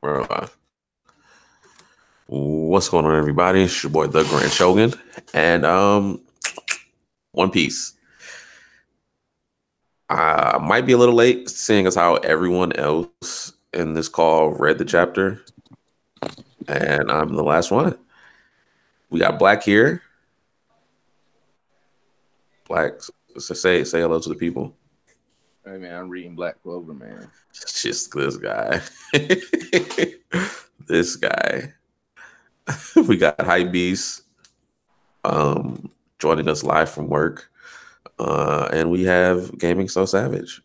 We're live. What's going on, everybody? It's your boy, Tha Grand Showgan, and One Piece. I might be a little late, seeing as how everyone else in this call read the chapter, and I'm the last one. We got Black here. Black, so say hello to the people. Hey man, I'm reading Black Clover, man. Just this guy, this guy. We got Hype Beast, joining us live from work. And we have Gaming So Savage,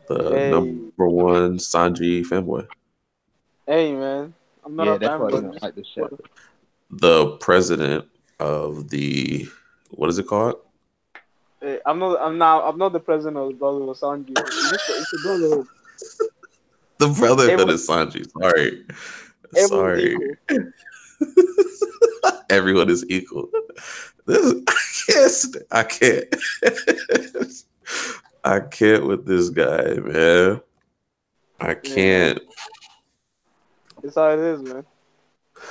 the Hey, number one Sanji fanboy, hey, man. I'm not a Yeah, that's fan, why you but don't like this chapter. the president of the, what is it called? hey, I'm not the president of the Brotherhood of Sanji. It's a brotherhood. The brotherhood Everyone, of Sanji. Sorry. everyone's Sorry. equal. Everyone is equal. I can't. I can't with this guy, man. I Yeah, man. can't. It's how it is, man.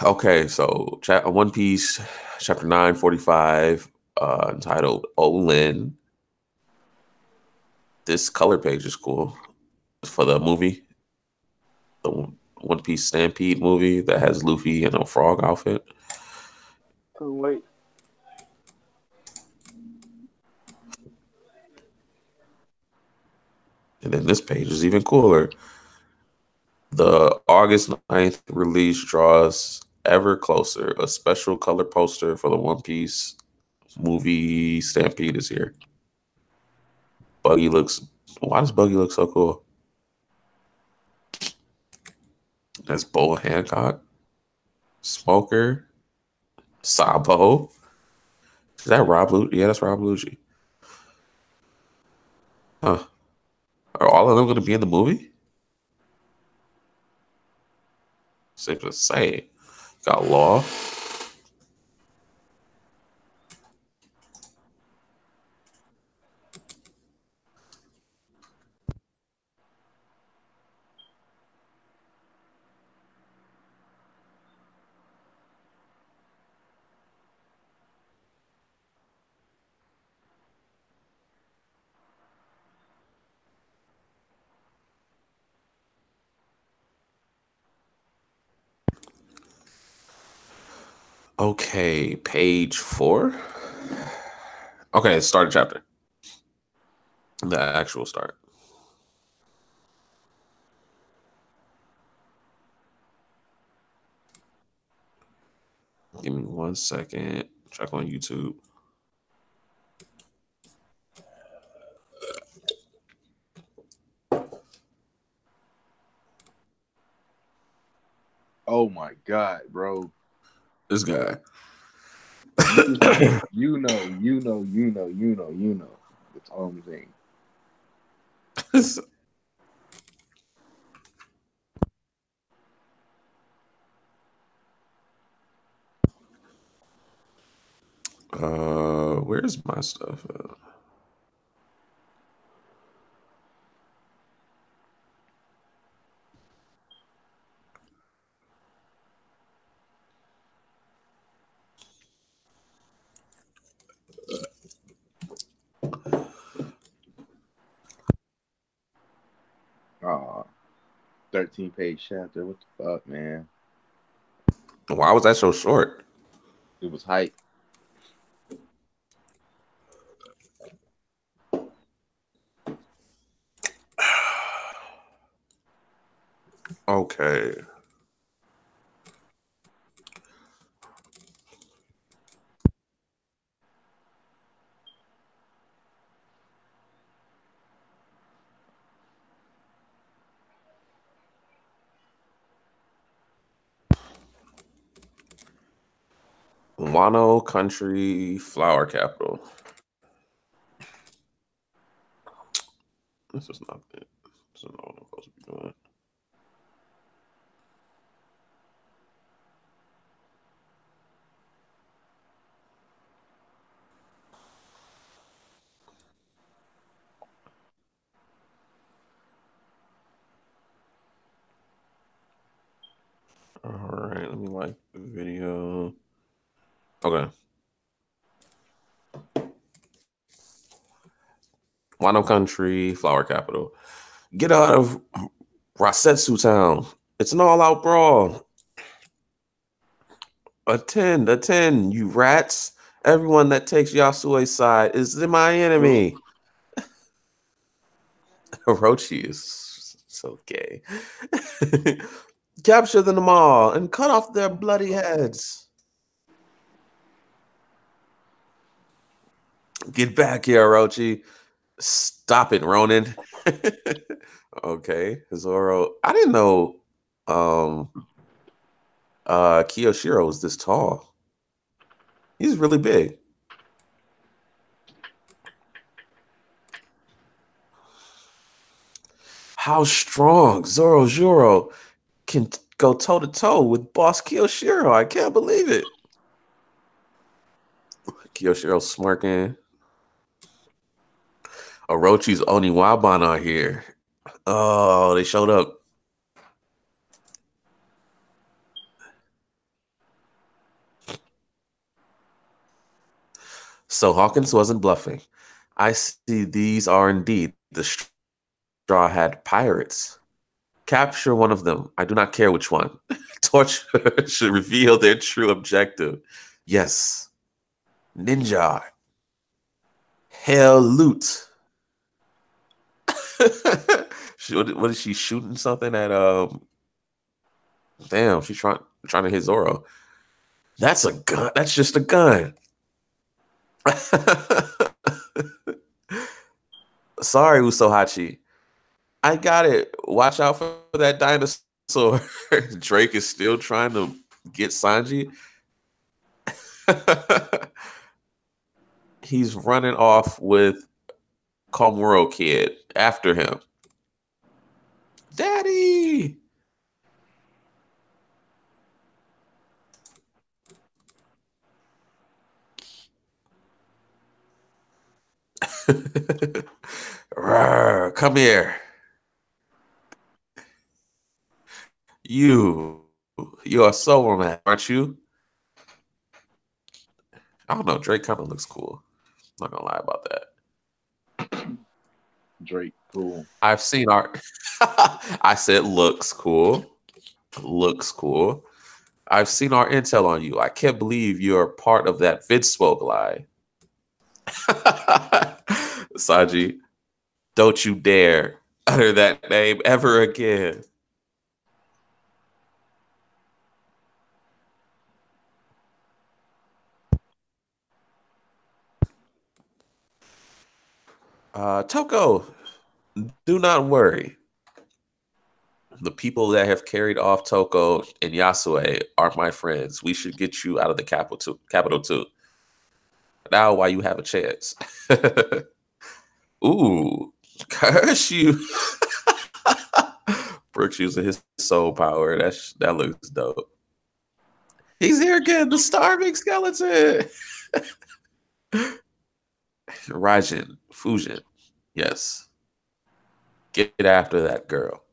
Okay, so One Piece, chapter 945, entitled O-Lin. This color page is cool for the movie, the One Piece Stampede movie that has Luffy in a frog outfit. Couldn't wait. And then this page is even cooler. The August 9th release draws ever closer. A special color poster for the One Piece movie Stampede is here. Buggy looks. Why does Buggy look so cool? That's Bull Hancock, Smoker, Sabo. Is that Rob Lucci? Yeah, that's Rob Lucci. Huh. Are all of them going to be in the movie? Safe to say. Got Law. Okay, page 4. Okay, start a chapter. The actual start. Give me 1 second. Check on YouTube. Oh my god, bro. This guy. You know. That's all I'm saying. Where's my stuff? Aw, 13-page chapter. What the fuck, man? Why was that so short? It was hype. Okay. Wano Country Flower Capital. This is not it. This is not what I'm supposed to be doing. All right, let me like the video. Okay. Wano Country, flower capital. Get out of Rasetsu Town. It's an all-out brawl. Attend, you rats. Everyone that takes Yasue's side is my enemy. Orochi is so gay. Capture them all and cut off their bloody heads. Get back here, Orochi. Stop it, Ronin. Okay, Zoro. I didn't know Kiyoshiro was this tall. He's really big. How strong Zoro can go toe to toe with Boss Kiyoshiro. I can't believe it. Kiyoshiro smirking. Orochi's Oniwaban are here. Oh, they showed up. So Hawkins wasn't bluffing. I see these are indeed the Straw Hat Pirates. Capture one of them. I do not care which one. Torture should reveal their true objective. Yes. Ninja. Hell loot. What is she shooting something at? Damn, she's trying to hit Zoro. That's a gun. That's just a gun. Sorry, Usohachi. I got it. Watch out for that dinosaur. Drake is still trying to get Sanji. He's running off with Komuro Kid after him. Daddy! Come here. You are so romantic, aren't you? I don't know. Drake kind of looks cool. I'm not gonna lie about that. Drake, cool. I've seen art. I said looks cool. Looks cool. I've seen our intel on you. I can't believe you're part of that Vidspoke lie. Sanji, don't you dare utter that name ever again. Toko, do not worry. The people that have carried off Toko and Yasue are my friends. We should get you out of the capital too. Now, while you have a chance. Ooh, curse you. Brooks using his soul power. That looks dope. He's here again, the starving skeleton. Raijin, Fujin. Yes. Get after that girl.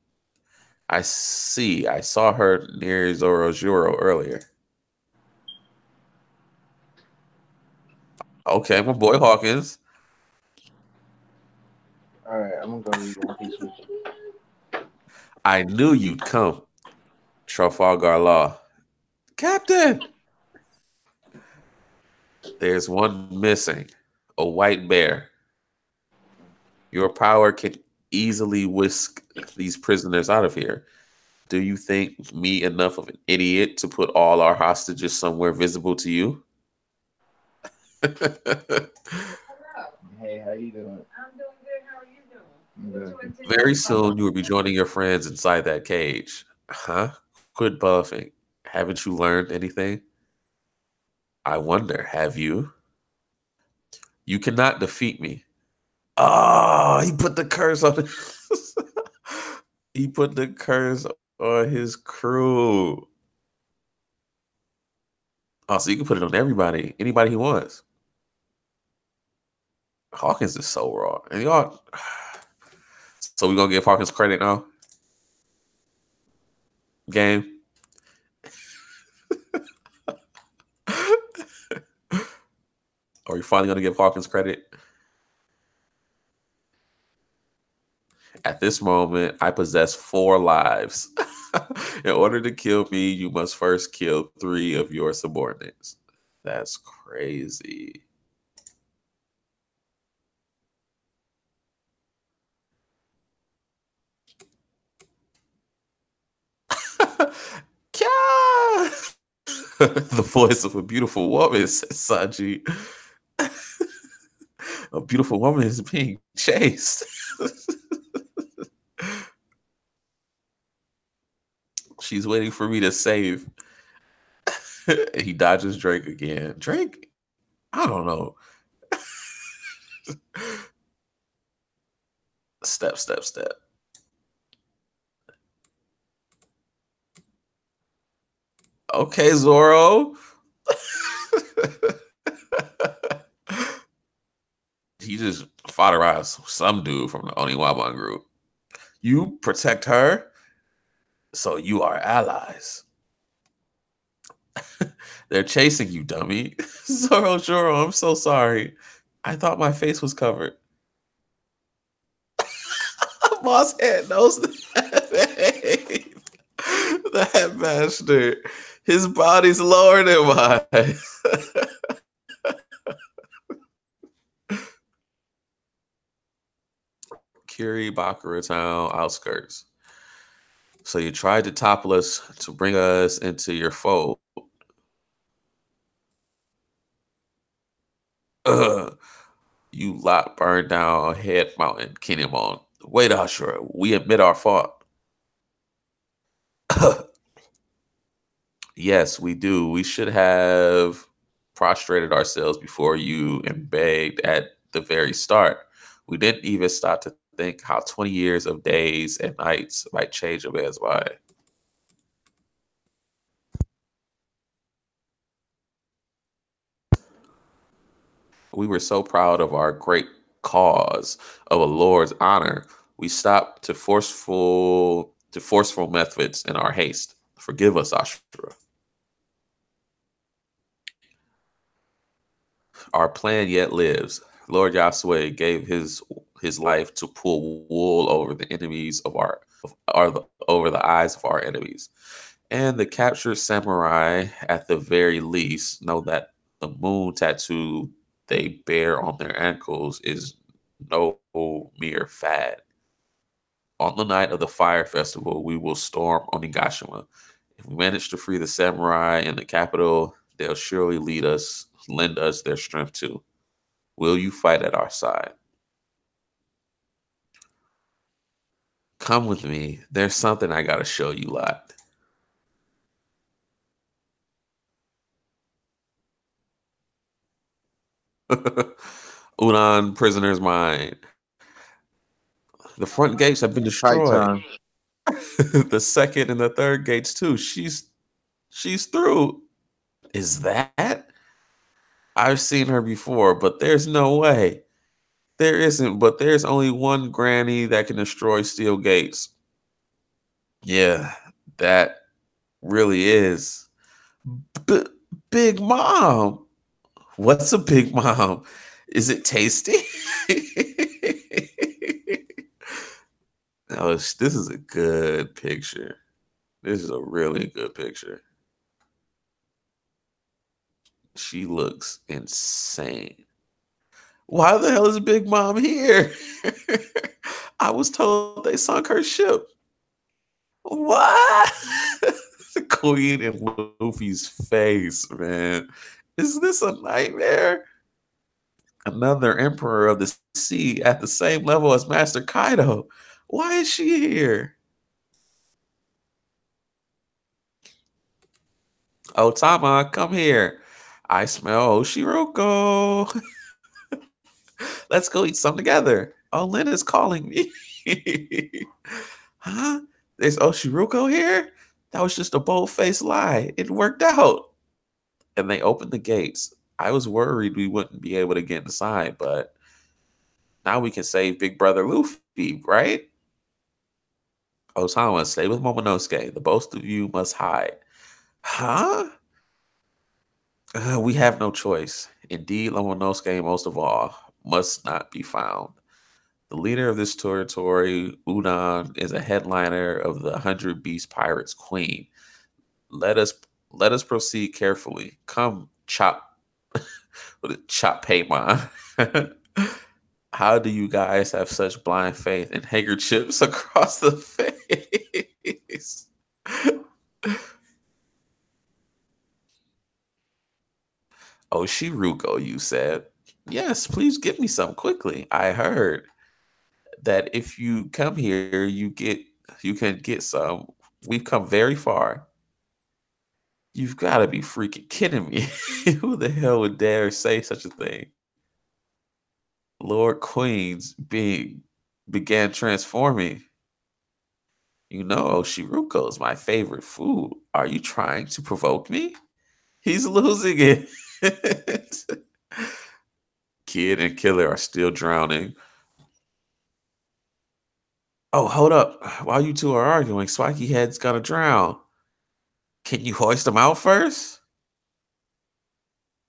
I saw her near Zorojuro earlier. Okay, my boy Hawkins. All right, I'm gonna go read One Piece with you. I knew you'd come. Trafalgar Law. Captain! There's one missing. A white bear. Your power can easily whisk these prisoners out of here. Do you think me enough of an idiot to put all our hostages somewhere visible to you? Hey, how you doing? I'm doing good. How are you doing? I'm good. Very soon you will be joining your friends inside that cage. Huh? Quit bluffing. Haven't you learned anything? I wonder, have you? You cannot defeat me. Oh, he put the curse on he put the curse on his crew. Oh, so you can put it on anybody he wants. Hawkins is so raw. And y'all, so we're gonna give Hawkins credit now? Game. Are you finally going to give Hawkins credit? At this moment, I possess 4 lives. In order to kill me, you must first kill 3 of your subordinates. That's crazy. Kya! The voice of a beautiful woman, says Sanji. A beautiful woman is being chased. She's waiting for me to save. He dodges Drake again. Drake? I don't know. Step, step, step. Okay, Zoro. He just fodderized some dude from the Oniwaban group. You protect her, so you are allies. They're chasing you, dummy. Zoro, I'm so sorry. I thought my face was covered. Boss head knows that. That bastard. His body's lower than mine. Kiribakura town outskirts. So you tried to topple us to bring us into your fold. You lot burned down Head Mountain, Kinemon. Wait, Ashura, we admit our fault. Yes, we do. We should have prostrated ourselves before you and begged at the very start. We didn't even stop to think how 20 years of days and nights might change a man's mind. We were so proud of our great cause of a Lord's honor. We stopped to forceful methods in our haste. Forgive us, Ashura. Our plan yet lives. Lord Yasue gave his life to pull wool over the enemies of over the eyes of our enemies. And the captured samurai, at the very least, know that the moon tattoo they bear on their ankles is no mere fad. On the night of the fire festival, we will storm Onigashima. If we manage to free the samurai in the capital, they'll surely lend us their strength too. Will you fight at our side? Come with me. There's something I gotta show you, lot. Udan prisoner's mind. The front gates have been Fight destroyed. time. The second and the third gates too. She's through. Is that? I've seen her before, but there's no way. There isn't, but there's only one granny that can destroy steel gates. Yeah, that really is. Big Mom. What's a Big Mom? Is it tasty? Oh, this is a good picture. This is a really good picture. She looks insane. Why the hell is Big Mom here? I was told they sunk her ship. What? Queen in Luffy's face, man. Is this a nightmare? Another emperor of the sea at the same level as Master Kaido. Why is she here? Otama, come here. I smell Oshiroko. Let's go eat some together. O-Lin is calling me. Huh? There's Oshiruko here? That was just a bold-faced lie. It worked out. And they opened the gates. I was worried we wouldn't be able to get inside, but now we can save Big Brother Luffy, right? Otama, stay with Momonosuke. The both of you must hide. Huh? We have no choice. Indeed, Lomonosuke, most of all, must not be found. The leader of this territory, Udon, is a headliner of the Hundred Beast Pirates Queen. Let us let us proceed carefully. Come, chop, chop Paymon. How do you guys have such blind faith in handkerchiefs across the face? Oh, Shiruko, you said. Yes, please give me some quickly. I heard that if you come here, you can get some. We've come very far. You've got to be freaking kidding me. Who the hell would dare say such a thing? Lord Queens being began transforming. You know, Shiruko is my favorite food. Are you trying to provoke me? He's losing it. Kid and Killer are still drowning. Oh, hold up. While you two are arguing, Spiky Head's gonna drown. Can you hoist him out first?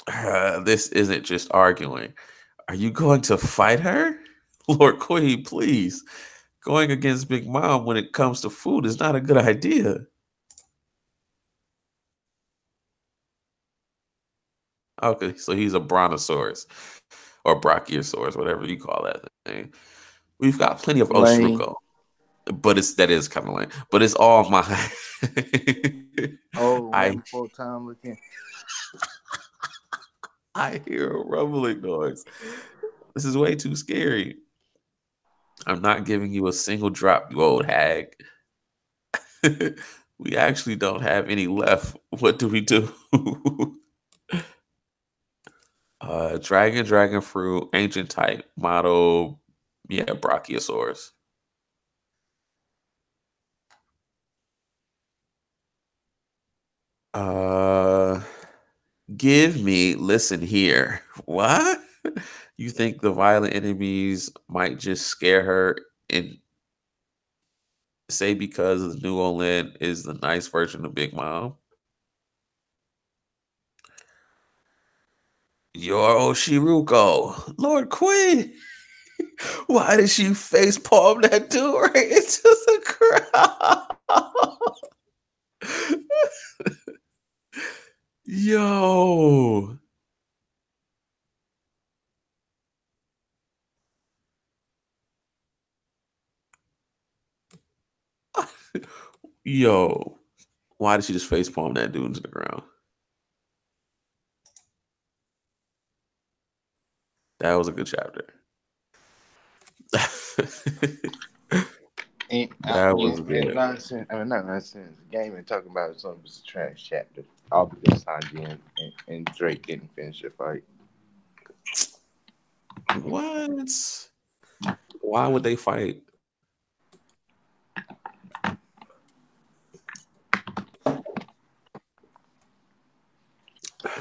This isn't just arguing. Are you going to fight her? Lord Queen, please. Going against Big Mom when it comes to food is not a good idea. Okay, so he's a brontosaurus or brachiosaurus, whatever you call that thing. We've got plenty of Lane. Oshiruko, but that is kind of lame. But it's all mine. Oh, I one full time looking. I hear a rumbling noise. This is way too scary. I'm not giving you a single drop, you old hag. We actually don't have any left. What do we do? Dragon fruit, ancient type, model, yeah, Brachiosaurus. Uh, give me, listen here. What? You think the violent enemies might just scare her and say because the new O-Lin is the nice version of Big Mom? Your Oshiruko, Lord Queen. Why did she face palm that dude right into the crowd? Yo. Yo. Why did she just face palm that dude into the ground? That was a good chapter. That was good. Nonsense. I mean, not nonsense. Game and talking about something was a trash chapter. All because Sanji and Drake didn't finish the fight. What? Why would they fight?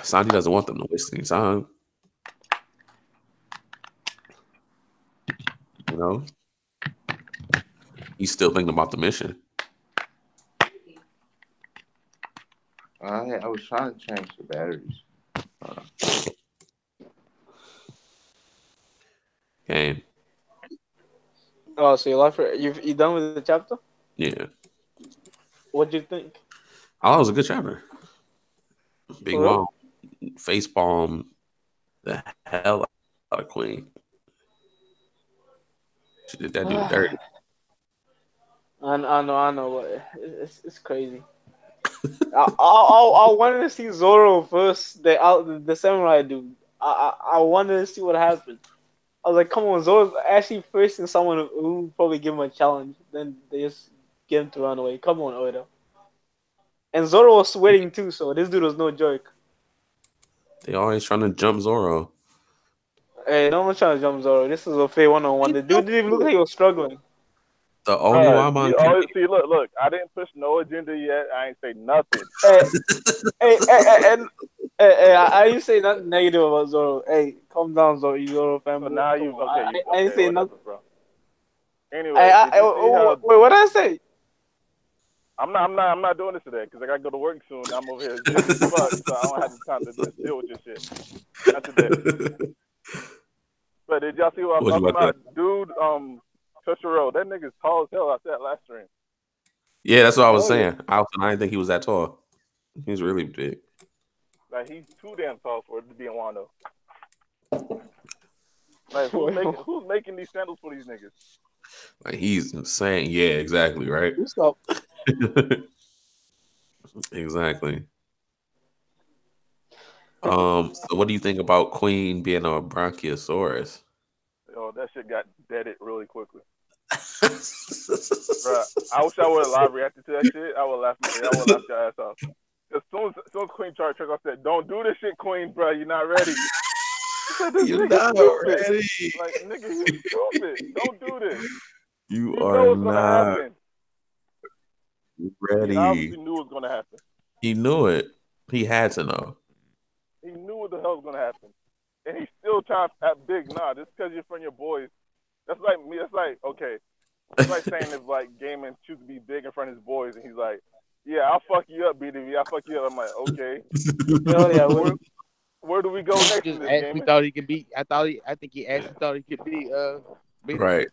Sanji doesn't want them to waste any time. You know? He's still thinking about the mission. I was trying to change the batteries. Game. Oh, so you done with the chapter? Yeah. What do you think? Oh, that was a good chapter. Big For real? Mom face palm the hell out of Queen. She did that dude dirty. I know, but it's crazy. I wanted to see Zoro first, the samurai dude. I wanted to see what happened. I was like, come on, Zoro's actually facing someone who probably give him a challenge. Then they just get him to run away. Come on, Oda. And Zoro was sweating too, so this dude was no joke. They always trying to jump Zoro. Hey, no one's trying to jump Zoro. This is a fair one-on-one. The dude didn't even look like he was struggling. The only Waman You can always see. Look. I didn't push no agenda yet. I ain't say nothing. I didn't say nothing negative about Zoro. Hey, calm down, Zoro. You Zoro So family. now you okay? I didn't say whatever, nothing. bro. Anyway, did you see how? Wait, what did I say? I'm not doing this today because I gotta go to work soon. I'm over here busy as fuck, so I don't have the time to just deal with your shit. Not today. But did y'all see what I'm What you talking about about? Dude, Toshiro, that nigga's tall as hell out that last stream. Yeah, that's what I was Oh, yeah. saying. I didn't think he was that tall. He's really big. Like he's too damn tall for it to be in Wano. Like who's making these sandals for these niggas? Like he's insane. Yeah, exactly. Right. What's up? Exactly. So what do you think about Queen being a Bronchiosaurus? Yo, that shit got deaded really quickly. Bruh, I wish I would have live reacted to that shit. I would laugh your ass off. As soon as Queen tried to trick, I said, "Don't do this shit, Queen, bro. You're not ready." She said, "This You're nigga not stupid." ready. Like, nigga, you stupid. Don't do this. You You are know what's gonna not happen. He ready. obviously knew what was gonna happen. He knew it. He had to know. He knew what the hell was gonna happen, and he's still trying to act big. Nah, just because you're from your boys, that's like me. That's like okay. It's like saying if like Gaiman chooses to be big in front of his boys, and he's like, "Yeah, I'll fuck you up, BDV. I'll fuck you up." I'm like, okay. Hell yeah. Where do we go next in Just this actually game? thought he could be. I think he actually thought he could be. Right.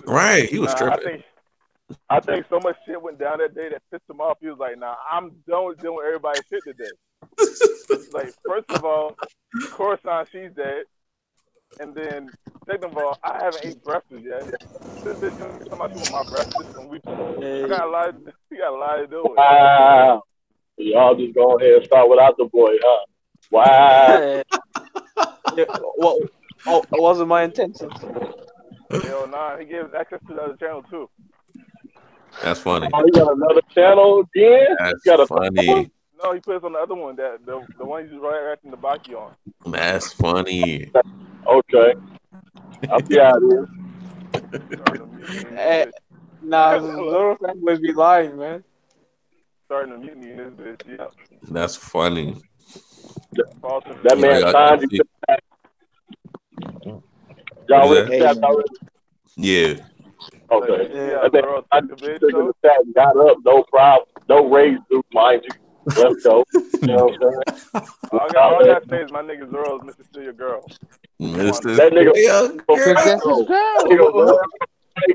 Right. He was Nah, tripping. I think so much shit went down that day that pissed him off. He was like, "Nah, I'm done with dealing with everybody's shit today." Like, first of all, Coruscant, she's dead, and then second of all, I haven't ate breakfast yet. This bitch gonna talking about she want my breakfast, and we got a lot to do with. Wow. Y'all just go ahead and start without the boy, huh? Wow. Yeah, well, it wasn't my intention. Hell nah, he gave us access to the other channel too. That's funny. Oh, you got another channel again? That's You got a funny. No, he put us on the other one, that the one he's right acting the Baki on. That's funny. Okay. I'll be out here. Starting to mutiny in this bitch. Nah, Zoro fanboys be lying, man. Starting to mutiny in this bitch. Yeah. That's funny. False That man Yeah, signed you. Y'all What is with the chat already? Yeah. Okay. Yeah, That man Zoro signed took you, the bitch took though. the chat and got up. No problem. No raise through, mind you. Let's go. You know what I'm saying? All I gotta say is my nigga Zoro is Mr. Still Your Girl. Mr. That nigga. Because that's his That nigga girl.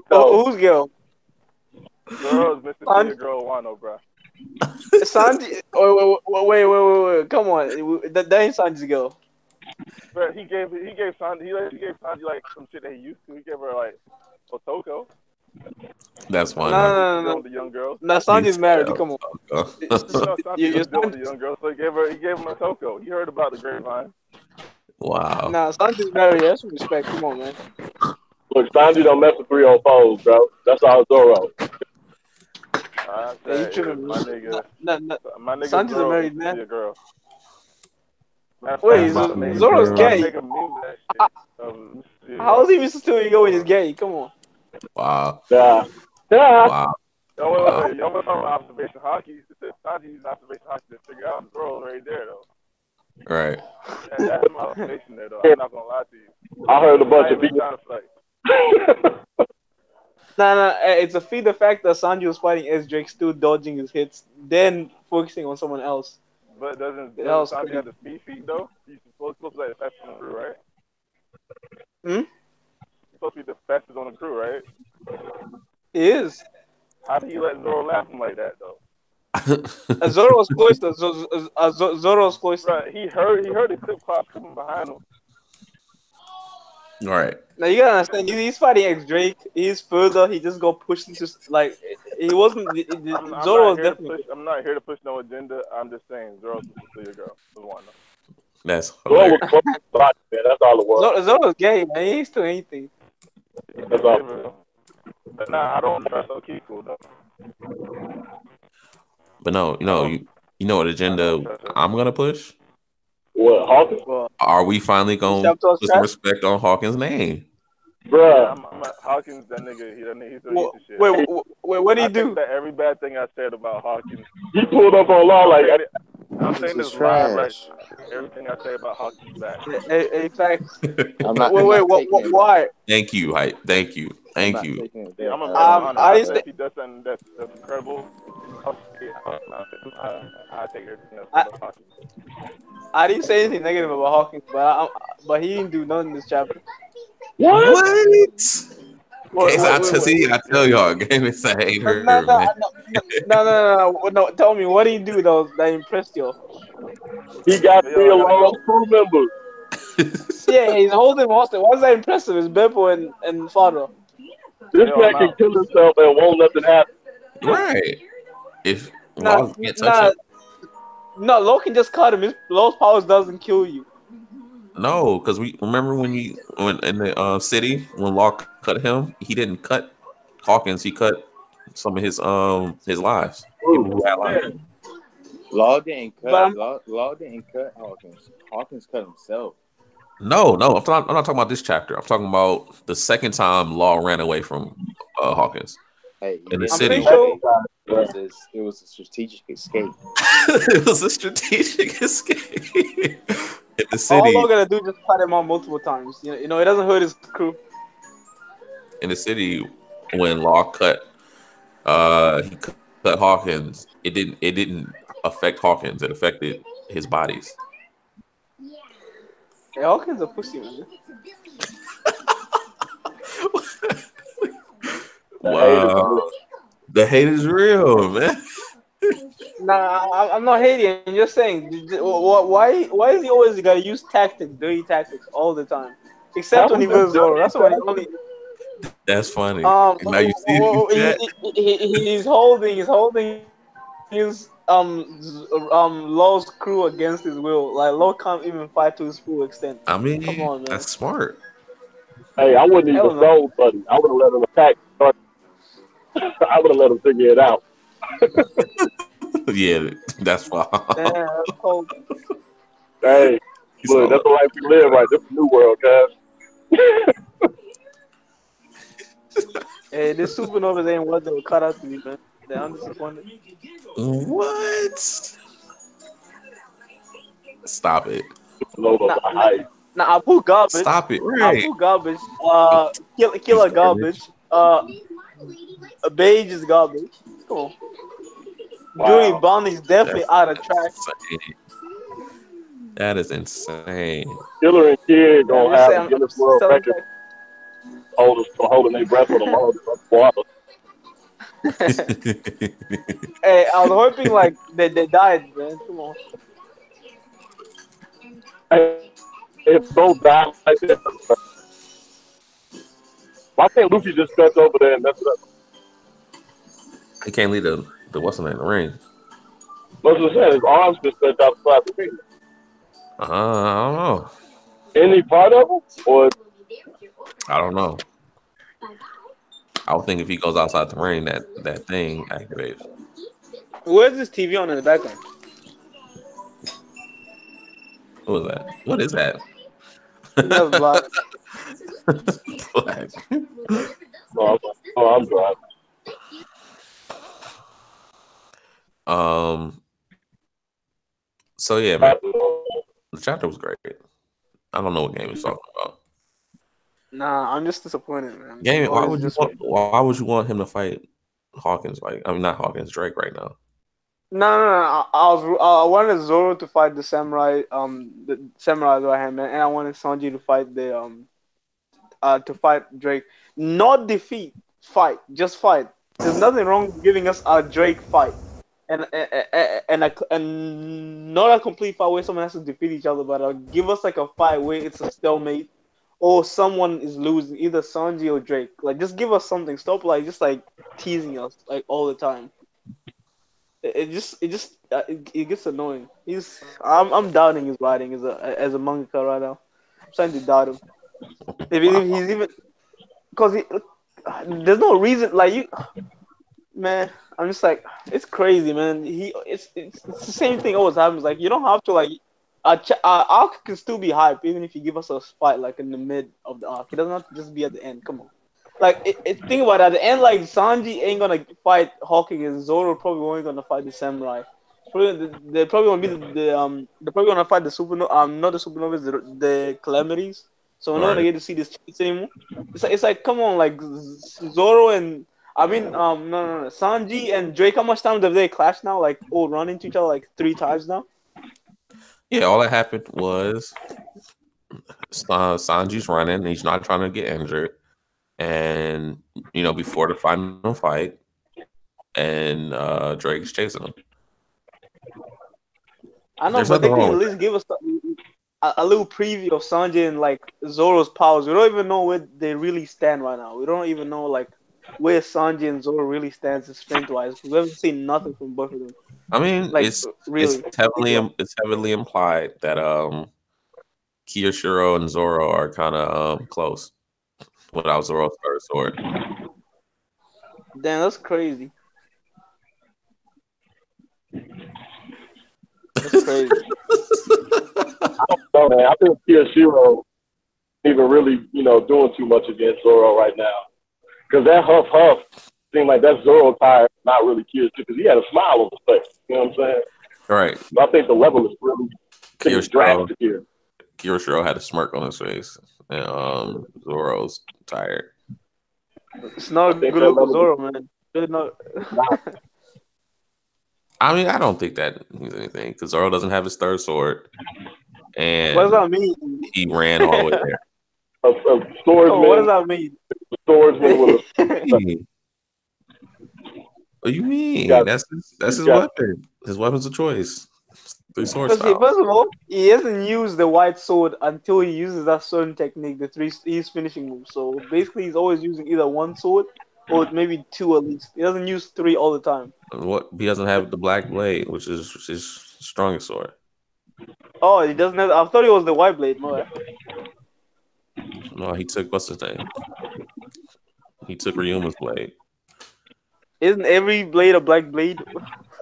though. Who's girl? Zoro is Mr. Still Your Girl Wano, bro. Sanji. Wait. Come on. That ain't Sanji's girl. But he gave Sanji like some shit that he used to. He gave her like Otoko. That's funny. No. With the young girls. Nah, Sanji's married. Come on. Sanji was dealing with the young girls, so he gave him Otoko. He heard about the grapevine. Wow. Nah, Sanji's married. That's some respect. Come on, man. Look, Sanji don't mess with 304s, bro. That's all Zoro. Yeah, you tripping, my nigga. Nah. My nigga Sanji's a Zoro married used to be man. a girl. Wait, Zoro's gay. Make a meme of that shit. How is he Mr. Still Your Girl when he's gay? Come on. Wow. Yeah. Wow. Wait. Y'all want to talk about observation hockey? It says Sanji used observation hockey to figure out the girl right there, though. Right. That's my observation there, though. I'm not gonna lie to you. I heard a bunch of people. Nah. It's a feed the fact that Sanji was fighting S Drake, still dodging his hits, then focusing on someone else. But doesn't was Sanji crazy. have the speed feed though? He's supposed to be the fastest on the crew, right? Hmm? He's supposed to be the fastest on the crew, right? He is. How did he let Zoro laugh him like that though? Zoro was closer. Zoro was closer. Right, he heard the clip clock coming behind him. Right. Now you gotta understand, he's fighting X Drake. He's further. He just got pushed into like he wasn't. Zoro was definitely. I'm not here to push no agenda. I'm just saying Zoro's still your girl. That's Zoro hilarious. was man. That's all it was. Zoro's gay, man. He ain't still anything. That's all. But nah, I don't trust Okiku though. But no, you know what agenda I'm gonna push? What, Hawkins? Well, Are we finally gonna put some respect on Hawkins' name? Bruh. Yeah, Hawkins, that nigga, he's a piece of shit. Wait, what did he do? That every bad thing I said about Hawkins. He pulled up on law like I'm saying This this is live, right? trash. everything I say about Hawkins back. Hey, facts. I'm Wait, not. I'm not taking it. why? Thank you, hype. Thank you. I'm Thank not you. taking it Yeah, back I'm gonna at be all. honest. I I didn't say say if he does something that's incredible, I'll say I take everything else I, about Hawkins. I didn't say anything negative about Hawkins, but he didn't do nothing this chapter. What? What? Case, I Wait. tell y'all, game is a No, no, hater, no, man. no. Tell me, what did he do that impressed you? He got But yo, three I gotta alarm go. crew members. Yeah, he's holding hostage. What's that impressive? Is Beppo and Fado. This Yo, man I'm can out. kill himself and won't nothing happen. Right. If Nah, laws can't touch nah, him, no. Law can just cut him. His Law's powers doesn't kill you. no, because we remember when in the city when Law cut him, he didn't cut Hawkins. He cut some of his lives. People who had lives. Man, Law didn't But cut. Law didn't cut Hawkins. Hawkins cut himself. No, I'm not talking about this chapter. I'm talking about the second time Law ran away from Hawkins Hey, he in the didn't I'm run pretty city. sure. away. It was a strategic escape. It was a strategic escape in the All city. Law gotta do is just cut him out multiple times. It doesn't hurt his crew. In the city, when Law he cut Hawkins. It didn't affect Hawkins. It affected his bodies. Hey, Hawkins a pussy, man. the hate is Wow, the hate is real, man. Nah, I'm not hating. I'm just saying. Why is he always gotta use tactics, dirty tactics, all the time? Except when he Haven't was Zoro. That's when he only. That's funny. Um, Now you see that? he's holding his Law's crew against his will. Like Law can't even fight to his full extent. I Come mean, on, man. that's smart. Hey, I wouldn't even Hell no. sold Buddy. I would have let him attack. I would have let him figure it out. Yeah, that's fine. Damn, that's cold. Hey, He's look, all that's the life we live right. This is the new world, guys. Hey, this supernovas ain't what they were cut out to be, man. I'm disappointed. what? Stop it. Logo Nah, for nah, hype. nah, Abu garbage. Stop it. Right. Abu garbage. He's Killer garbage. Beige is garbage. Come on. Joey Wow. Bond is definitely That's out of track. insane. That is insane. Killer and Kid I'm gonna just have saying. a I'm Guinness just World telling Record holding their breath for the longest water. Hey, I was hoping like they died, man. Come on. Hey, if both die like that, why can't Luffy just stretch over there and mess it up? He can't leave the what's the name, the ring. Most of the saying his arms just stretch outside the ring. I don't know. Any part of him? Or I don't know. I would think if he goes outside the ring, that thing activates. Where's this TV on in the background? What is that? What is that? That's black. Black. I'm driving. So yeah, man, the chapter was great. I don't know what game he's talking about. Nah, I'm just disappointed, man. Game, Or is this why would you want him to fight Hawkins? Like, I mean, not Hawkins, Drake right now. No. I wanted Zoro to fight the samurai right hand man, and I wanted Sanji to fight to fight Drake. Not defeat, fight, just fight. There's nothing wrong with giving us a Drake fight, and not a complete fight where someone has to defeat each other, but give us like a fight where it's a stalemate or someone is losing, either Sanji or Drake. Like, just give us something. Stop just teasing us like all the time. It gets annoying. I'm doubting his writing as a mangaka right now. I'm starting to doubt him. If he's even because there's no reason like you, man. I'm just like it's crazy, man. It's the same thing always happens. Like you don't have to like arc can still be hype even if you give us a fight like in the mid of the arc. It doesn't have to just be at the end. Come on. Like, think about it. At the end, like, Sanji ain't gonna fight Hawking and Zoro probably only gonna fight the samurai. They're probably gonna be they're probably gonna fight the supernova not the supernovas the calamities. So we're not gonna Right. get to see this chase anymore. It's like come on like Zoro and no Sanji and Drake. How much time have they clashed now? Like run into each other like 3 times now. Yeah, all that happened was Sanji's running. He's not trying to get injured, and before the final fight, and Drake's chasing him. I know, There's but they nothing can wrong at with least give us a little preview of Sanji and like Zoro's powers. We don't even know where they really stand right now. We don't even know like where Sanji and Zoro really stands strength wise because we haven't seen nothing from both of them. I mean, Like it's really. heavily implied that Kiyoshiro and Zoro are kind of close without Zoro's third sword. Damn, that's crazy. That's crazy. So, man, I think Kiyoshiro even really, doing too much against Zoro right now. Because that huff seemed like that's Zoro tired, not really Kiyoshiro, because he had a smile on his face. You know what I'm saying? Right. So I think the level is really drastic here. Kiyoshiro had a smirk on his face, and Zoro's tired. It's not a good look for Zoro, man. Really not. I mean, I don't think that means anything because Zoro doesn't have his third sword, and What does that mean? he ran all the way there. A swordsman. What does that mean? Swordsman with a. What do you mean? That's his weapon. His weapon's a choice. 3 sword style. First of all, he hasn't used the white sword until he uses that certain technique, his finishing move. So basically, he's always using either one sword or maybe 2 at least. He doesn't use 3 all the time. What he doesn't have the black blade, which is his strongest sword. Oh, he doesn't have. I thought it was the white blade. No, he took what's his name? He took Ryuma's blade. Isn't every blade a black blade?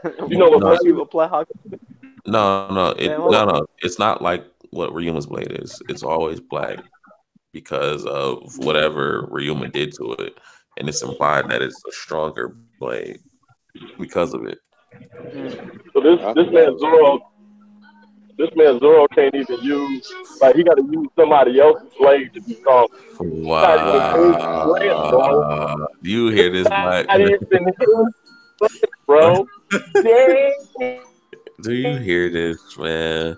What you apply hockey? No. It's not like what Ryuma's blade is. It's always black because of whatever Ryuma did to it, and it's implied that it's a stronger blade because of it. So this man Zoro can't even use, like, he got to use somebody else's blade to be strong. Wow. You hear this, Black? Bro. Do you hear this, man?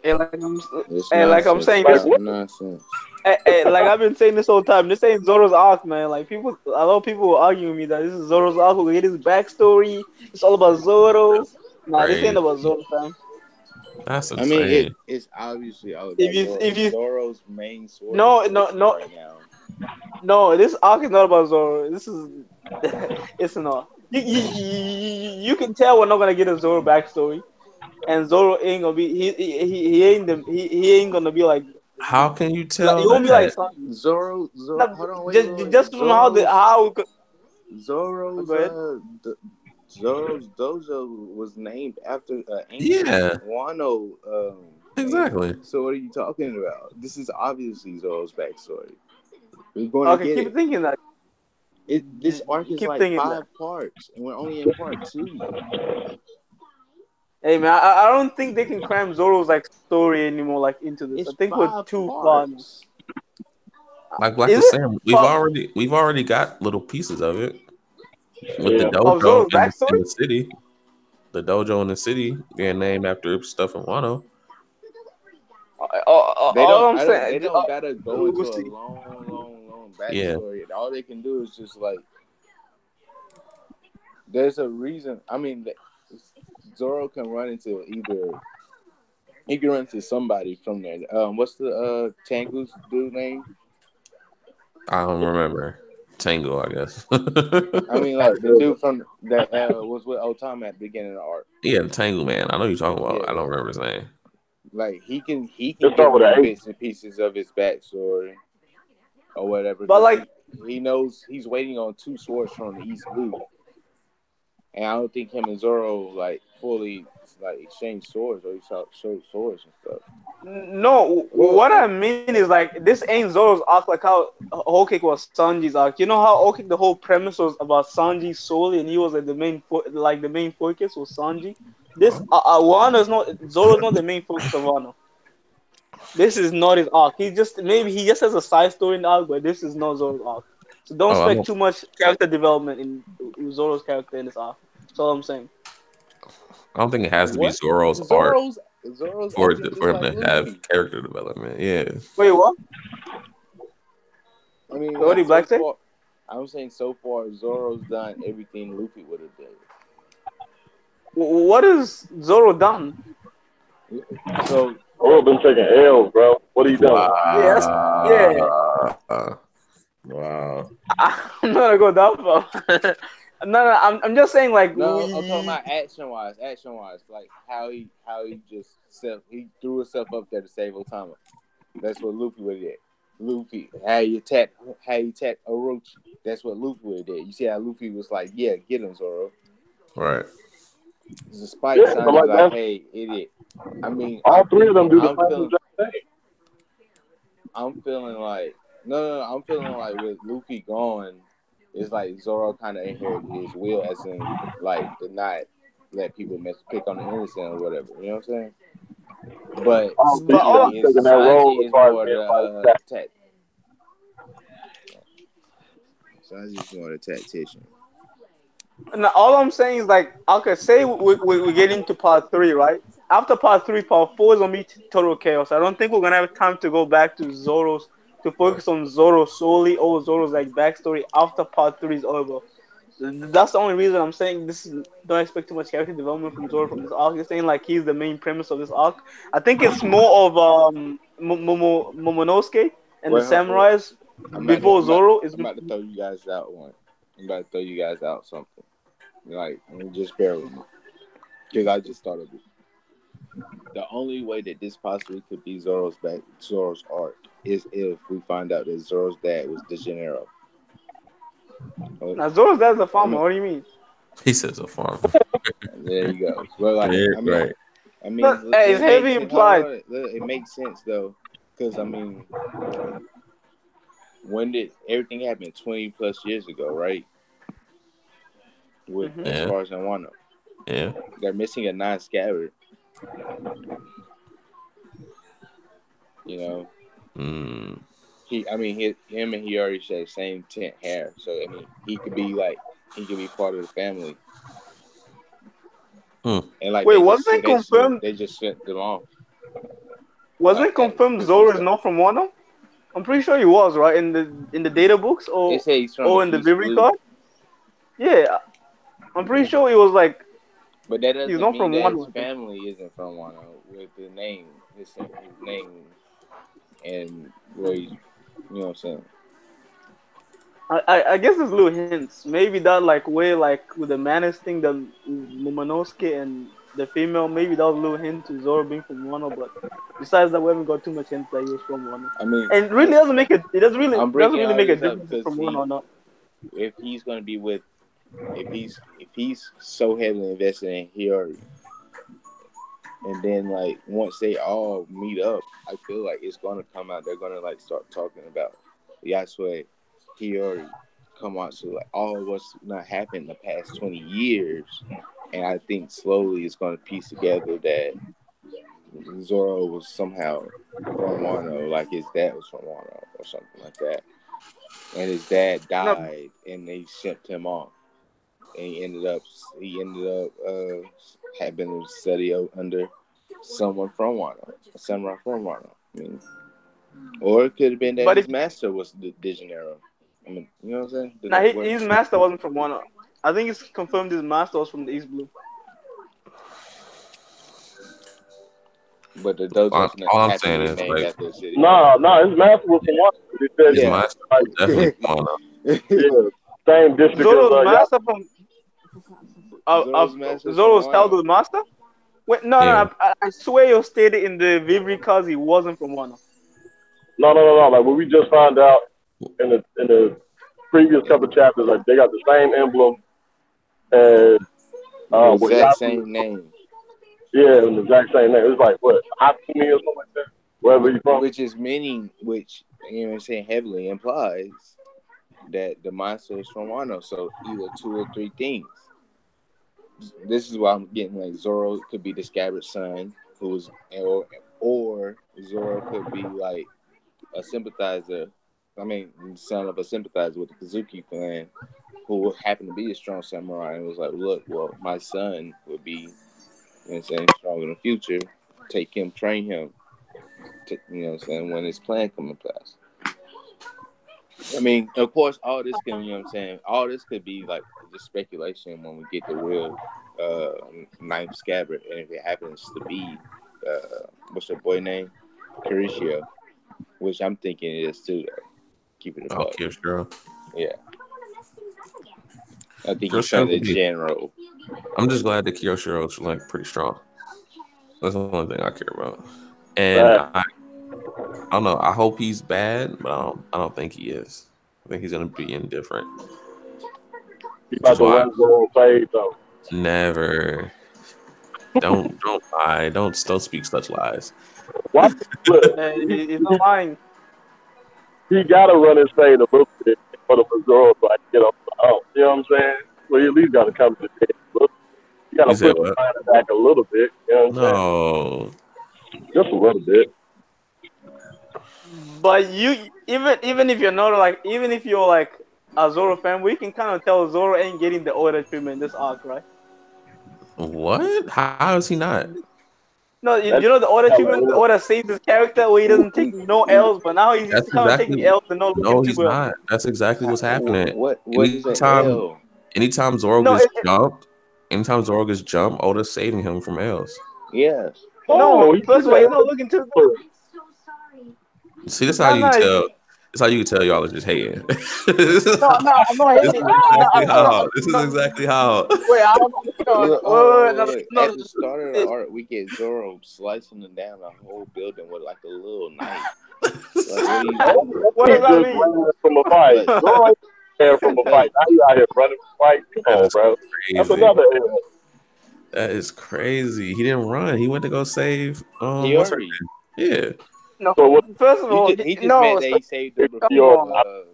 And like I'm saying this. Nonsense. Like I've been saying this whole time. This ain't Zoro's arc, man. Like a lot of people were arguing with me that this is Zoro's arc. We get his backstory. It's all about Zoro. Nah, this ain't about Zoro, fam. That's insane. I mean, it's obviously all about Zoro's main source. No. Right now. No, this arc is not about Zoro. This is it's not. You can tell we're not gonna get a Zoro backstory, and Zoro ain't gonna be he ain't gonna be like. How can you tell? He won't be like Zoro. No, hold on, wait. Just from how Zoro's dojo was named after ancient Wano. Exactly. So what are you talking about? This is obviously Zoro's backstory. We're going to get keep thinking that. This arc is like 5 parts, and we're only in part 2. Hey man, I don't think they can cram Zoro's like story anymore like into this. It's I think we're too far. Like Black was saying, we've already got little pieces of it with the dojo in the city. The dojo in the city being named after stuff in Wano. They don't gotta go into a long backstory. Yeah. All they can do is just like there's a reason. I mean, Zoro can run into he can run into somebody from there. What's the Tengu's dude name? I don't remember. Tango, I guess. I mean, like the dude from that was with Otama at the beginning of the arc. Yeah, Tango man. I know you're talking about. Yeah. I don't remember his name. Like he can give you bits and pieces of his backstory or whatever. But like he knows he's waiting on 2 swords from the East Blue, and I don't think him and Zoro like fully like exchange swords or show swords and stuff. No, Well, what I mean is like this ain't Zoro's arc like how Whole Cake was Sanji's arc. You know how Whole Cake the whole premise was about Sanji solely, and he was like the main focus was Sanji. This Wano's not Zoro's not the main focus of Wano. This is not his arc. He just has a side story in the arc, but this is not Zoro's arc. So don't Oh, I expect don't. too much character development in Zoro's character in this arc. That's all I'm saying. I don't think it has to be what? Zoro's art Zoro's acting just for him like to have Luffy. character development. Yeah. Wait, what? I mean, What like did so Black say? far, I'm saying so far, Zoro's done everything Luffy would have done. What has Zoro done? So Zoro been taking L's, bro. What are you doing? Yes, yeah. Wow. I'm not gonna go that far. No, I'm just saying like no, I'm talking about action wise, like how he he threw himself up there to save Otama. That's what Luffy would have did. Luffy, how he attacked Orochi. That's what Luffy would have did. You see how Luffy was like, yeah, get him, Zoro. Right. Despite Yeah, Sanji's like like, that. hey, idiot. I mean, All three of them do the I'm same feeling, exact thing. I'm feeling like I'm feeling like with Luffy gone, it's like Zoro kind of inherited his will, as in like to not let people pick on the innocent or whatever. You know what I'm saying? But Oh, so you but all think he's taking that role Sanji as is far as more being the like tech. Sanji's more the tactician. now, all I'm saying is like okay, say we get into part three, right? After part three, part four is gonna be total chaos. I don't think we're gonna have time to go back to Zoro's to focus on Zoro solely or Zoro's like backstory after part three is over. That's the only reason I'm saying this is don't expect too much character development from Zoro from this arc. It's saying like he's the main premise of this arc. I think it's more of Momonosuke and the Wait, samurais before Zoro is I'm about to throw you guys out one. I'm about to throw you guys out something. Like, just bear with me, because I just thought of it. The only way that this possibly could be Zoro's arc is if we find out that Zoro's dad was De Janeiro. now Zoro's dad's a I farmer. mean, What do you mean? He says a farm. there you go. Well, like, Yeah, right. Look, hey, it's it makes heavy sense. implied. It makes sense though, because I mean, when did everything happen? 20 plus years ago, right? With Mhm. as Yeah. far as I know, Yeah. they're missing a 9 scabbard. You know, Mm. him and he already share the same tint hair, so I mean, he could be part of the family. Mm. And like Wait, wasn't it confirmed? they just sent them off. Wasn't Like it confirmed Christmas Zoro is stuff. not from Wano? I'm pretty sure he was, right? In the data books They say he's from or the in the East memory Blue, card. Yeah, I'm pretty sure he was like but that he's doesn't not mean from that his Wano. I think. family isn't from Wano with the name, his name, and where he's, you know what I'm saying. I guess there's little hints. Maybe that like way like with the Manus thing, the Momonosuke and the female. Maybe that was a little hint to Zoro being from Wano. But besides that, we haven't got too much hint that he was from Wano. I mean, And it really doesn't make it. It doesn't really I'm doesn't breaking really all make a this up difference if because from Wano or not. if he's going to be with, if he's so heavily invested in Hiyori, and then like once they all meet up, I feel like it's going to come out. They're going to like start talking about Yasue, Hiyori, Komatsu, like all of what's not happened in the past 20 years, and I think slowly it's going to piece together that Zoro was somehow from Wano, like his dad was from Wano or something like that. And his dad No, died, and they shipped him off. And he ended up having to study under someone from Wano, a samurai from Wano. I mean, or it could have been that but his if master was the De Janeiro. I mean, you know what I'm saying? now his master wasn't from Wano. I think it's confirmed his master was from the East Blue. But the dojo's All I'm happen to saying be is named like after the city. No, his master was from Washington. He said, his Yeah. master was definitely from Wano. yeah, same district as Zoro's master from Zoro's master from Zoro's Wano. childhood master. Wait, no, Yeah. I swear you stated in the Vivri cause he wasn't from Wano. No. Like what we just found out in the previous couple chapters, like they got the same emblem and The what exact Yasu, same name. yeah, and the exact same name. It was like what Hatsumi or something like that. Wherever you from. which is meaning, which you know what I'm saying, heavily implies that the monster is from Wano. So either two or three things. This is why I'm getting like Zoro could be the Scabbard's son, who's or Zoro could be like a sympathizer. I mean, son of a sympathizer with the Kazuki clan, who happened to be a strong samurai, and was like, "Look, well, my son would be, you know what I'm saying, strong in the future. Take him, train him. You know what I'm saying, when his plan come to pass." I mean, of course, all this can, you know what I'm saying, all this could be like just speculation when we get the real ninth scabbard, and if it happens to be what's your boy name, Carisio, which I'm thinking it is too. Though. Keep it a buck. Kyoshiro. Yeah, I think he's Kyoshiro playing the could be- general. I'm just glad that Kyoshiro's like pretty strong. That's the only thing I care about. And I don't know. I hope he's bad, but I don't think he is. I think he's gonna be indifferent. He's about to run Zoro fade though. Never. Don't lie. Don't speak such lies. Watch look, He's not lying. he gotta run his fade a little bit for the Zoro so I can get up. You know what I'm saying? Well, he at least gotta come to the head. You gotta You said push what? the line back a little bit. You know what I'm No. saying? Just a little bit. But you even if you're not like even if you're like a Zoro fan, we can kind of tell Zoro ain't getting the Oda treatment this arc, right? What? How is he not? No, you know the Oda treatment. The Oda saves his character where he doesn't take no L's, but now he's That's kind of exactly. taking L's and not No, looking too he's well. not. That's exactly what's happening. What is an L? Anytime Zoro No, gets jumped, anytime Zoro gets jumped, Oda's saving him from L's. Yes. No, he first of all, he's not looking too good. I'm so sorry. See, that's how you No, can tell. That's how you can tell y'all are just hating. No, I'm not This is hating. exactly how. This is exactly how. Wait, I'm Wait. no, At the start of the art, we get Zoro slicing them down the whole building with like a little knife. What does that Just mean? running from a fight. Zoro ain't ran from a fight. Now you out here running from a fight. Come on, bro. That's Crazy. another L. That is crazy. He didn't run. He went to go save. He What's her already. name? Yeah. No, So what? first of all, He just no. meant that he saved them Come before on.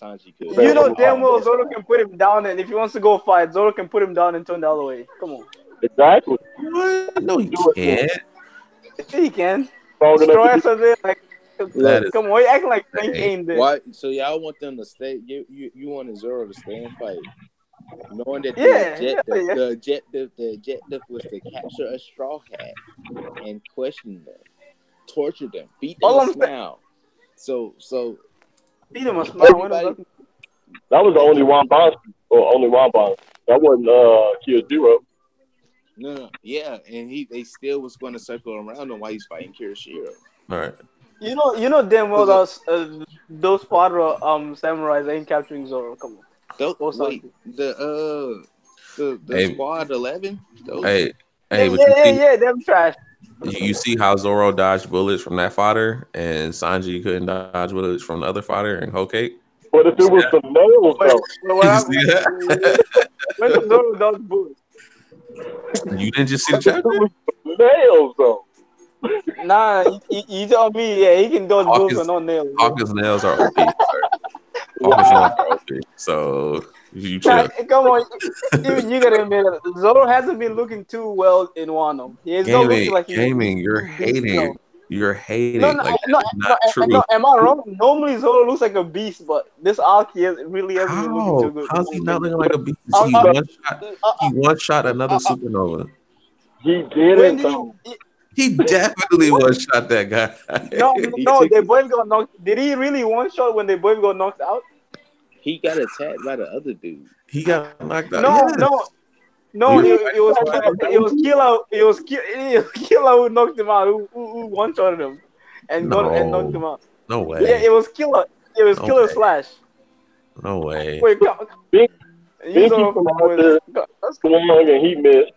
Sanji could. You know damn well Zoro can put him down, and if he wants to go fight, Zoro can put him down and turn the other way. Come on. Exactly. What? No, he can't. He can. Strong enough Destroy to us as there, like, That is come on, you acting like Frank insane. ain't there. Why? So y'all want them to stay? You wanted Zoro to stay and fight, knowing that Yeah, the objective was to capture a straw hat and question them, torture them, beat them All a I'm saying- smile. So Feed him a smile. When everybody. That was the only one boss, or only one boss. That wasn't Kyojiro. No, yeah, and they still was going to circle around him while he's fighting Kirishiro. All right. you know damn well those father samurais ain't capturing Zoro. Come on. Wait, the Hey. squad 11. Those, Hey, Yeah, but you see, yeah, them trash. you see how Zoro dodged bullets from that fodder, and Sanji couldn't dodge bullets from the other fodder and Whole Cake. But if it was some nails, though, You see that? When does Zoro dodge bullets? You didn't just see the if it chapter? was some nails, though. Nah, you tell me, yeah, he can dodge bullets with no nails. Hawkins' nails are OP. Sir. Hawkins' nails are OP. So you chill. Come on, even you gotta admit it. Zoro hasn't been looking too well in Wano. He's not looking like he's Gaming, you're hating. You're hating. No, Like, that's not true. no, am I wrong? Normally Zoro looks like a beast, but this arc really hasn't been looking too good. How's he not looking like a beast? He one shot another supernova. He did When it, did though. He definitely one shot that guy. No, they both got knocked. Did he really one shot when they both got knocked out? he got attacked by the other dude. He got knocked out. No, Yes. it was Killer who knocked him out, who one shotted him and knocked him out. No way. Yeah, it was Killer. It was No Killer way. Slash. No way. Wait, come. Big- You Binky from out there swung and he missed.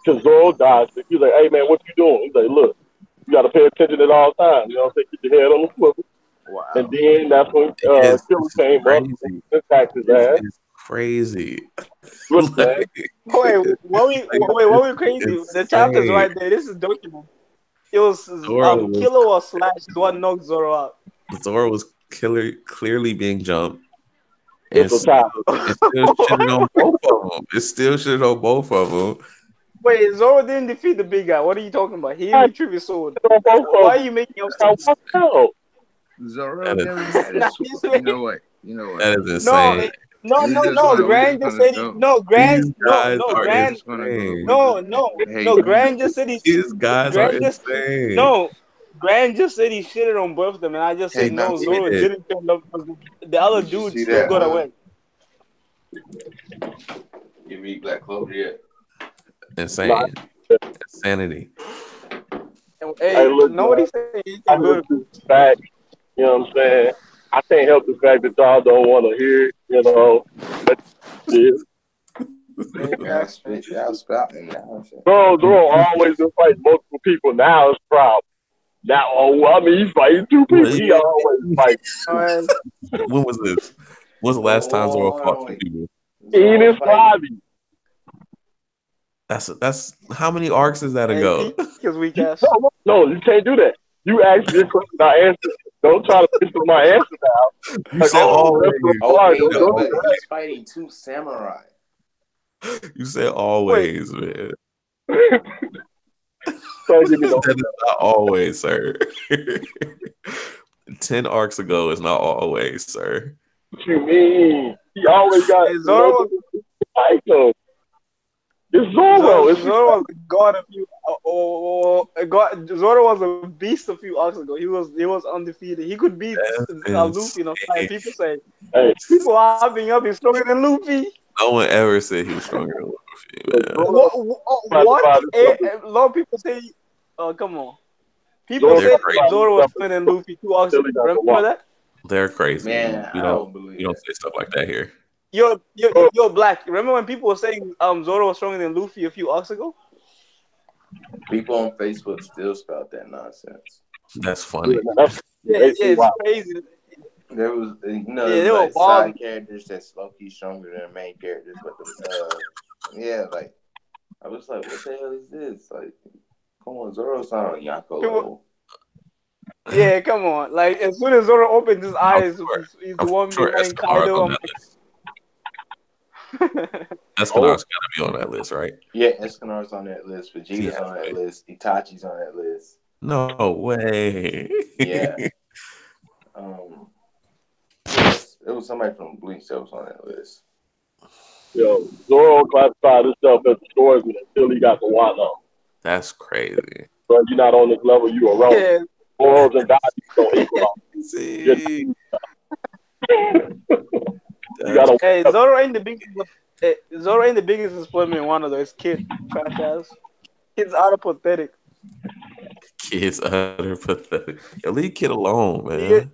Because Zoro dodged it. He's like, hey, man, what you doing? He's like, look, you got to pay attention at all times. You know what I'm saying? Keep your head on the swivel. Wow. And then that's when Killer came up and attacked his ass. It's crazy. Look, man. Wait, what we crazy? The chapter's insane. right there. This is document. It was Zoro was Killer or Slash is what knocked Zoro out. Zoro was clearly being jumped, and It's a tie. it still shitted on both of them. It still shitted on both of them. Wait, Zoro didn't defeat the big guy. What are you talking about? He I retrieved his sword. on both Why of are them. you making up I stuff? walked out. Zoro That is, never had a Nah, sword. he's You know what? You know what? that is No, insane. We just gonna we Grand just just gonna said go. These guys no, are We Grand, just gonna go. insane. We just hey Grand just said These guys are Grand just, insane. no, Grand just said he shitted on both of them, and I just hey said no, Dante. Zoro Yeah. didn't turn up because the other Did you dude see still that? got away. You read Black Clover yet? Insane. Insanity. And, Hey, hey, look, man, nobody said anything I look political. at the fact, you know what I'm saying? I can't help the fact that y'all don't want to hear it, you know. But yeah. Hey, facts, man. Y'all spouting now. Zoro always been fighting multiple people. Now it's a problem. Now, I mean, he's fighting two people. He always fights. Alright. When was this? When was the last time Zoro Hold fought on, two wait. people? Enos Lobby. That's how many arcs is that Hey, ago? peak his weak ass. No, you can't do that. You ask me a question, I answer. Don't try to twist my answer now. You Like, said always. that's so Oh, hard. wait, Don't but do he's fighting two samurai. You said Wait, always, man. that. Trying to give me no. That is not always, sir. 10 arcs ago is not always, sir. What you mean? He always got hey, Zoro, fight though. It's Zoro. It's Zoro was a god a few, Zoro was a beast a few arcs ago. He was undefeated. He could beat That's Luffy. Like insane. people say, hey, people are hyping up. He's stronger than Luffy. No one ever said he was stronger than Luffy, man. What? classified himself. A lot of people say, oh come on. People Zoro They're said crazy. Zoro was stronger than Luffy 2 arcs Still ago. he got the Remember watch. that? They're crazy. Man, We I don't don't believe we don't that. say stuff like that here. You're black. Remember when people were saying Zoro was stronger than Luffy a few arcs ago? People on Facebook still spout that nonsense. That's funny. That's Yeah, basically it's why. crazy. There was, Yeah, there's they were like wild. side characters that's low-key stronger than the main characters, but yeah, like I was like, what the hell is this? Like, come on, Zoro's not on Yako People, level. yeah, come on. Like as soon as Zoro opens his I'm eyes, sure. he's I'm the one sure behind Escanar's Kaido. on I'm that list. like, Escanar's gotta be on that list, right? Yeah, Escanar's on that list. Vegeta's Yeah. on that list. Itachi's on that list. No way. Yeah. It was somebody from Bleach that was on that list. Yo, Zoro classified himself as a swordsman until he got the Wano. That's crazy. So if you're not on this level, you are wrong. yeah, Morals and values don't equal out. See? You gotta hey, Zoro ain't the biggest. Zoro ain't the biggest disappointment in one of those. Kid, trash ass. Kid's out of pathetic. Kids utter pathetic. Yo, leave kid alone, man. Yeah.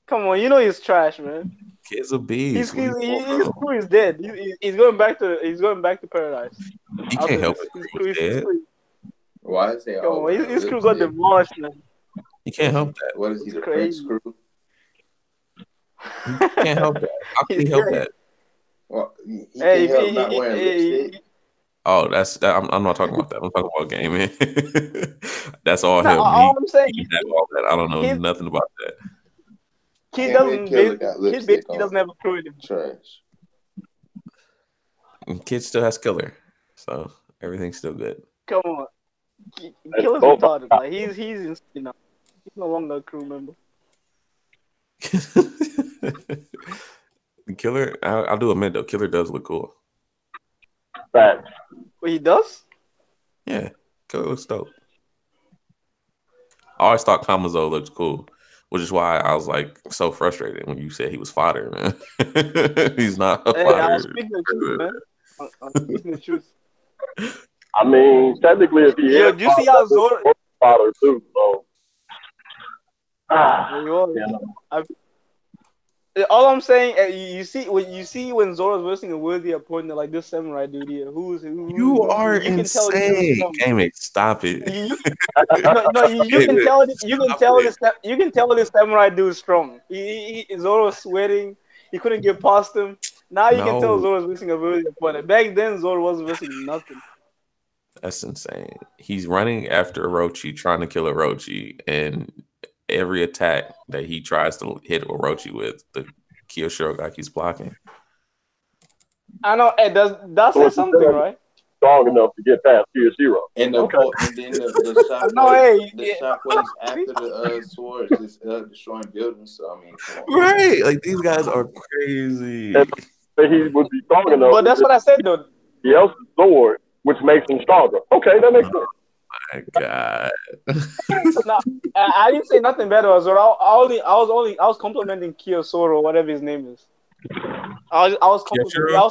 Come on, you know he's trash, man. Kid's a beast. His crew is dead. He's going back to paradise. He After can't help this, it. his He crew was is dead. Why is they come all on, his crew got demolished, man. He can't help that. What is he, It's the Prince crazy. crew? He can't help that. How can he He's help great. that? Well, he Hey, can't help not wearing lipstick. Oh, I'm not talking about that. I'm talking about gaming. That's all no, him. all I'm saying, He can have all that. I don't know his nothing about that. kid Handmaid doesn't. Killer got Kid lipstick basically on. doesn't have a crew anymore. Trash. And kid still has killer, so everything's still good. Come on, Killer's both- retarded. Like he's insane now. He's no longer a crew member. Killer, I'll do admit though. Killer does look cool. facts. But he does. Yeah, Killer looks dope. I always thought Kamazo looked cool, which is why I was like so frustrated when you said he was fodder, man. He's not a Hey, fodder. I'm speaking the truth, man. I'm speaking the truth. I mean, technically, if he Yo, is do you see how Zoro? father too, so All I'm saying, you see when Zoro's versing a worthy opponent like this samurai dude here, You are you can tell this dude is insane. strong. Game stop it. You can tell you can tell this samurai dude is strong. Zoro's sweating. He couldn't get past him. Now you can tell No. Zoro's versing a worthy opponent. Back then, Zoro wasn't versing nothing. That's insane. He's running after Orochi, trying to kill Orochi, and every attack that he tries to hit Orochi with, the Kiyoshiro guy keeps blocking. I know it does say something, right? Strong enough to get past Kiyoshiro. And Okay. and then the No, hey, shockwaves after the swords is destroying buildings. So I mean, come on. Right, like these guys are crazy. And he would be strong enough. but that's what I said, though. He else's sword, which makes him stronger. Okay, that makes sense. My God. No, I didn't say nothing better. I was complimenting Kiyosoro, whatever his name is. I was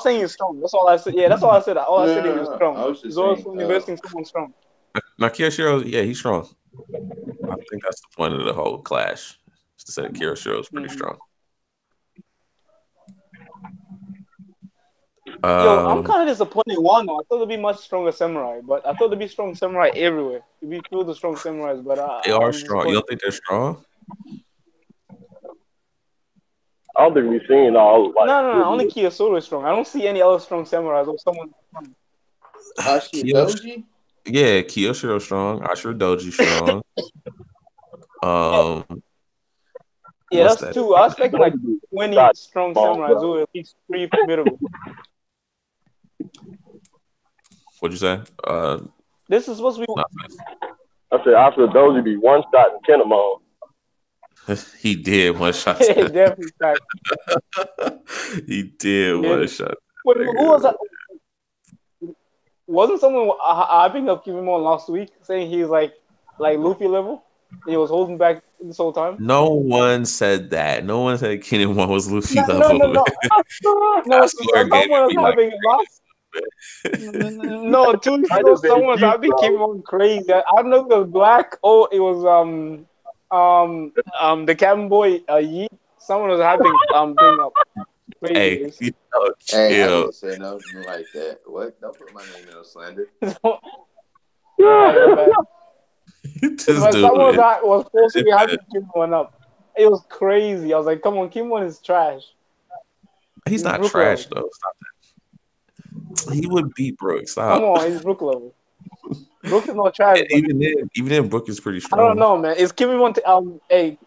saying he's strong. That's all I said. Yeah, that's all I said. All I said he was strong. I was just Zoro's saying, investing someone strong. Now Kiyoshiro, yeah, he's strong. I think that's the point of the whole clash. Is to say that Kiyoshiro is pretty strong. Yo, I'm kind of disappointed. Wano, I thought there'd be much stronger samurai, but I thought there'd be strong samurai everywhere. You'd be filled with strong samurais, but they are strong. You don't think they're strong? I don't think we've seen all. Like, no. Only Kiyosoro is strong. I don't see any other strong samurais or someone. Doji? Yeah, Kiyoshiro strong. Ashura Doji strong. Yeah, that's that? 2. I was expecting like 20 strong samurais or at least 3 formidable. What'd you say? This is supposed to be. I said Ashura Doji be one shot in Kinemon. He did one shot. Definitely. He did one shot. Wait, who was that? Wasn't someone hyping up Kinemon last week saying he's like Luffy level? He was holding back this whole time. No one said that. No one said Kinemon was Luffy level. No. Someone was hyping it last. No, 2 weeks ago, someone was hyping Kinemon crazy. I don't know if it was Black or it was the cabin boy Yeet. Someone was hyping thing up. Hey, hey, I didn't say nothing like that. What? Don't put my name in no slander. Someone was supposed to be hyping Kinemon up. It was crazy. I was like, come on, Kinemon is trash. He's not trash though. Stop that. He would beat Brook. Stop. Come on, he's Brook level. Brook is not trash. Even then, Brook is pretty strong. I don't know, man. Is Kinemon hey?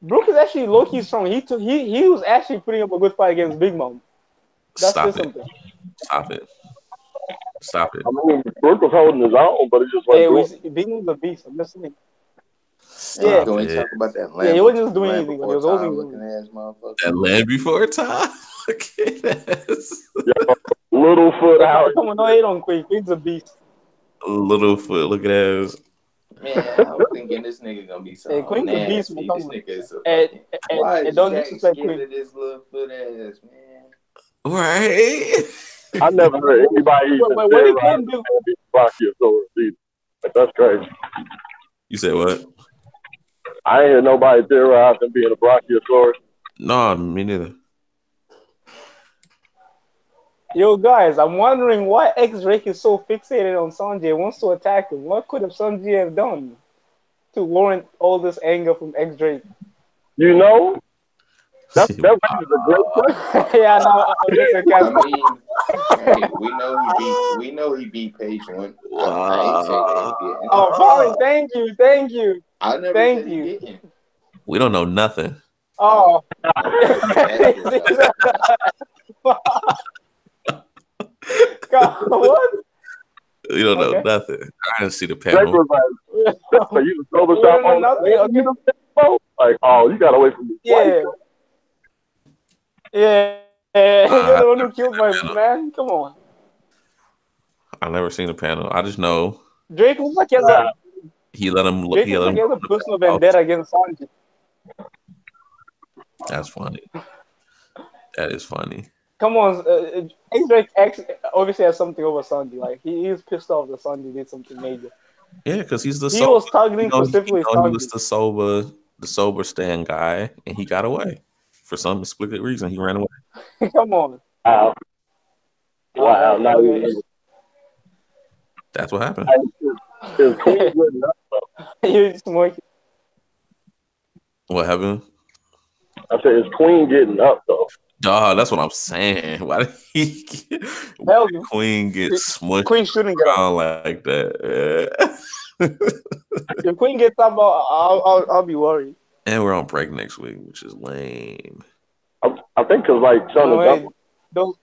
Brook is actually low-key strong. He was actually putting up a good fight against Big Mom. That's something. Stop it. I mean, Brook was holding his own, but it's just like Big Mom's a beast. I'm just saying. Yeah, can we talk about that land? Yeah, he wasn't just doing anything. He was holding looking ass motherfucker. That land before time. Look at that. Littlefoot out. Come on, no hate on Queen. Queen's a beast. Littlefoot, look at that. Man, I was thinking this nigga gonna be so Queen's a beast. This nigga is a why is don't Jack disrespect scared Queen. of this little foot ass, man? Right. I never heard anybody even say Brachiosaurus either. Like, that's crazy. You said what? I ain't hear nobody theorize him being a Brachiosaurus. No, me neither. Yo, guys, I'm wondering why X-Drake is so fixated on Sanjay and wants to attack him. What could have Sanjay have done to warrant all this anger from X-Drake? You know? That raises a great question. Yeah, no, I mean, hey, we know he beat Page 1. I ain't say that he didn't. Oh, Paulie, thank you. I never said he didn't. We don't know nothing. Oh. God, what? We don't know nothing. I didn't see the panel. Like, you sober shop on like, oh, you got away from me. Yeah. Yeah. You're the one who killed my man. Come on. I've never seen the panel. I just know Drake looks like he let him look. Drake looks like he has a personal vendetta against Sanjay. That's funny. That is funny. Come on, Drake obviously has something over Sanjay. Like he's pissed off that Sanjay did something major. Yeah, because he was targeting specifically Sanjay. He was the sober stand guy, and he got away for some explicit reason. He ran away. Come on. Wow. Now that's what happened. Is Queen getting up though? You're smoking. What happened? I said, is Queen getting up though? Dog, that's what I'm saying. Why did why Hell, did Queen get smushed Queen shouldn't get up. around like that? Yeah. If Queen gets up, I'll be worried. And we're on break next week, which is lame. I think because like Son No of way. Dump, Those,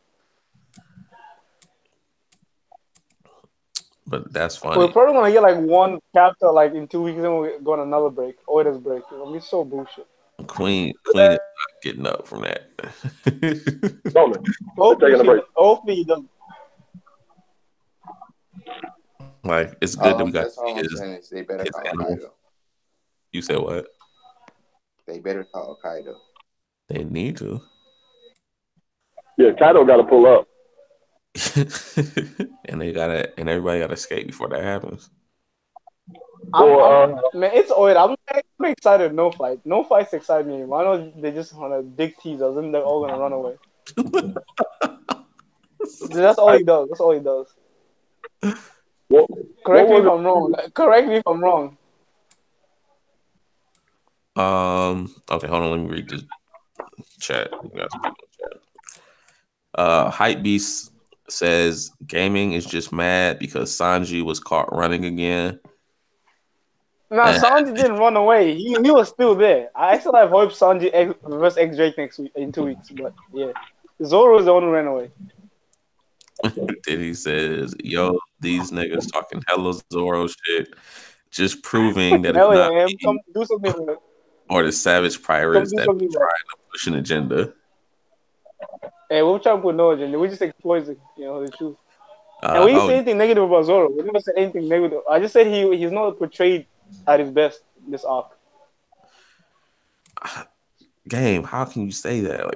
But that's we're funny. probably gonna get like one chapter like in 2 weeks, and we'll go on another break. Oida's break. It's gonna be so bullshit. Queen is not getting up from that. Roman, they're taking a break. Hopefully he doesn't. Like it's good that we got to That's all see I'm saying is they better his call animal. Kaido. You said what? They better call Kaido. They need to. Yeah, Kaido got to pull up. And everybody gotta skate before that happens. Man, it's Oida. I'm excited. No fight. No fights excite me anymore. I know they just wanna dig teasers and they're all gonna run away. That's all he does. That's all he does. Correct me if I'm wrong. Correct me if I'm wrong. Okay, hold on. Let me read the chat. We got some people in chat. Hype Beast says gaming is just mad because Sanji was caught running again. Nah, Sanji didn't run away. He was still there. I still have hope Sanji versus X Drake next week in 2 weeks. But yeah, Zoro is the one who ran away. Then he says, "Yo, these niggas talking hella Zoro shit, just proving that Hell it's yeah, not man. me Come do something with it. or the savage pirates do that be something with it. trying to push an agenda." Hey, we're trying to put no agenda. We just exploiting, the truth. And we didn't say anything negative about Zoro. We never said anything negative. I just said he's not portrayed at his best this arc. Game, how can you say that?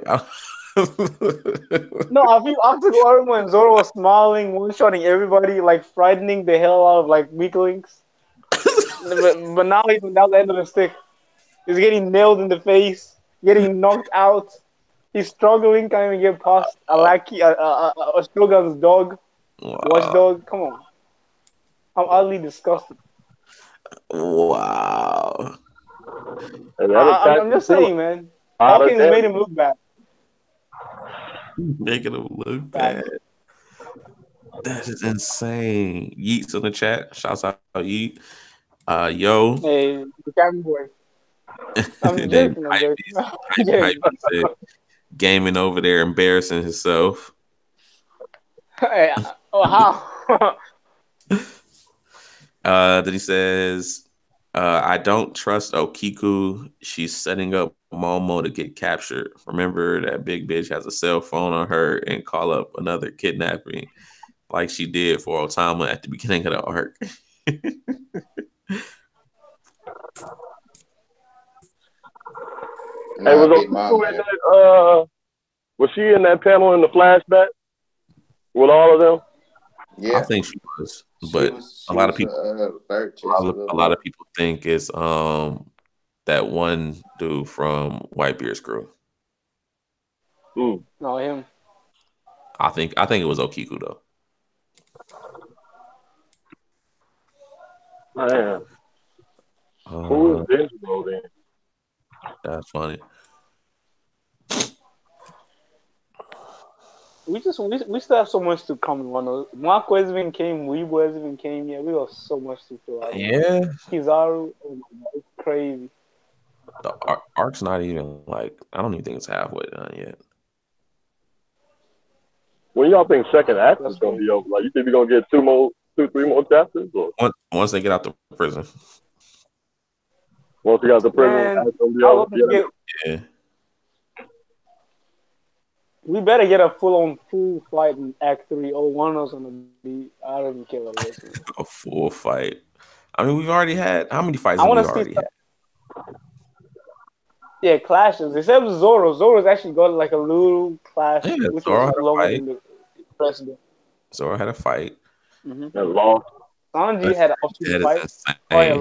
No, I feel after the arc when Zoro was smiling, one-shotting everybody, like frightening the hell out of like weaklings. but now he's without the end of the stick. He's getting nailed in the face, getting knocked out. He's struggling, can't even get past a Shogun's dog, watchdog. Come on, I'm utterly disgusted. Wow. I'm just saying, man. Hawkins made him look bad. Making him look bad. That is insane. Yeet's in the chat. Shouts out Yeet. Yo. Hey, the camera boy. I'm joking. Hype said, gaming over there, embarrassing himself. Hey, how? Then he says, I don't trust Okiku. She's setting up Momo to get captured. Remember that big bitch has a cell phone on her and call up another kidnapping like she did for Otama at the beginning of the arc. Hey, was she in that panel in the flashback with all of them? Yeah, I think she was, but a lot of people, a lot of people think it's that one dude from Whitebeard's crew. No, him. I think it was Okiku though. Man. Who is Denjiro then? That's funny. We still have so much to come in one. Marco hasn't even came. Weibo hasn't even came yet. We got so much to fill out. Yeah. Kizaru, oh my god, it's crazy. The arc's not even like, I don't even think it's halfway done yet. When y'all think second act is gonna be over? Like, you think we're gonna get 3 more chapters? Or? Once they get out the prison. Once we got the prison, it's gonna be over. Yeah. We better get a full fight in Act 3 or one of us gonna be. I don't even care what it is. A full fight. I mean, we've already had how many fights have we already had? Yeah, clashes. Except Zoro. Zoro's actually got like a little clash with longer than the president. Zoro had a fight. Mm-hmm. And lost. Sanji had a fight.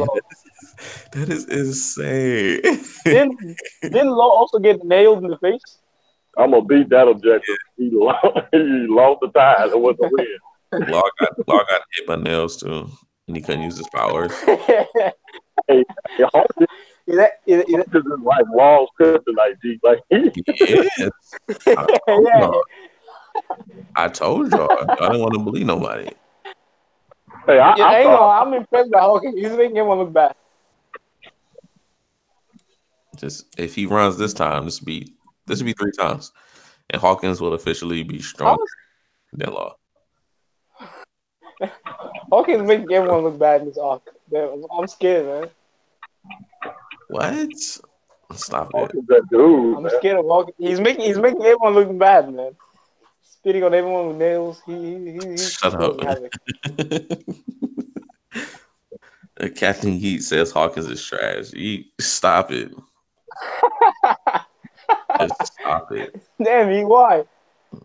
That is insane. Didn't Law also get nailed in the face? I'm gonna beat that objective. He lost the tide and wasn't win. Law got hit by nails too, and he couldn't use his powers. He Is This is like Law's kryptonite, G. Like, Yes, I told yeah. y'all. I told y'all. I didn't want to believe nobody. hey, Yeah, I I ain't thought, gonna. I'm impressed by Hawkins. He's making everyone look bad. Just if he runs this time, this would be 3 times, and Hawkins will officially be How stronger is than Law. Hawkins making everyone look bad in this arc? I'm scared, man. What? Stop it. Hawkins that dude, I'm man. scared of Hawkins. He's making everyone look bad, man. Spitting on everyone with nails. He's Shut up, causing man. havoc. Captain Heat says Hawkins is trash. Stop it. Just stop it. Damn, he why?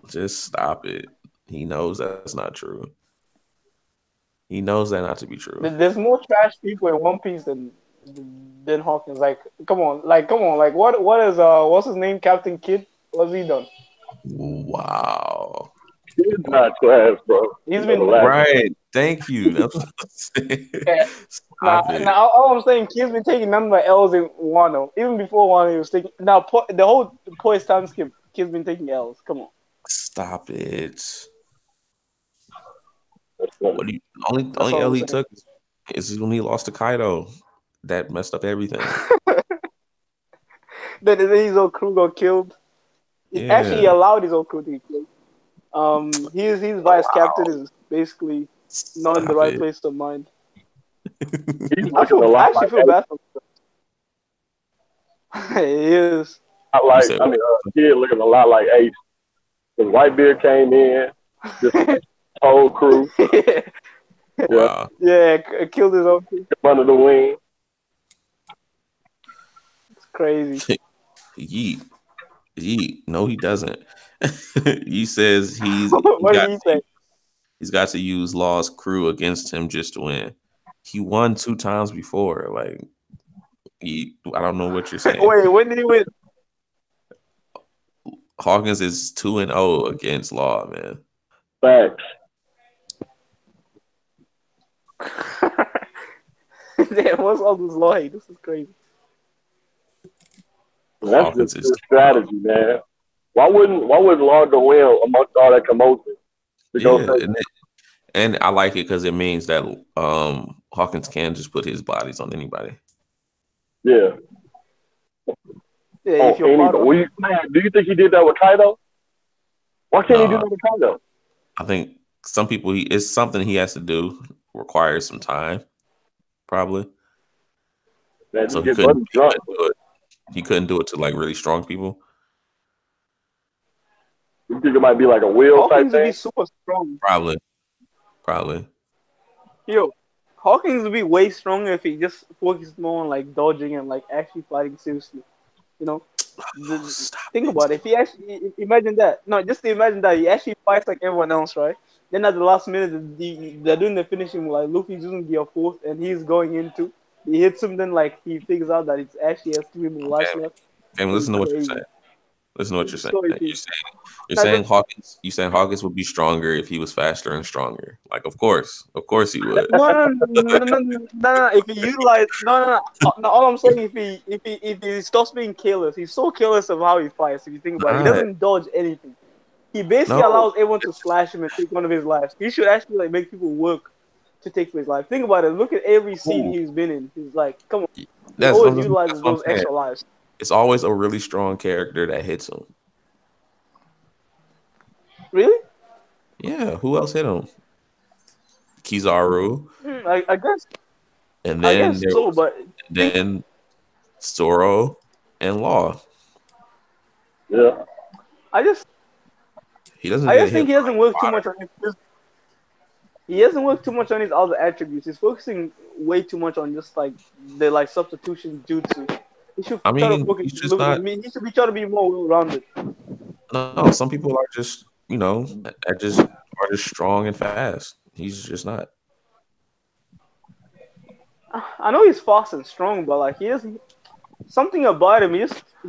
Just stop it. He knows that's not true. He knows that not to be true. There's more trash people in One Piece than Hawkins. Come on, like what's his name? Captain Kidd. What's he done? Wow. He's Wow. not trash, bro. He's You know the been last. Right. Thank you. That's what I'm saying. yeah, Nah, Stop it. now all I'm saying, Kid's been taking none but L's in Wano. Even before Wano, he was taking. Now the whole poise time skip, Kid's been taking L's. Come on, Stop it. That's funny. What do you only that's only all L I'm he saying. took is when he lost to Kaido. That messed up everything. Then his whole crew got killed. It actually Yeah. allowed his whole crew to get killed. His vice captain is basically not in the Stop right it. place of mind. He's looking a I lot actually like feel bad for him. He is. You said what? Kid looking a lot like Ace. Because Whitebeard came in, just whole crew, yeah, Wow. Yeah, killed his own crew. under the wing. It's crazy. Yeet. Yeet. No, he doesn't. He says What did he say? he's got to use Law's crew against him just to win. He won 2 times before. Like I don't know what you're saying. Wait, when did he win? Hawkins is 2-0 against Law, man. Facts. Damn, what's all this law hate? This is crazy. That's Hawkins just is good strategy, man. Why wouldn't Law go in amongst all that commotion to go yeah, say, and I like it because it means that Hawkins can just put his bodies on anybody. yeah, Yeah, if you're part of anybody? Do you think he did that with Kaido? Why can't he do No, that with Kaido? I think some people it's something he has to do, requires some time, probably. Man, So just get Buddy drunk. he couldn't do it to like really strong people. You think it might be like a will type Hawkins would thing? be super strong. Probably. Yo, Hawkins would be way stronger if he just focused more on like dodging and like actually fighting seriously. You know, Stop think it. about it. If he actually imagine that, no, just imagine that he actually fights like everyone else, right? Then at the last minute, they're doing the finishing like Luffy's using Gear Force and he's going into. He hits him, then like he figures out that it's actually has 3 more lives Okay. left. Okay, listen to what you're Crazy. saying. Listen to what you're saying. Story You're too. saying Hawkins. You saying Hawkins would be stronger if he was faster and stronger. Like, of course he would. No. If he utilize no. All I'm saying, if he stops being careless, he's so careless of how he fights. If you think about it, he Not. doesn't dodge anything. He basically No. allows everyone to slash him and take one of his lives. He should actually like make people work to take his life. Think about it. Look at every scene he's been in. He's like, come on. He always utilizes what I'm those saying. extra lives. It's always a really strong character that hits him. Really? Yeah. Who else hit him? Kizaru, I guess. and I then guess so, but then Zoro and Law. Yeah. He doesn't. I get just think hit he doesn't by work too water. much on his. He doesn't work too much on his other attributes. He's focusing way too much on just like the like substitution jutsu. He should I try to mean, focus. he's just not. He should be trying to be more well-rounded. No, some people are just are just strong and fast. He's just not. I know he's fast and strong, but like he doesn't. Something about him, he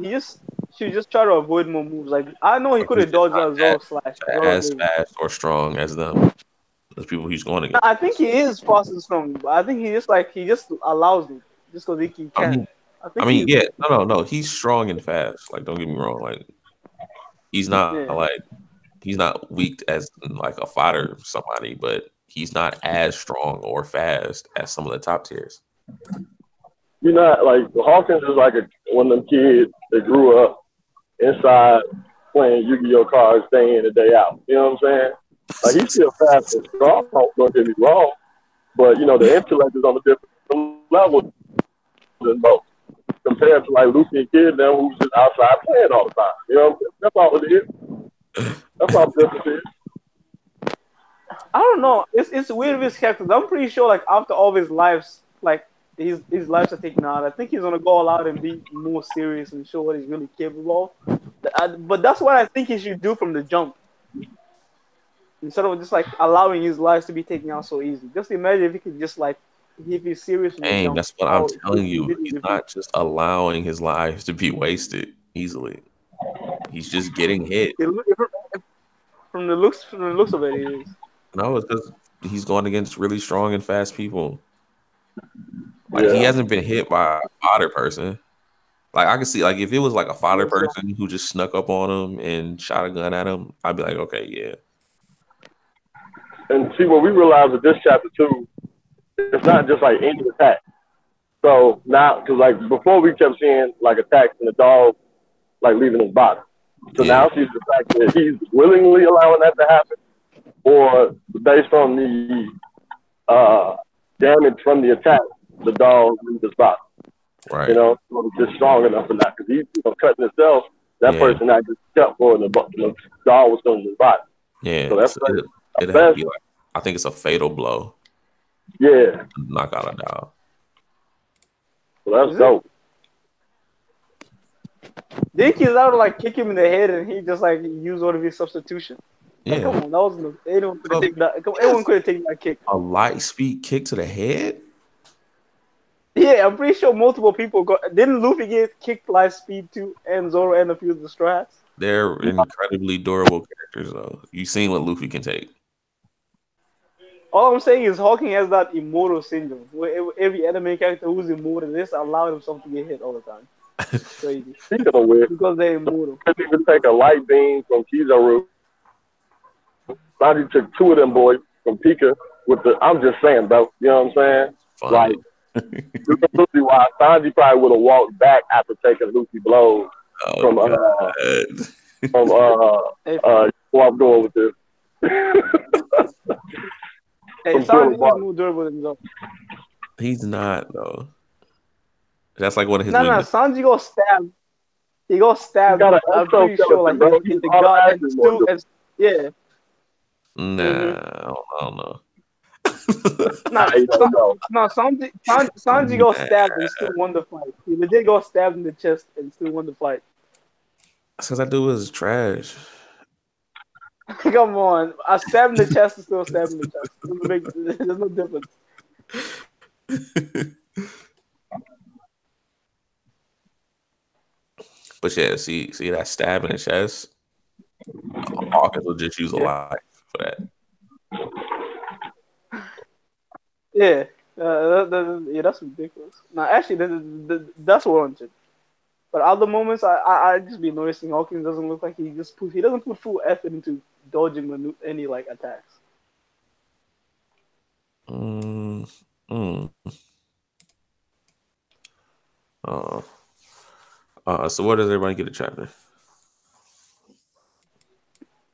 just should just try to avoid more moves. Like I know he could He's have just dodged not that Zoro slash. Zoro as gave him. fast or strong as them. Those people he's going I think against. he is fast and strong, but I think he just allows it just because he I can. mean, I I think mean, he's yeah, no. He's strong and fast. Like, don't get me wrong. Like, he's not yeah. he's not weak as like a fighter or somebody, but he's not as strong or fast as some of the top tiers. You're not like Hawkins is like one of them kids that grew up inside playing Yu-Gi-Oh cards day in and day out. You know what I'm saying? Like he's still fast and strong. Don't get me wrong, but you know the intellect is on a different level than most compared to like Lucy and Kid now, who's just outside playing all the time. You know, what I'm saying? That's all it is. That's all the difference is. I don't know. It's weird with his characters. I'm pretty sure like after all his lives, like his lives are taken out. I think he's gonna go all out and be more serious and show what he's really capable of. But that's what I think he should do from the jump. Instead of just like allowing his lives to be taken out so easy. Just imagine if he could just like if he's serious from the Dang, jump. that's what I'm telling you. He's not just allowing his lives to be wasted easily. He's just getting hit. From the looks of it, it is. No, it's because he's going against really strong and fast people. Like Yeah. he hasn't been hit by a fodder person. Like I can see, like if it was like a fodder person who just snuck up on him and shot a gun at him, I'd be like, okay, yeah. And see what we realized with this chapter too, it's not just like any attack. So now, because like before we kept seeing like attacks and the dog like leaving his body. So now she's the fact that he's willingly allowing that to happen, or based on the damage from the attack, the dog leaves his body. Right. You know, so it's just strong enough for that because he's cutting himself. That person that just kept for the dog was still in his body. Yeah. So that's it'd have to be like, I think it's a fatal blow. Yeah. Knock out a dog. Well, that's dope. Think he's out to like kick him in the head and he just like used one of his substitution. Yeah. Come on, that was anyone could have taken that. Anyone could have taken that kick. A light speed kick to the head? Yeah, I'm pretty sure multiple people got. Didn't Luffy get kicked light speed too, and Zoro and a few of the strats? They're incredibly durable characters, though. You've seen what Luffy can take. All I'm saying is Hawking has that immortal syndrome. Where every anime character who's immortal, this allowed himself to get hit all the time. Crazy. Because they're immortal. Couldn't even take a light beam from Kizaru. Sanji took two of them boys from Pika with the. I'm just saying, bro. You know what I'm saying? Fun. Like, Luffy, why Sanji probably would have walked back after taking Luffy blows from where I'm going with this. Hey, Sanji is more durable than Zoro. He's not though. That's like one of his. No, Sanji go stab. He go stab. I'm pretty sure, like in the gut and still, yeah. Nah, I don't know. No, Sanji go stabbed and still won the fight. He legit go stabbed in the chest and still won the fight. Because that dude was trash. Come on, I stabbed in the chest and still stabbed in the chest. There's no difference. But yeah, see that stab in the chest. Hawkins will just use a life for that. Yeah, that's ridiculous. Now, actually, that's warranted. But other moments, I just be noticing Hawkins doesn't look like he doesn't put full effort into dodging any like attacks. So what does everybody get a chapter?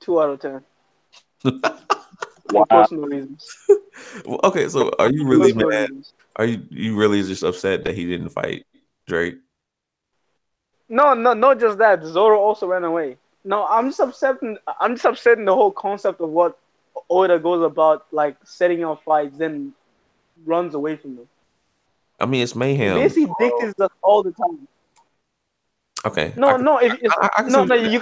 2 out of 10. Wow. For personal reasons. Well, okay, so are you really mad? Are you really just upset that he didn't fight Drake? No, not just that. Zoro also ran away. No, I'm just upset in the whole concept of what Oda goes about, like setting up fights, then runs away from them. I mean, it's mayhem. He basically dictates us all the time. Okay. No, you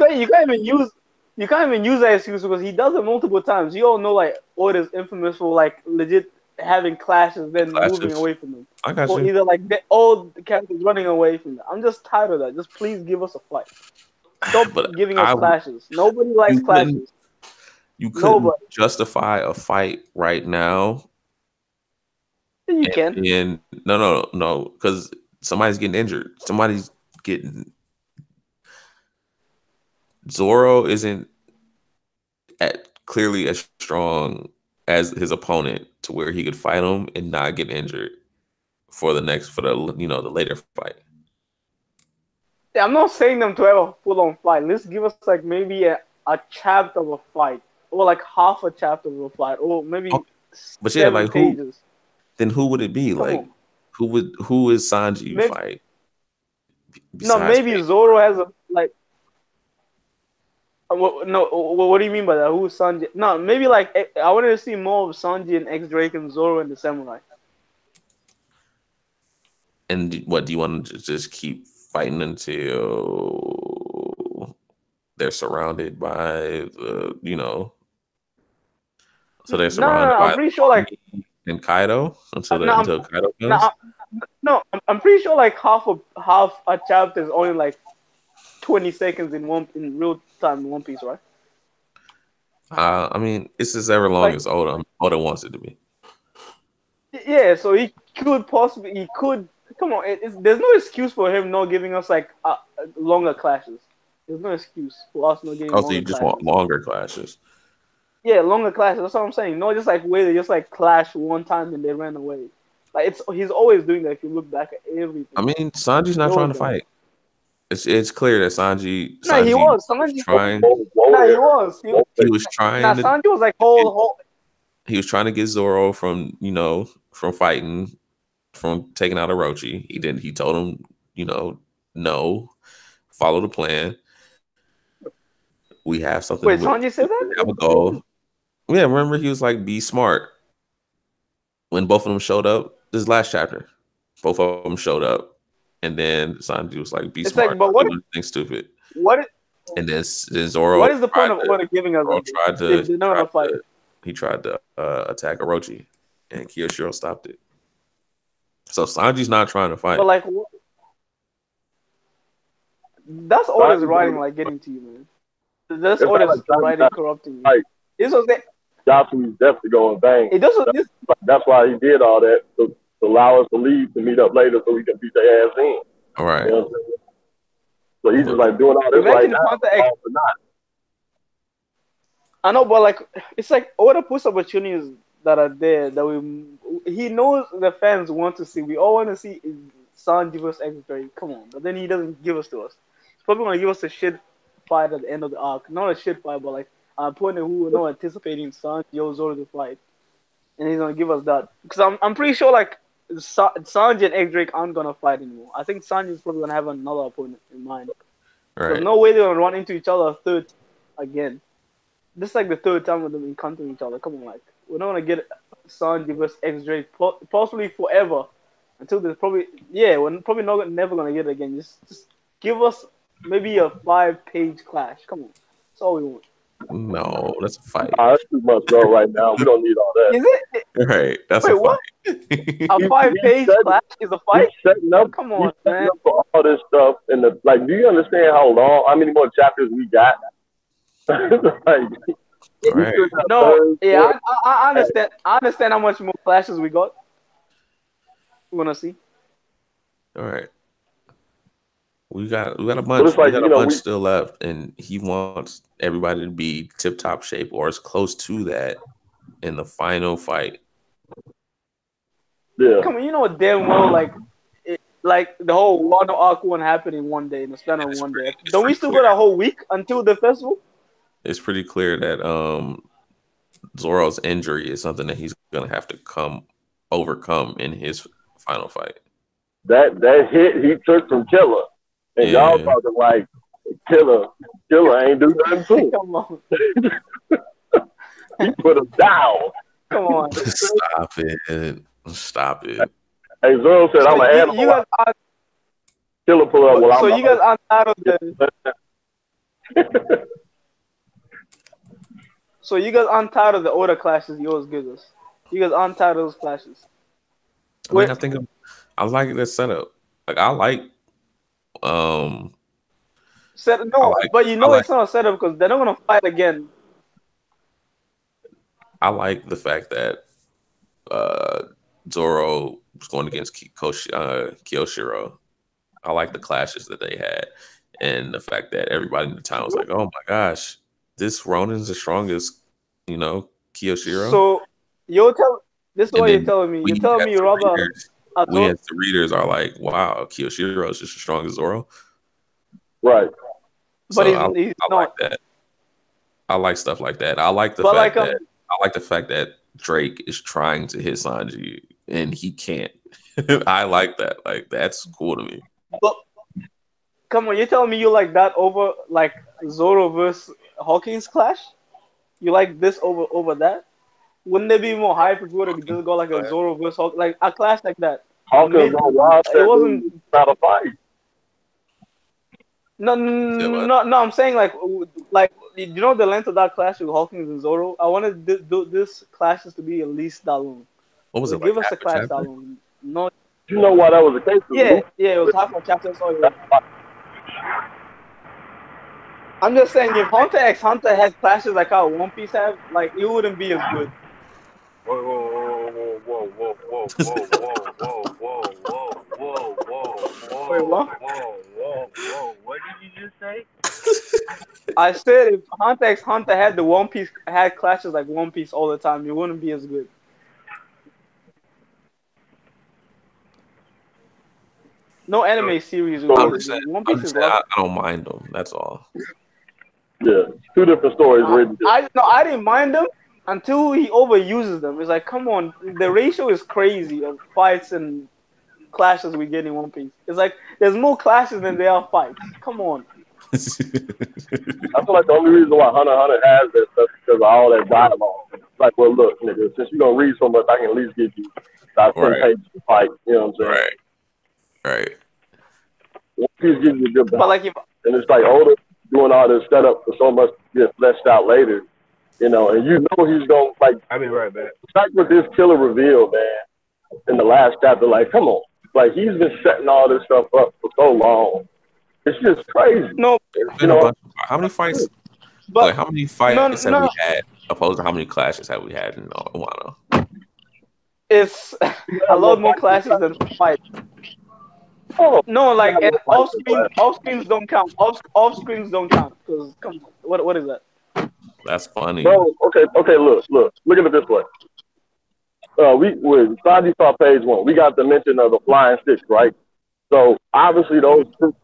can't even use that excuse because he does it multiple times. You all know, like Oda's infamous for like legit having clashes, then moving away from them. I got or you. either like all the characters running away from them. I'm just tired of that. Just please give us a fight. Stop giving us clashes. Nobody likes clashes. You couldn't justify a fight right now. You can. And no, because somebody's getting injured. Somebody's getting. Zoro isn't clearly as strong as his opponent to where he could fight him and not get injured for the the later fight. Yeah, I'm not saying them to have a full on fight. Let's give us like maybe a chapter of a fight, or like half a chapter of a fight, or maybe But yeah, 7 pages. Then who would it be? Come Like on. who is Sanji Maybe, fight? no, Besides maybe Zoro has a like. No, what do you mean by that? Who's Sanji? No, maybe like I wanted to see more of Sanji and X Drake and Zoro and the Samurai. And what do you want to just keep fighting until they're surrounded by so they're surrounded I'm by pretty sure like and Kaido until Kaido comes? I'm pretty sure like half a chapter is only like 20 seconds in real time in One Piece, right? I mean, it's as ever long as Oda wants it to be. Yeah, so he could come on. There's no excuse for him not giving us like longer clashes. There's no excuse for us not getting longer Also, you just clashes. want longer clashes. Yeah, longer clashes. That's what I'm saying. No, just like where they just like clash one time and they ran away. Like he's always doing that. If you look back at everything. I mean, Sanji's not trying to fight. It's clear that Sanji. No, he was. Sanji trying. No, he was. He was trying. Nah, Sanji was like whole. He was trying to get Zoro from fighting, from taking out Orochi. He didn't. He told him, no, follow the plan. We have something. Wait, Sanji said that? We have a goal. Yeah, remember he was like, be smart. When both of them showed up, this last chapter, both of them showed up, and then Sanji was like, "Be smart." Like, but what? Anything stupid. What? And then Zoro. What is the point of Oda giving us? He tried to attack Orochi, and Kyoshiro stopped it. So Sanji's not trying to fight. But like, that's Oda's writing like getting to you, man. That's Oda's writing corrupting you. This was the. Joshua's definitely going bang. It doesn't. That's why he did all that to allow us to leave to meet up later so we can beat their ass in. All right. You know so he's just like doing all this right now. I know, but like it's like Oda puts opportunities that are there that he knows the fans want to see. We all want to see Sanji vs. X-Drake. Come on, but then he doesn't give us to us. He's probably gonna give us a shit fight at the end of the arc. Not a shit fight, but like a opponent who we're not anticipating Sanji or Zoro to fight, and he's gonna give us that. Because I'm pretty sure like Sanji and X-Drake aren't gonna fight anymore. I think Sanji's probably gonna have another opponent in mind. Right. There's no way they're gonna run into each other a third again. This is like the third time with them encountering each other. Come on, like we're not gonna get Sanji vs. X-Drake possibly forever until there's probably we're probably never gonna get it again. Just give us maybe a 5-page clash. Come on, that's all we want. No, that's a fight. That's too much, bro. Right now, we don't need all that. Is it? Right, that's Wait, a fight. What? A 5-page clash is a fight? Up, come on, man. Up for all this stuff and do you understand how many more chapters we got? Right. No, yeah, I understand. I understand how much more clashes we got. You wanna see? All right. We got a bunch. Like, we got a bunch still left, and he wants everybody to be tip-top shape or as close to that in the final fight. Yeah. Come on, you know damn well like the whole Wano arc won't happen in one day, in the span of one day. Don't we still got a whole week until the festival? It's pretty clear that Zoro's injury is something that he's gonna have to overcome in his final fight. That hit he took from Killer. And y'all talking like Killer ain't do nothing to him. Come on. He put him down. Come on. Stop it. Hey, Zoro said, I'm an animal. You guys Killer pull up. Well, so you guys aren't tired of the... So you guys aren't tired of the order clashes he always gives us? You guys aren't tired of those clashes? I mean, I like the setup. Like, I like... but it's not a setup because they're not gonna fight again. I like the fact that Zoro was going against Kyoshiro. I like the clashes that they had, and the fact that everybody in the town was like, "Oh my gosh, this Ronin's the strongest," Kyoshiro. So you're tell this is And what you're then telling me. You're we telling as me the you rather readers, a we Zoro, as the readers are like, "Wow, Kyoshiro is just as strong as Zoro." Right. but So he's I like not. that. I like stuff like that. I like the But like fact that Drake is trying to hit Sanji and he can't. I like that. Like that's cool to me. but come on, you're telling me you like that over like Zoro versus Hawkins clash? You like this over that? Wouldn't it be more hype if we would have just got like Go a ahead. Zoro versus Hawk, like a clash like that? Hawkins Mid, on watch it that wasn't. dude not a fight. No, You said what? no, no. I'm saying like you know the length of that clash with Hawkins and Zoro. I wanted this clashes to be at least that long. What was it Like like give us half a a clash that chapter? long. No, You know why that was the case? yeah, Luke, yeah. It was half a chapter. So yeah. I'm just saying if Hunter x Hunter had clashes like how One Piece have, like it wouldn't be as good. Whoa, whoa, whoa, whoa, whoa, whoa, whoa, whoa, whoa, whoa, whoa, whoa, Wait, whoa, what? whoa. What did you just say? I said if Hunter x Hunter had the One Piece had clashes like One Piece all the time, it wouldn't be as good. No anime series would be I'm as just saying. good. One I'm Piece just is saying. love. I don't mind them. That's all. yeah, two different stories written. I didn't mind them until he overuses them. It's like, come on, the ratio is crazy of fights and clashes we get in One Piece. It's like there's more clashes than there are fights. Come on. I feel like the only reason why Hunter x Hunter has that stuff is because of all that dialogue. It's like, well, look, nigga, since you don't read so much, I can at least give you about 10 Right. pages to fight. You know what I'm saying? Right. Right. One Piece gives you a good But balance. like if And it's like Oda doing all this setup for so much to get fleshed out later, and you know he's going to, like, I'll be right back. like with this killer reveal, man, in the last chapter, like, come on. Like, he's been setting all this stuff up for so long. It's just crazy. no, There's You been a know, bunch. How many fights? but Like how many no, fights have no, we had opposed to how many clashes have we had in Wano? it's you a have more lot more fights than clashes than fights. oh, No, you like have and more fights than class. off screens don't count. Off screens don't count because come on, what is that? That's funny. Bro, okay, look at it this way. When Sanji saw page 1, we got the mention of the flying six, right? So obviously those troops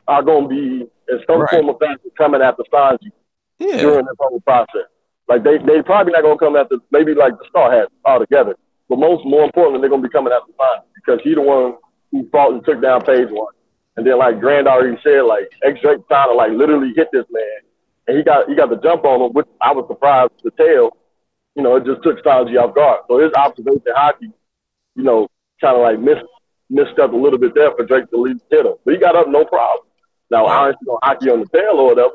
are going to be in some Right. form of fashion coming after Sanji Yeah. during this whole process. Like they probably not going to come after maybe like the Star Hats altogether, but more importantly, they're going to be coming after Sanji because he's the one who fought and took down page 1. And then like Grand already said, like X Drake trying to like literally hit this man, and he got the jump on him, which I was surprised to tell. It just took Sanji off guard. So his observation hockey, kind of like misstepped a little bit there for Drake to at least hit him. But he got up no problem. Now, Right. I don't see no hockey on the tail or whatever,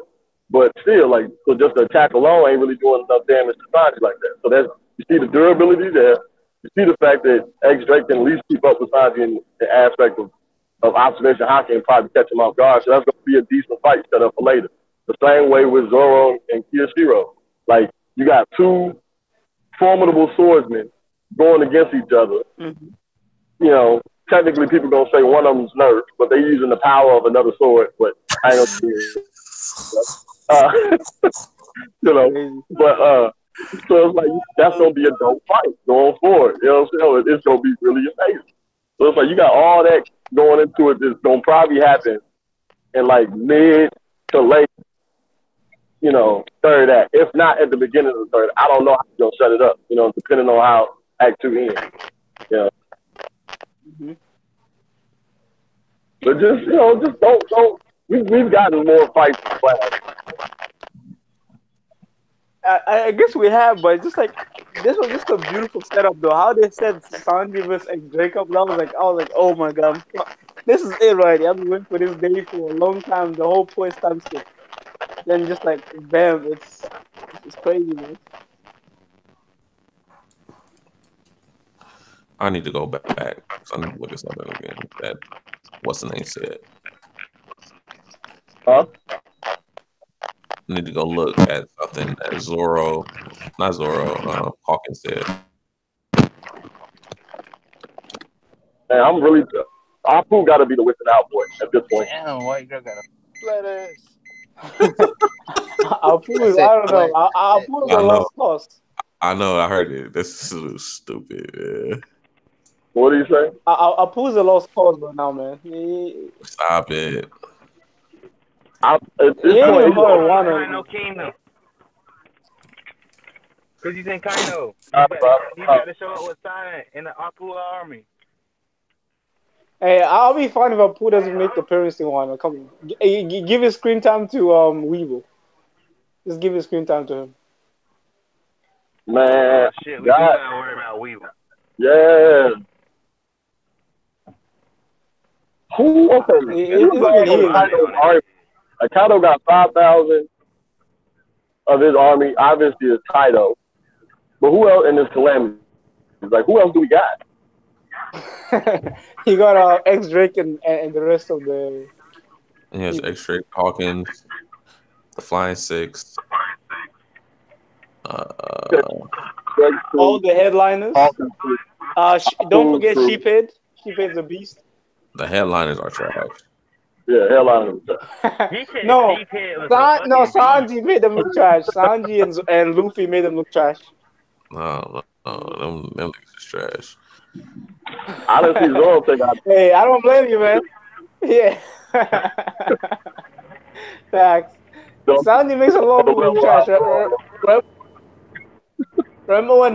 but still, like, so just the attack alone ain't really doing enough damage to Sanji like that. So you see the durability there. You see the fact that X Drake can at least keep up with Sanji in the aspect of observation hockey and probably catch him off guard. So that's going to be a decent fight set up for later. The same way with Zoro and Kyoshiro. Like, you got two formidable swordsmen going against each other. Mm-hmm. Technically people gonna say one of them's nerfed, but they using the power of another sword. But I ain't gonna do it. Crazy. But so it's like that's gonna be a dope fight going forward. You know what I'm saying? It's gonna be really amazing. So it's like you got all that going into it. That's gonna probably happen in like mid to late, third act. If not at the beginning of the third, I don't know how you're gonna set it up. Depending on how Act 2 ends. Mm-hmm. But just don't. We've gotten more fights in class. I guess we have, but just like this was just a beautiful setup though. How they said Sanji versus Jacob, I was like, oh my god, this is it right here. I've been waiting for this day for a long time. The whole place time skip. Then just like bam, it's crazy, man. I need to go back. So I need to look at something again. That what's the name said. Huh? I need to go look at something that Hawkins said. And I'm really Apu got to be the whipping out boy at this point. Damn, white girl got a flat ass. Apu I is, said I don't know. flat. I said Apu is a I flat. know. lost cause. I know. I heard it. This is stupid. Man. What do you say? Apu is a lost cause right now, man. Stop it. At He this ain't point, even it's part all of Wano Kaino anymore. Kingdom. Because he's in Kaino. right, He bro. about to show up with Silent in the Apua army. Hey, I'll be fine if Apu doesn't make appearance in Wano. Come on, give his screen time to Weevil. Just give his screen time to him. Man, Oh, shit. We do God, got to worry about Weevil. yeah. Who? Okay, who's It's been all of years. Kaido's army? Like, Kaido got 5,000 of his army. Obviously, it's Kaido. But who else in this calamity? Like, who else do we got? He got X Drake and the rest of the He has people. X-Ray Hawkins, the Flying Six. Greg All True, the headliners. Hawkins True, Don't Apu forget True. Sheephead. Sheephead's a beast. The headliners are trash. Yeah, headline. He said No, Sheephead was a fucking beast. Sanji made them look trash. Sanji and Luffy made them look trash. No, them niggas is trash. I didn't see Zoro take out. Hey, I don't blame you, man. Yeah. Facts. Sanji makes a lot of people look trash. Remember when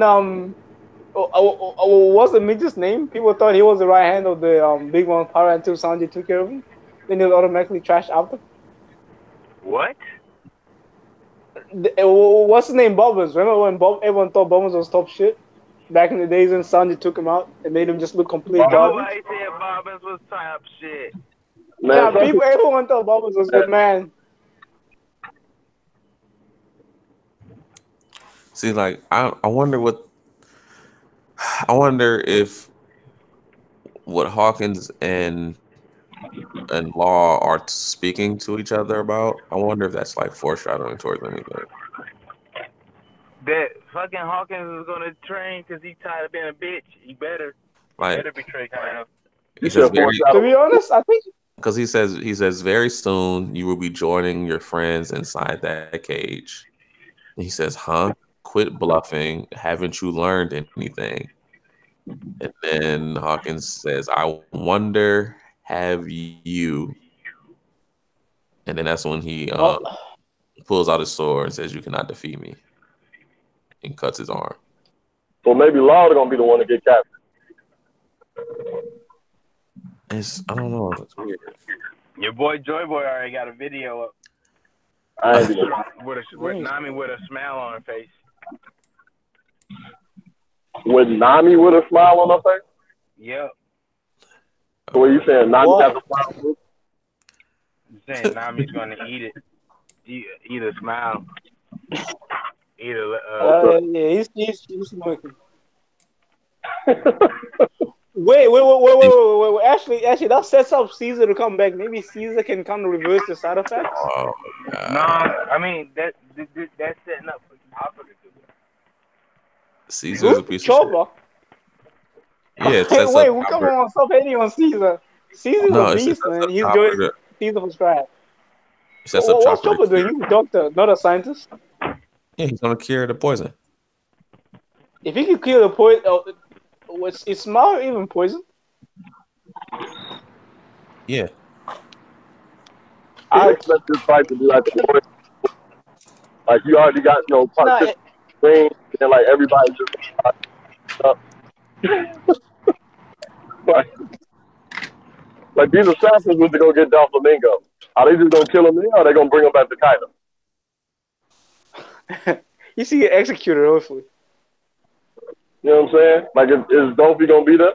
what's the midget's name? People thought he was the right hand of the big one power until Sanji took care of him. Then he was automatically trashed after. What? What's his name? Bobbins. Remember when everyone thought Bobbins was top shit back in the days, and Sanji took him out and made him just look complete garbage. Nobody said Bobbins was top shit. Man, Yeah, everyone thought Bobbins was good, man. See, like I wonder if what Hawkins and Law are speaking to each other about. I wonder if that's like foreshadowing towards anything. That fucking Hawkins is gonna train because he tired of being a bitch. He better Like betray kind of. he says very To be honest, I think because he says very soon you will be joining your friends inside that cage. And he says, "Huh? Quit bluffing. Haven't you learned anything?" And then Hawkins says, "I wonder, have you?" And then that's when he pulls out his sword and says, "You cannot defeat me," and cuts his arm. so maybe Law's gonna be the one to get captured. I don't know. That's weird. Your boy Joy Boy already got a video up I ain't even. with Nami with a smile on her face. With Nami with a smile on her face. Yep. So what you saying? Nami What? has a smile. I'm saying Nami's gonna eat it. Eat a smile. Eat a yeah, he's smoking. Wait. Actually, that sets up Caesar to come back. Maybe Caesar can kind of reverse the side effects. Oh, No, I mean that's setting up for Chopper to do it. Caesar's a piece of Chopper? shit. Yeah, it Hey, sets wait, up come Chopper. on, stop hating on Caesar. Caesar's No, a it beast, sets man. up He's Chopper. doing Caesar for scratch. It sets up What's Chopper. Chopper doing? He's a doctor, not a scientist. Yeah, he's gonna cure the poison. If he could kill the poison, is smile even poison? Yeah. I expect this fight to be like the boys. Like you already got Nah, just green, and like everybody just up. like these assassins went to go get Doflamingo. Are they just gonna kill him there, or are they gonna bring him back to Kaido? you see it executed, hopefully. You know what I'm saying? Like is Dolphy gonna be there?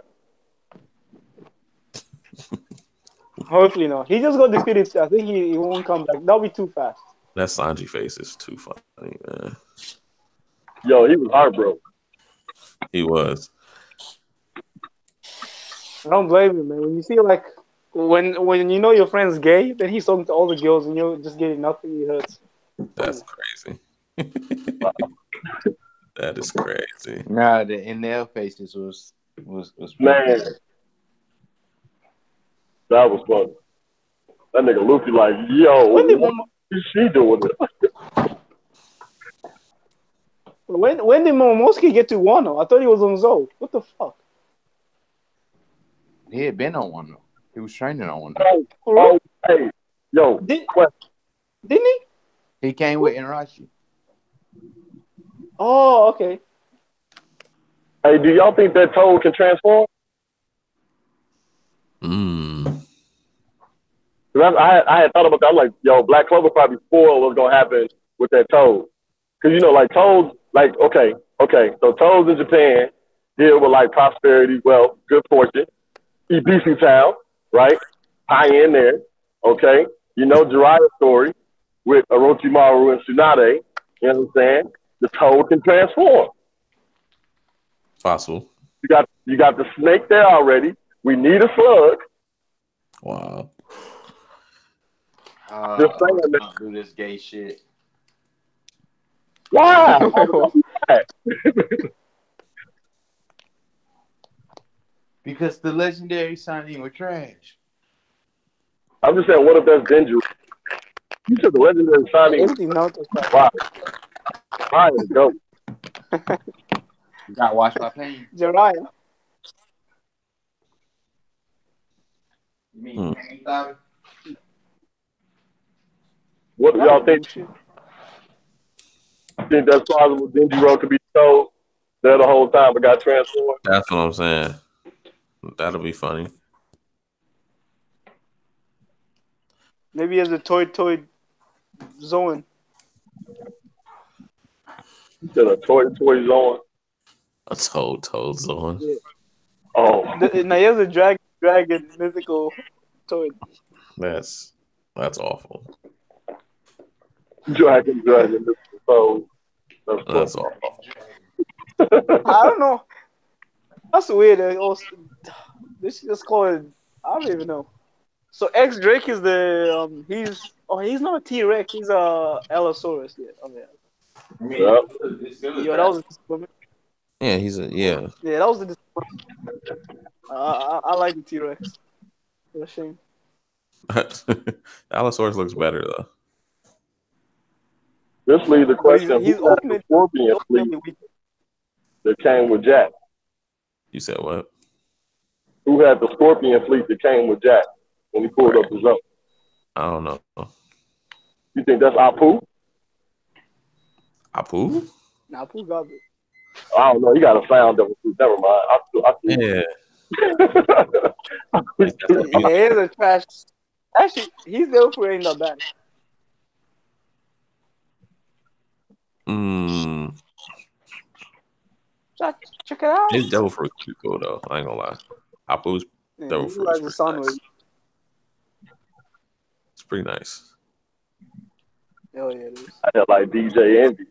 Hopefully not. He just got defeated. I think he won't come back. That'll be too fast. That Sanji face is too funny, man. Yo, he was heartbroken. He was. I don't blame him, man. When you see like when you know your friend's gay, then he's talking to all the girls and you're just getting nothing, it hurts. That's crazy. That is crazy. Nah, the NL faces was Man, That was funny. That nigga Luffy like, yo, When did what is she doing it? when did Momosuke get to Wano? I thought he was on Zou. What the fuck? He had been on one though. He was training on one. Oh, For real? hey, yo, Did, question. didn't he? He came with Inarashi. Oh, okay. Hey, do y'all think that Toad can transform? Mm. I had thought about that. I'm like, yo, Black Clover probably spoiled what's gonna happen with that Toad. Cause you know, like Toads, like okay, so Toads in Japan deal with like prosperity, wealth, good fortune. Ibisu Town, right? Tie in there, okay? You know Jiraiya's story with Orochimaru and Tsunade. You know what I'm saying? The Toad can transform. Possible. You got the snake there already. We need a slug. Wow. Just saying that. Don't do this gay shit. Why? Because the legendary signing were trash. I'm just saying, what if that's dangerous? You said the legendary signing. It's the Naruto stuff. Wow. Fire, go. You got Watch My Pain. Jiraiya. You mean Pain? What do y'all think? You think that's possible? Denjiro could be told there the whole time but got transformed? That's what I'm saying. That'll be funny. Maybe as a toy Zoan. You said a toy zone. A toad's on. Yeah. Oh, Now he has a dragon mythical toy. That's awful. dragon. So That's awful. I don't know. That's weird. They should just call it. I don't even know. So X Drake is the he's not a T-Rex. He's a Allosaurus. Yeah. Oh yeah. yeah. Yo, that was a disappointment. Yeah, yeah. Yeah, that was a disappointment. I like the T-Rex. What a shame. Allosaurus looks better though. This leads the question: He's who had the scorpion fleet that came with Jack? You said what? Who had the scorpion fleet that came with Jack when he pulled up his own? I don't know. You think that's Apu? Apu? Nah, Apu got it. I don't know. He got a sound that was never mind. Yeah. Yeah, he's a trash. Actually, he's there for ain't that bad. Check it out. His devil fruit is cool though. I ain't gonna lie. Apu's devil fruit is pretty nice. It's pretty nice. Oh yeah, it is. I had like DJ Envy.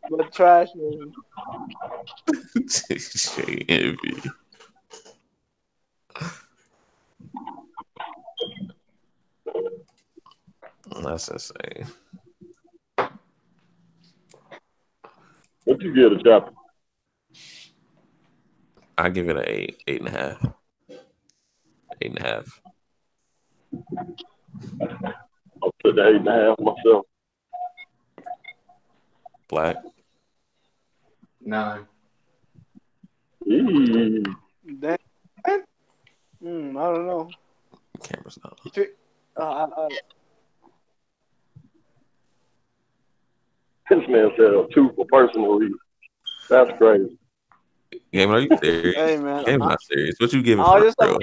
But trash, man. DJ Envy. That's insane. What you get a chapter? I give it an 8.5. 8.5. I'll put the 8.5 myself. Black. 9. Damn. I don't know. Camera's not. This man said a 2 for personal reasons. That's crazy. Game, are you serious? Hey man, Game's not serious. What you giving I for was just real?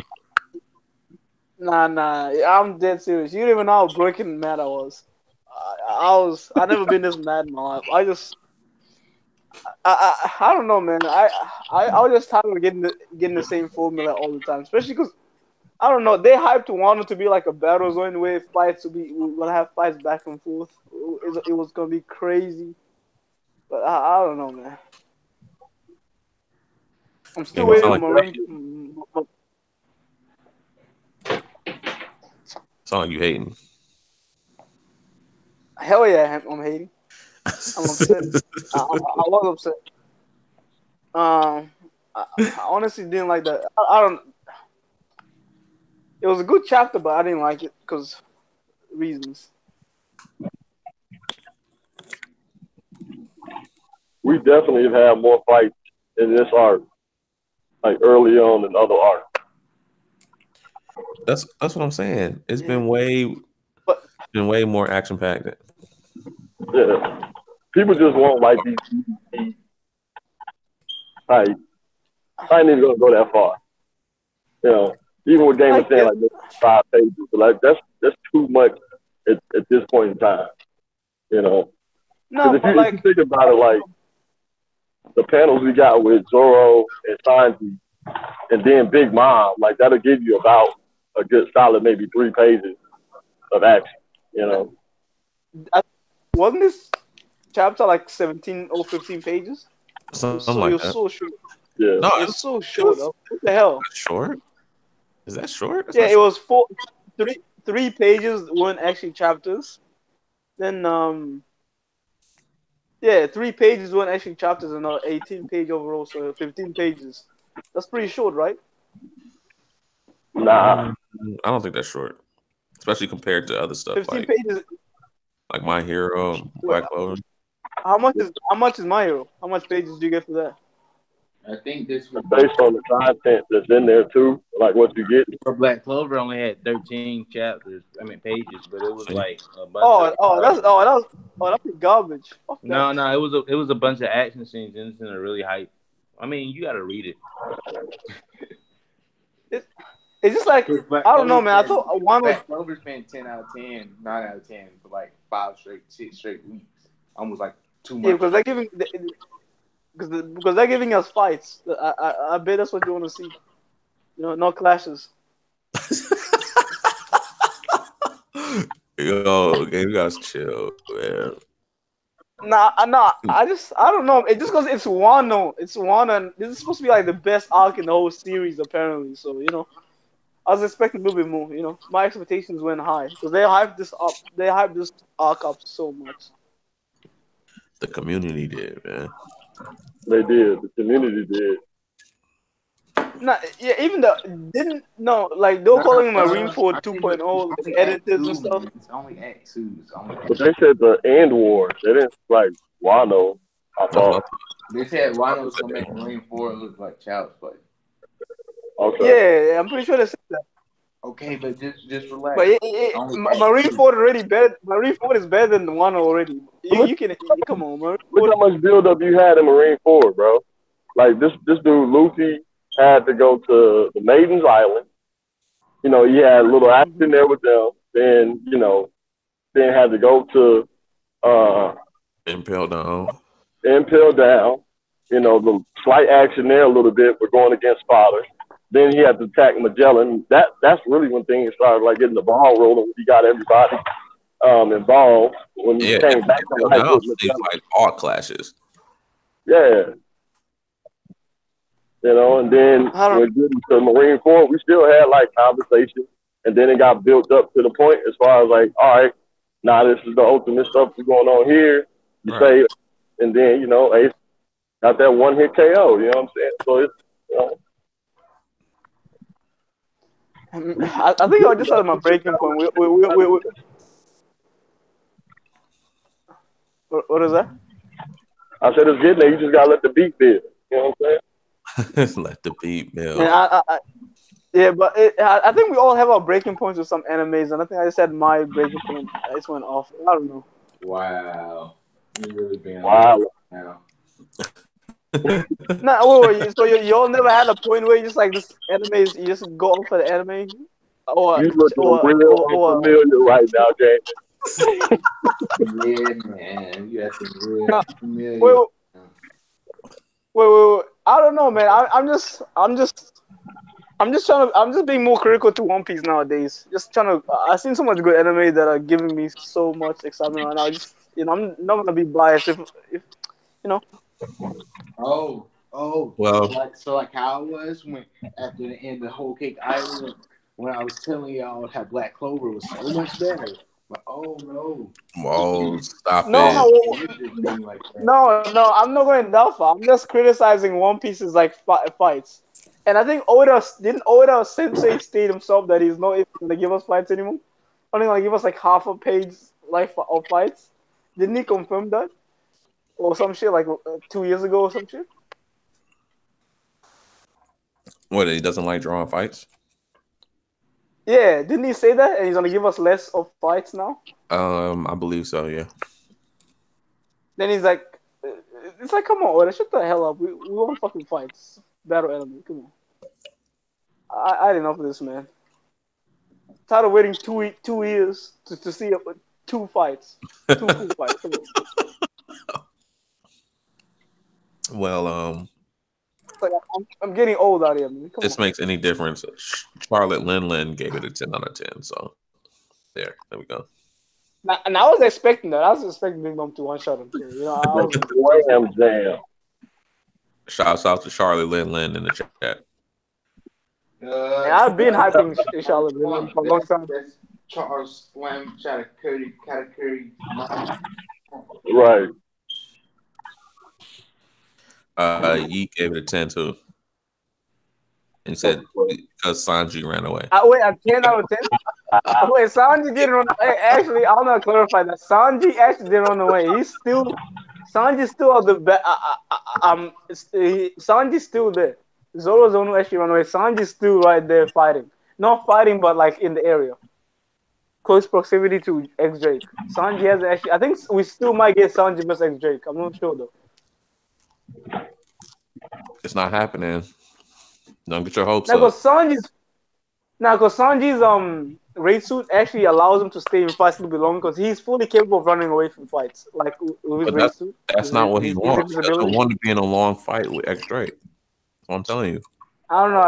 Nah. I'm dead serious. You don't even know how broken mad I was. I never been this mad in my life. I don't know, man. I was just tired of getting the same formula all the time, especially because I don't know. They hyped Wano to be like a battle zone where we'll have fights back and forth. It was gonna be crazy, but I don't know, man. I'm still waiting on Marine. Sound like you hating. Hell yeah, I'm hating. I'm upset. I was upset. I honestly didn't like that. I don't. It was a good chapter, but I didn't like it because reasons. We definitely have had more fights in this arc, like early on in other arcs. That's what I'm saying. It's Yeah. But been way more action packed. Yeah. People just want like these like I ain't even gonna go that far. You know, even with Game I of Thrones, get like this 5 pages, but like that's too much at this point in time. You know, no, because but if you like think about it, like the panels we got with Zoro and Sanji, and then Big Mom, like that'll give you about a good solid maybe 3 pages of action. You know, I, wasn't this chapter like 17 or 15 pages? Something It like was that. so short. yeah. No, It's so short. Though. What the hell? short. Is that short? That's Yeah, not it short. was three pages weren't actually chapters. Then yeah, 3 pages weren't actually chapters, and 18 page overall, so 15 pages. That's pretty short, right? Nah, I don't think that's short, especially compared to other stuff 15 pages. like My Hero, Wait, Black Clover. how much is my hero? How much pages do you get for that? I think this was based on the content that's in there too, like what you get. for Black Clover only had 13 chapters. I mean pages, but it was See? like a bunch of That's garbage. Fuck that. no, it was a bunch of action scenes and it's in a really hype. I mean, you got to read it. It, it's just like Black I don't know, Clover's man. I been thought one was Black Clover's been 10 out of 10, 9 out of 10 for like 6 straight weeks, almost like 2 months. because they're giving us fights. I bet that's what you want to see. No clashes. Yo, okay, you guys chill, man. Nah. I don't know. It just because it's Wano. It's Wano, and this is supposed to be like the best arc in the whole series, apparently. So I was expecting a little bit more. My expectations went high because they hyped this up. They hyped this arc up so much. The community did, man. They did. The community did. Nah, yeah, even the didn't no like they were calling him Marineford 2.0, like, editors and stuff. It's only Act 2. It's only But they said the end war. They didn't like Wano. I That's what I thought. They said Wano was gonna make Marine 4 look like child's play. Okay. Yeah, I'm pretty sure they said that. Okay, but just relax. But Only Act 2. Marineford already better. Marineford is better than Wano already. You can come on, Look Marineford. how much build up you had in Marine 4, bro. Like this dude Luffy had to go to the Maiden's Island. He had a little action there with them. Then, then had to go to Impel down. Impel Down. The slight action there a little bit. We're going against Father. Then he had to attack Magellan. That's really when things started like getting the ball rolling. When he got everybody involved. When he Yeah, came back to Impel life down with seems Magellan. like all clashes. Yeah. And then I don't. when getting to Marine Corps, we still had like conversations, and then it got built up to the point as far as like, all right, now this is the ultimate stuff that's going on here. You Right. say, and then Ace got that one hit KO. You know what I'm saying? So it's I think I just had my breaking point. What is that? I said it's getting there. You just gotta let the beat build. You know what I'm saying? Let the beat And build. yeah, but I think we all have our breaking points with some animes, and I think I just had my breaking point. I just went off. I don't know. Wow. You really being Wow. now. Nah, wait, so you all never had a point where you just like this anime you just go off for the anime, or You looking or real or unfamiliar right now, James. Yeah, man. You have to real nah, familiar. wait, wait. I don't know, man. I'm just being more critical to One Piece nowadays. Just trying to. I've seen so much good anime that are giving me so much excitement right now. I'm not gonna be biased if you know. Oh, Well, so like how it was when after the end of Whole Cake Island when I was telling y'all how Black Clover was so much better. Oh no. Whoa, stop No, it. It just mean like that. no, I'm not going that far. I'm just criticizing One Piece's like fights. And I think Oda Sensei state himself that he's not even gonna give us fights anymore. Only gonna give us like half a page like of fights. Didn't he confirm that or some shit like 2 years ago or some shit? What, he doesn't like drawing fights? Yeah, didn't he say that? And he's gonna give us less of fights now. I believe so, yeah. Then he's like, it's like, come on, Oda, shut the hell up. We want fucking fights, battle enemy. Come on. I had enough of this, man. Tired of waiting 2 years to see two fights, two full fights. Come on. Well, It's like I'm getting old out here, man. Come this on. makes any difference. Charlotte Lin gave it a 10 out of 10. So there we go. Now, and I was expecting that. I was expecting Big Mom to one shot him. So, you know, I was. Wham jam. Shouts out to Charlotte Lin in the chat. And I've been hyping Charlotte for a long time. That's Charles Slam Katakuri. Right. Yeet gave it a 10 too. And he said because Sanji ran away. Wait, a 10 out of 10? Wait, Sanji didn't run away. Actually, I'll not clarify that. Sanji actually didn't run away. Sanji's still at the back. Sanji's still there. Zoro's the one who actually ran away. Sanji's still right there fighting. Not fighting, but like in the area. Close proximity to X-Drake. Sanji has actually... I think we still might get Sanji versus X-Drake. I'm not sure, though. It's not happening. Don't get your hopes Now, up. because Sanji's raid suit actually allows him to stay in fights a little bit longer because he's fully capable of running away from fights. Like with his raid suit. That's not what he wants. He doesn't invisibility. want to be in a long fight with X-Drake. That's what I'm telling you. I don't know.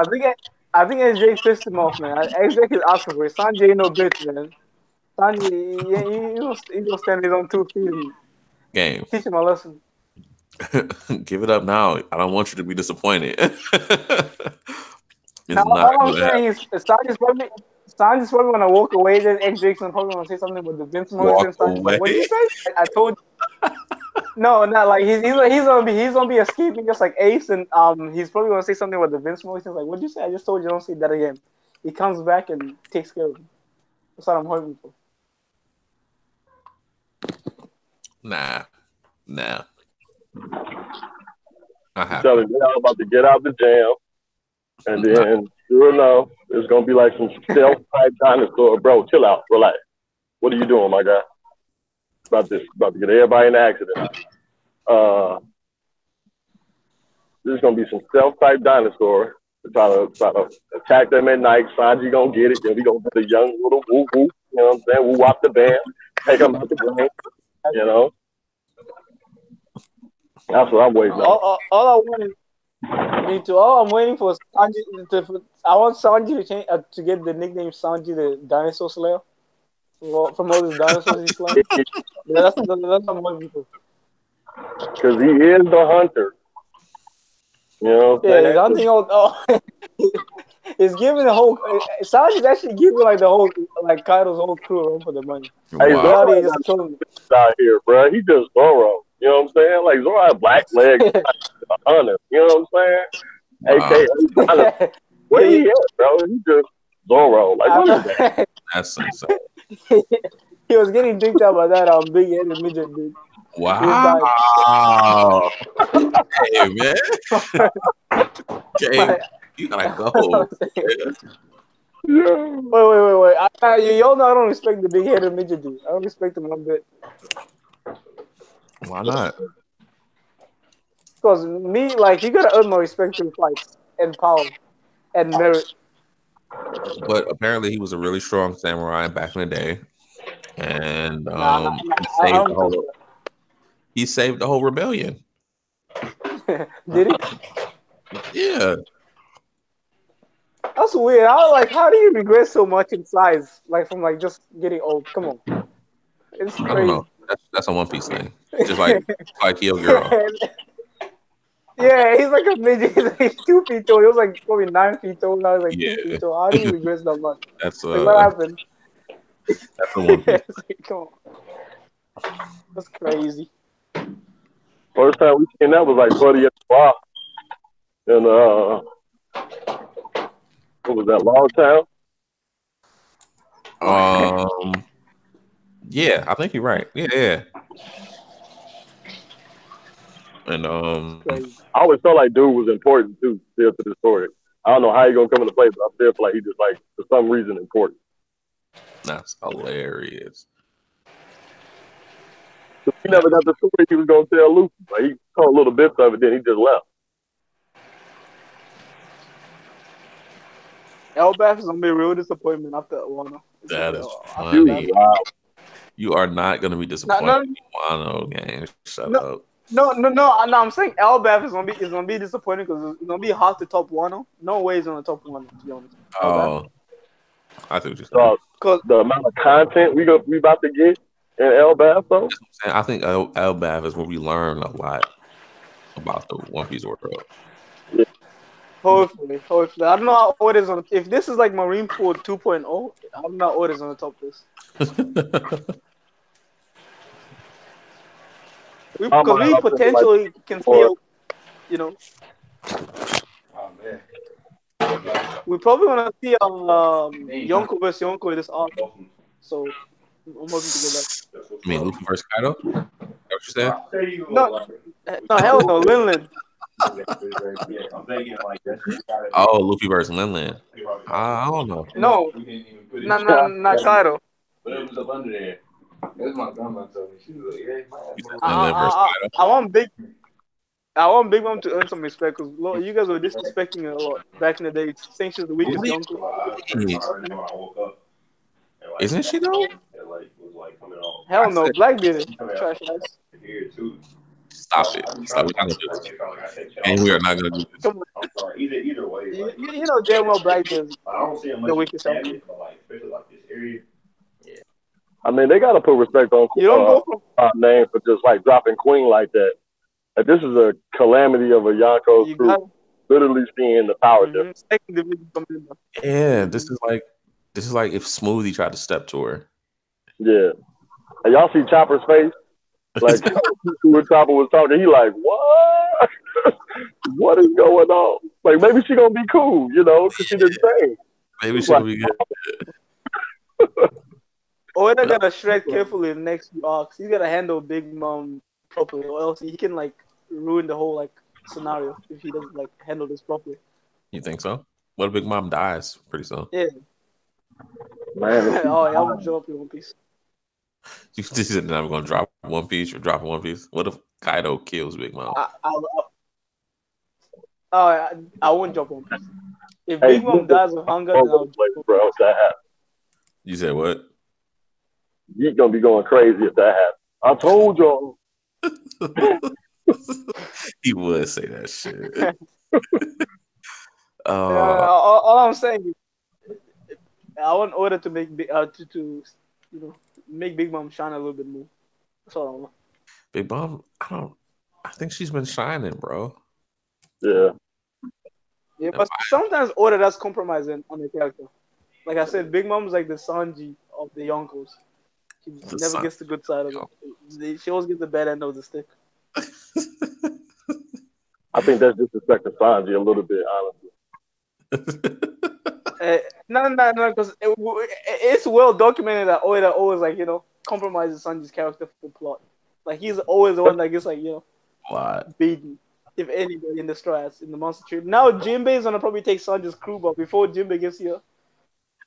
I think X-Drake pissed him off, man. X-Drake is asking for it. Sanji ain't no bitch, man. Sanji, he don't stand his own 2 feet and Game. teach him a lesson. Give it up now. I don't want you to be disappointed. Now, all I'm saying is Sanji's probably gonna walk away. Then X-Drake's probably gonna say something about the Vince Morrison. Sanji's like, what did you say? I told you. No, not like he's gonna be escaping just like Ace, and he's probably gonna say something about the Vince Morrison. Like, what did you say? I just told you don't say that again. He comes back and takes care of him. That's what I'm hoping for. Nah. Telling me I'm about to get out the jam, and then sure enough, it's gonna be like some stealth type dinosaur. Bro, chill out, relax. What are you doing, my guy? About to get everybody in an accident. This is gonna be some stealth type dinosaur to try to attack them at night. Sanji gonna get it. Then we gonna get a young little woo woo. You know what I'm saying? Woo wop the band. Take them out the game. You know. That's what I'm waiting on. All I'm waiting for Sanji I want Sanji to change to get the nickname Sanji the Dinosaur Slayer from all these dinosaurs he's slaying. That's what I'm waiting for. Because he is the hunter. You know what I'm saying? He's hunting all. He's giving the whole. Sanji's actually giving like the whole like Kaido's whole crew a run for the money. Hey, Wow. Zoro just killing out here, bro. He just Zoro. You know what I'm saying? Like Zoro had black legs, a hunter. You know what I'm saying? Wow. AKA, where he at, bro? He just Zoro. Like what is that? That's insane. He was getting dicked out by that big headed midget dude. Wow. Hey, man. Okay. You gotta go. Yeah. Wait. Y'all know I don't respect the big headed midget dude. I don't respect him one bit. Why not? Because me, like, you gotta earn my respect through fights and power and merit. But apparently he was a really strong samurai back in the day. And he saved the whole rebellion. Did he? Yeah. That's weird. How do you regress so much in size? Like from like just getting old. Come on. It's crazy. I don't know. That's a One Piece thing. Just like your girl. Yeah, he's like a midget. He's like 2 feet tall. He was like probably 9 feet tall. Now he's like 2 feet tall. How do you regress that much? That's like what happened? That's the One Piece. Come on. That's crazy. First time we seen that was like Buddy at the Bar. And what was that, Long Town? Yeah, I think you're right. Yeah. And Crazy. I always felt like dude was important too, still to the story. I don't know how he gonna come into play, but I still feel like he just like for some reason important. that's hilarious. He never got the story he was gonna tell Luffy. Like he told little bits of it, then he just left. Elbaf is gonna be a real disappointment after Wano. That is After funny. that. Wow. You are not going to be disappointed in Wano, gang. Shut up. No. I'm saying Elbaf is gonna be disappointing because it's gonna be hard to top Wano. No way he's gonna top Wano, to be honest. Oh, I think what you're saying. Because The amount of content we about to get in Elbaf, though. I think Elbaf is where we learn a lot about the One Piece world. hopefully. I don't know how Oda's on. If this is like Marineford 2.0, I don't know how Oda's gonna top this. Because we potentially can feel, you know. Oh man. We probably want to see Yonko versus Yonko this arc. So I'm hoping to get that. I mean, Luffy versus Kaido? Is that what you said? No, hell no, Linlin. Oh, Luffy versus Lin. I don't know. No, not Kaido. But it was up under there. That's my grandma told me. She was like, "Yeah, Lin versus Kaido. I want Big Mom to earn some respect because you guys were disrespecting her a lot back in the day, saying she's the weakest Yonko. Isn't she though? Hell no, Blackbeard, trash ass. Stop it. Stop. We're not gonna do this. And we are not gonna do this. Come on. I'm sorry. Either way. You know damn well Blackbeard is I don't see him the weakest Yonko. especially like this area. I mean, they gotta put respect on You don't go from name for just like dropping Queen like that. Like this is a calamity of a Yonko you crew. got Literally seeing the power difference. second division commander. Yeah, this is like if Smoothie tried to step to her. Yeah. And y'all see Chopper's face? Like when Chopper was talking, he like, what? What is going on? Like maybe she gonna be cool, you know, because she didn't say. Maybe she'll be good. Oda gotta shred carefully in the next few arcs. He's gotta handle Big Mom properly, or else he can like ruin the whole like scenario if he doesn't like handle this properly. You think so? What if Big Mom dies pretty soon? Yeah. Man, Oh, yeah, I'm gonna show up in One Piece. You just said that I'm gonna drop One Piece. You're dropping One Piece. What if Kaido kills Big Mom? I won't drop One Piece. If Big Mom dies of hunger, then I'll drop bro, if that happens. You said what? You're gonna be going crazy if that happens. I told y'all. He would say that shit. all I'm saying is, I want Oda to make make Big Mom shine a little bit more. That's all I want. Big Mom, I think she's been shining, bro. Yeah. Yeah, but sometimes Oda does compromise on the character. Like I said, Big Mom's like the Sanji of the Yonkos. She never gets the good side of it. She always gets the bad end of the stick. I think that's disrespect to Sanji a little bit, honestly. No, because it's well documented that Oda always like compromises Sanji's character for the plot. Like he's always the one that gets What? beaten. If anybody in the strats in the monster tree. Now Jinbei is gonna probably take Sanji's crew, but before Jinbei gets here,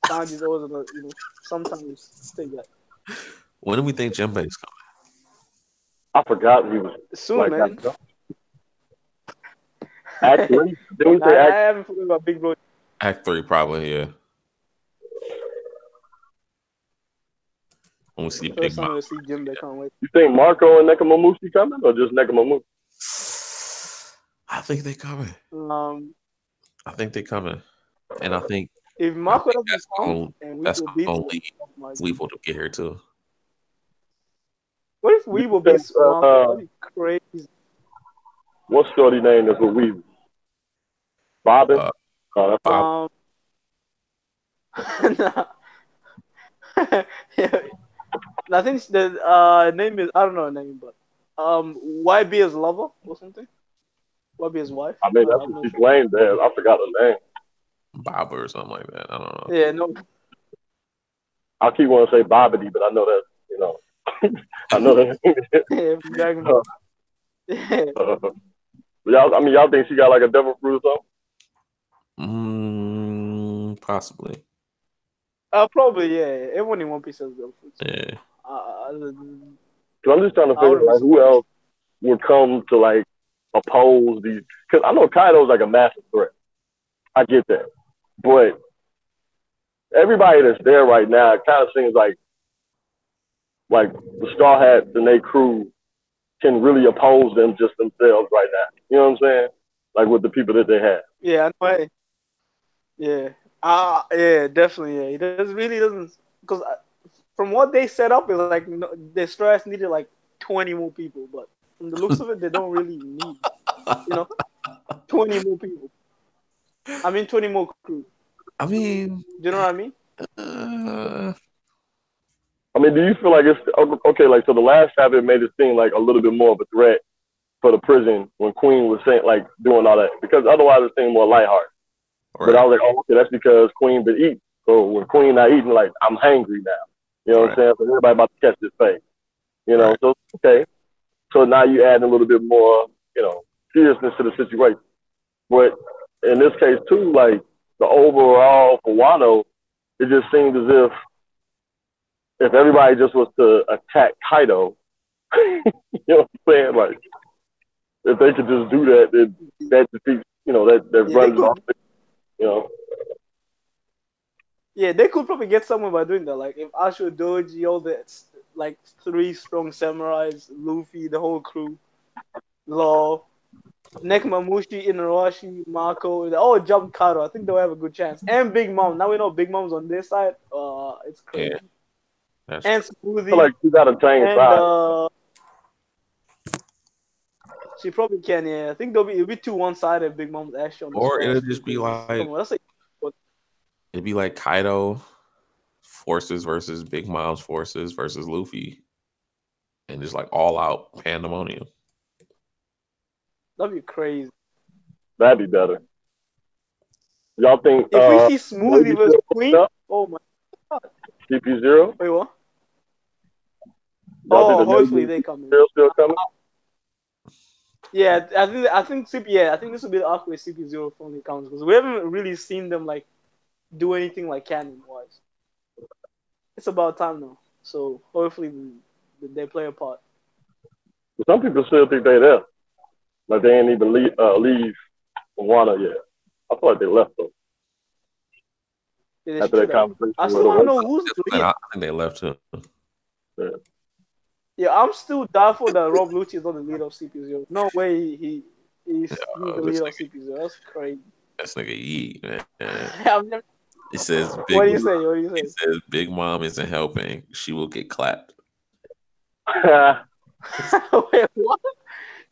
Sanji's always gonna sometimes take that. When do we think Jinbei's coming? I forgot he was Soon, man. Act 3? Did we say I Act? haven't forgotten about Big Bro. Act 3, probably, yeah. When we see Big First time Mom. to see Jinbei, can't wait. You think Marco and Nekomamushi coming, or just Nekomamushi? I think they coming. I think they coming, and I think if Marco doesn't that's come, and that's we will only Weevil to get here too. What if we will be Marco? That'd be crazy. What shorty name is with Weevil? Bobbin? Bob. Nah. I think the name is I don't know her name, but YB is lover or something. YB is wife. I mean, that's I'm what not she sure. claimed there. I forgot her name. Baba or something like that. I don't know. Yeah, no. I keep wanting to say Bobbity, but I know that, I know that. Yeah, from Dragon Ball. Yeah. Y'all think she got like a devil fruit or Possibly. Probably yeah. Everyone in One Piece has girl fruits. Yeah. something? So I'm just trying to I figure wouldn't out be like who surprised. else would come to like oppose these. Because I know Kaido's like a massive threat. I get that, but everybody that's there right now, it kind of seems like the Straw Hats and their crew can really oppose them just themselves right now. You know what I'm saying? Like with the people that they have. Yeah, I know. Yeah. Yeah, definitely. Yeah, he does really doesn't because from what they set up is like the stress needed like 20 more people, but from the looks of it, they don't really need you know 20 more people. I mean 20 more crew. I mean, Do you know what I mean? uh, I mean, do you feel like it's okay? Like, so the last chapter made it seem like a little bit more of a threat for the prison when Queen was saying like doing all that because otherwise it seemed more lighthearted. right, But I was like, oh, okay, that's because Queen been eating. So when Queen not eating, like I'm hangry now. You know what I'm saying? So everybody about to catch this fake. You know, right. so okay. So now you add a little bit more, seriousness to the situation. But in this case too, like the overall for Wano, it just seemed as if everybody just was to attack Kaido, you know what I'm saying? Like if they could just do that, then that defeats, that Yeah, they runs off, could. you know. Yeah, they could probably get somewhere by doing that. Like if Asho Doji, all the like three strong samurais, Luffy, the whole crew, Law, Nekmamushi, Inuarashi, Marco, they all jump Kaido. I think they'll have a good chance. And Big Mom. Now we know Big Mom's on this side. It's crazy. Yeah, that's And true. I feel Smoothie. like you gotta change And sides. she probably can, yeah. I think it'll be too one-sided. Big Mom's actually on the Or straws it'll just be because like come on, let's say it'd be like Kaido forces versus Big Mom's forces versus Luffy, and just like all out pandemonium. that'd be crazy. That'd be better. Y'all think If we see maybe Smoothie versus Queen, oh my god. CP0? Wait, what? Y'all think Oh, the hopefully Navy they come in. still coming? Yeah, I think CP. Yeah, I think this will be the arc where CP0 finally comes because we haven't really seen them like do anything like canon wise. It's about time now, so hopefully they play a part. Some people still think they there. Like they ain't even leave Wano yet. I feel like they left them Yeah, they after should that have. conversation I with still want to them. know who's the lead. I think they left too. Yeah. Yeah, I'm still doubtful that Rob Lucci is not the leader of CP0. No way he's the This leader of nigga, CP0. That's crazy. this nigga eat, man. I've never, It says what Big. do you say? What do you It say? says Big Mom isn't helping. She will get clapped. Wait, what?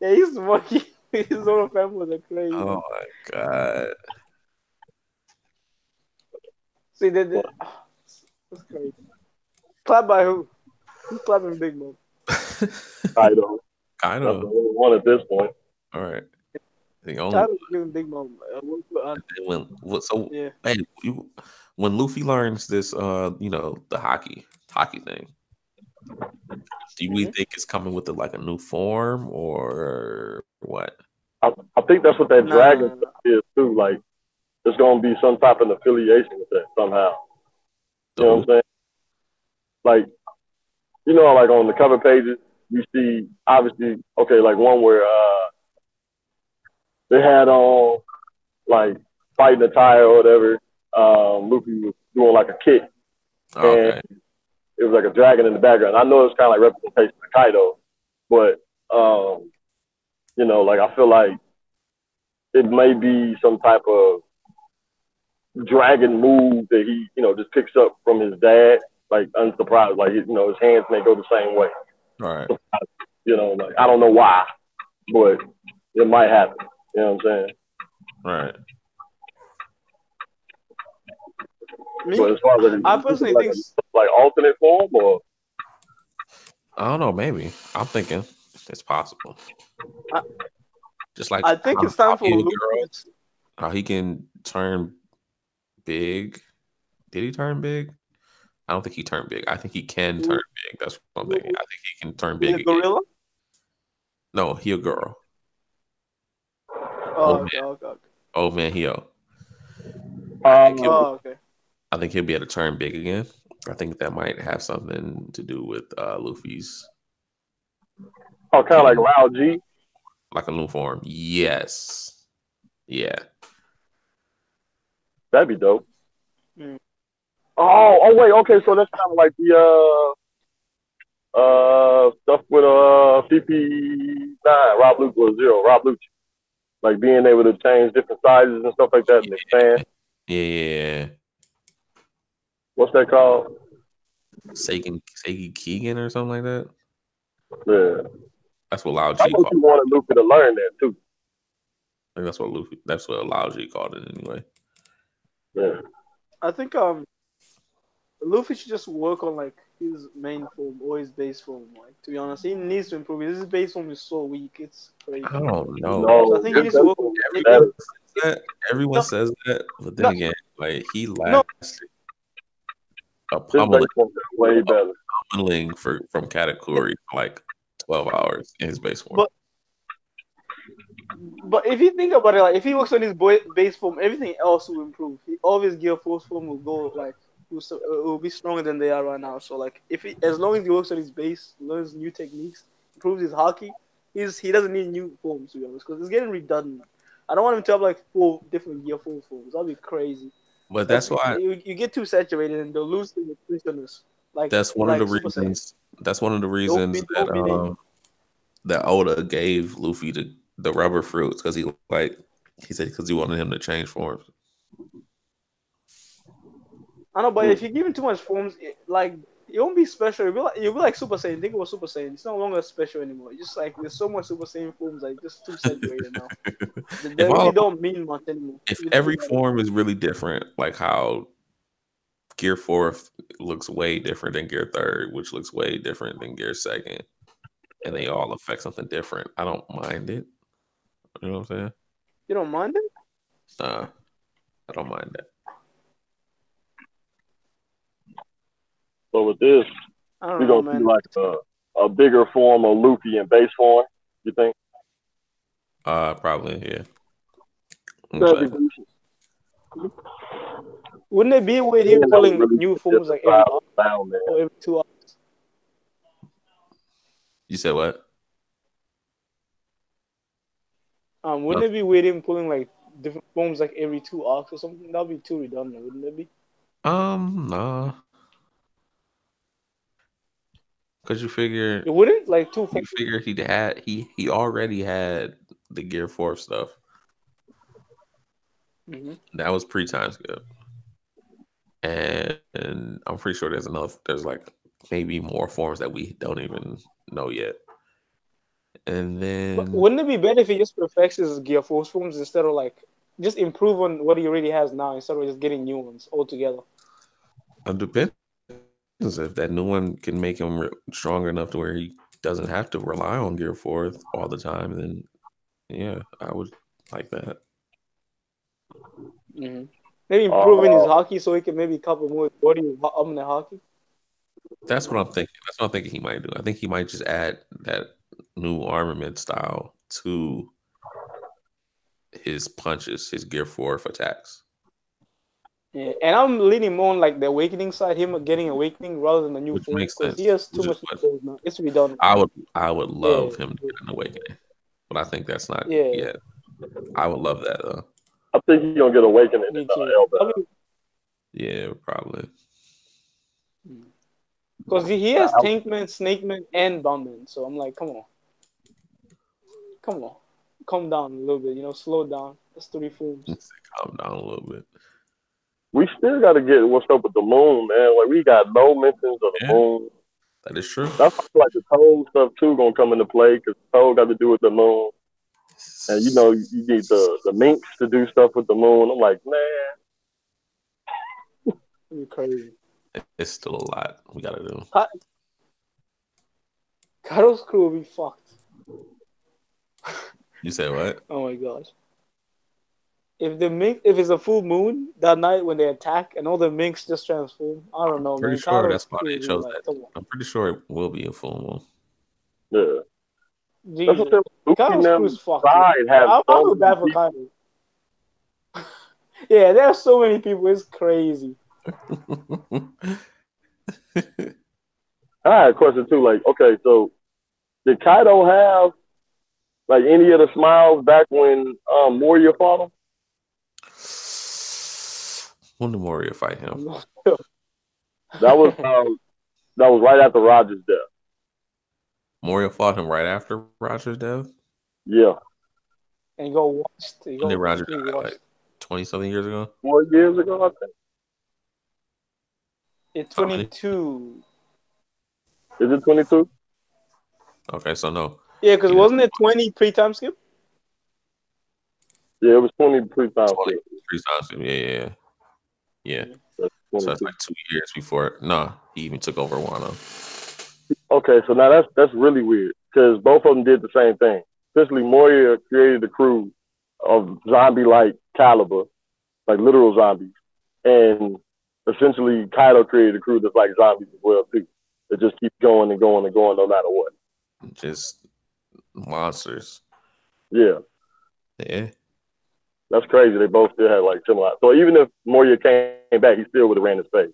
Yeah, he's monkey. His own family are crazy. Oh my god. See, that's crazy. Clap by who? Who's clapping Big Mom? Kaido. I That's the know. only one at this point. All right. The only Kaido's giving Big Mom. so Yeah. hey, when Luffy learns this the hockey thing, do we think it's coming with like a new form or what? I think that's what that Nah, dragon nah, nah. is too. Like there's gonna be some type of affiliation with that somehow. The You know what I'm saying? Like like on the cover pages, you see obviously like one where they had on like fighting a tire or whatever. Luffy was doing like a kick, and okay. it was like a dragon in the background. I know it's kind of like representation of Kaido, but like I feel like it may be some type of dragon move that he just picks up from his dad, like unsurprised, like his hands may go the same way. All right. Like I don't know why, but it might happen. You know what I'm saying? Right. Me, But as far as I personally think like alternate form or I don't know. Maybe I'm thinking it's possible. I, Just like I think it's time how for he a Luffy. girl, how he can turn big. Did he turn big? I don't think he turned big. I think he can turn big. That's what I'm thinking. I think he can turn Be big a again. gorilla. No, he a girl. Oh, Old okay, man. okay, okay. Old man, he-o. I think Oh, okay. I think he'll be able to turn big again. I think that might have something to do with Luffy's Oh, kind of like getting Lao G. like a new form. Yes. Yeah. That'd be dope. Mm. Oh, wait, okay, so that's kind of like the stuff with CP9, Rob Luke was Zero, Rob Luke, like being able to change different sizes and stuff like that and expand. Yeah. What's that called? Seiki Keegan or something like that. Yeah, That's what Lao I G think called you it. wanted Luffy to learn that too. I think that's what Lao G called it anyway. Yeah, I think Luffy should just work on like his main form or his base form. Like to be honest, he needs to improve. His base form is so weak. It's crazy. I don't know. So I think he needs to work on it. Everyone No, says that, but then no, again, like he no. lasted a his pummeling, base form is way better. from Katakuri for like 12 hours in his base form. But if you think about it, like if he works on his base form, everything else will improve. All his gear force form will go like will be stronger than they are right now. So like as long as he works on his base, learns new techniques, improves his hockey, he doesn't need new forms to be honest, because it's getting redundant. I don't want him to have like 4 different gear forms. That'd be crazy. But that's why You get too saturated and they'll lose the nutritionist. that's one of the Super Saiyan. reasons. That's one of the Don't reasons be don't be needed. that Oda gave Luffy the rubber fruits because he said because he wanted him to change forms. I know, but if you give him too much forms, it won't be special. You'll be like Super Saiyan. Think about Super Saiyan. It's no longer special anymore. It's just like there's so much Super Saiyan forms, like just too saturated now. They really don't mean much anymore. If every form is really different, like how Gear 4th looks way different than Gear 3rd, which looks way different than Gear 2nd, and they all affect something different, I don't mind it. You know what I'm saying? You don't mind it? Nah, I don't mind that. So with this, we're gonna see like a bigger form of Luffy in base form. You think? Probably, yeah. Wouldn't it be with him pulling new forms like every arc or every 2 arcs? You said what? Wouldn't it be with him pulling like different forms like every 2 arcs or something? That'd be too redundant, wouldn't it be? Nah. Cause you figure it wouldn't like 2 You figure he already had the Gear 4 stuff. Mm-hmm. That was pre-time skip. And I'm pretty sure there's like maybe more forms that we don't even know yet. And then but wouldn't it be better if he just perfects his Gear Force forms instead of like just improve on what he already has now instead of just getting new ones altogether? It depends if that new one can make him stronger enough to where he doesn't have to rely on Gear 4 all the time. Then yeah, I would like that. Mm-hmm. Maybe improving his hockey so he can maybe cover more body with the hockey. That's what I'm thinking. That's what I'm thinking he might do. I think he might just add that new armament style to his punches, his Gear 4 attacks. Yeah, and I'm leaning more on like the awakening side, him getting awakening rather than the new form, because he has too much control now. It's redundant. I would love him to get an awakening, but I think that's not yet. I would love that though. I think he's gonna get awakening in Elbow. Yeah, probably. Because he has Tankman, Snakeman, and Bombman, so I'm like, come on, calm down a little bit, slow down. That's 3 forms. Calm down a little bit. We still got to get what's up with the moon, man. Like we got no mentions of the moon. That is true. That's like the Toad stuff too gonna come into play because Toad got to do with the moon, and you need the minks to do stuff with the moon. I'm like, man, you're crazy. It's still a lot we gotta do. Kaido's crew will be fucked. You said what? Oh my gosh. If it's a full moon that night when they attack and all the minks just transform, I don't know, Pretty man. sure Kaido's that's why crew they will be chose like, that. come on. I'm pretty sure it will be a full Yeah. That's what Jesus. Luffy and Kaido's crew them is fucked. side have I so feel many bad for people. Kaido. Yeah, there are so many people. It's crazy. one. I had a question too. Like, okay, so did Kaido have like any of the smiles back when Moria fought him? When did Moria fight him? That was right after Roger's death. Moria fought him right after Roger's death. Yeah, And go watched. When did Roger die? Like 20-something years ago? 4 years ago, I think. It's How many? 22. Is it 22? Okay, so no. Yeah, because Yeah. wasn't it 20 pre-time skip? Yeah, it was 23 times. 20 times. Yeah. That's So that's 22. like 2 years before. No, he even took over Wano. Okay, so now that's really weird because both of them did the same thing. Essentially, Moria created a crew of zombie-like caliber, like literal zombies, and essentially Kaido created a crew that's like zombies as well too. It just keeps going and going and going no matter what. Just monsters. Yeah, Yeah. that's crazy. They both still had like similar. So even if Moria came back, he still would have ran his face.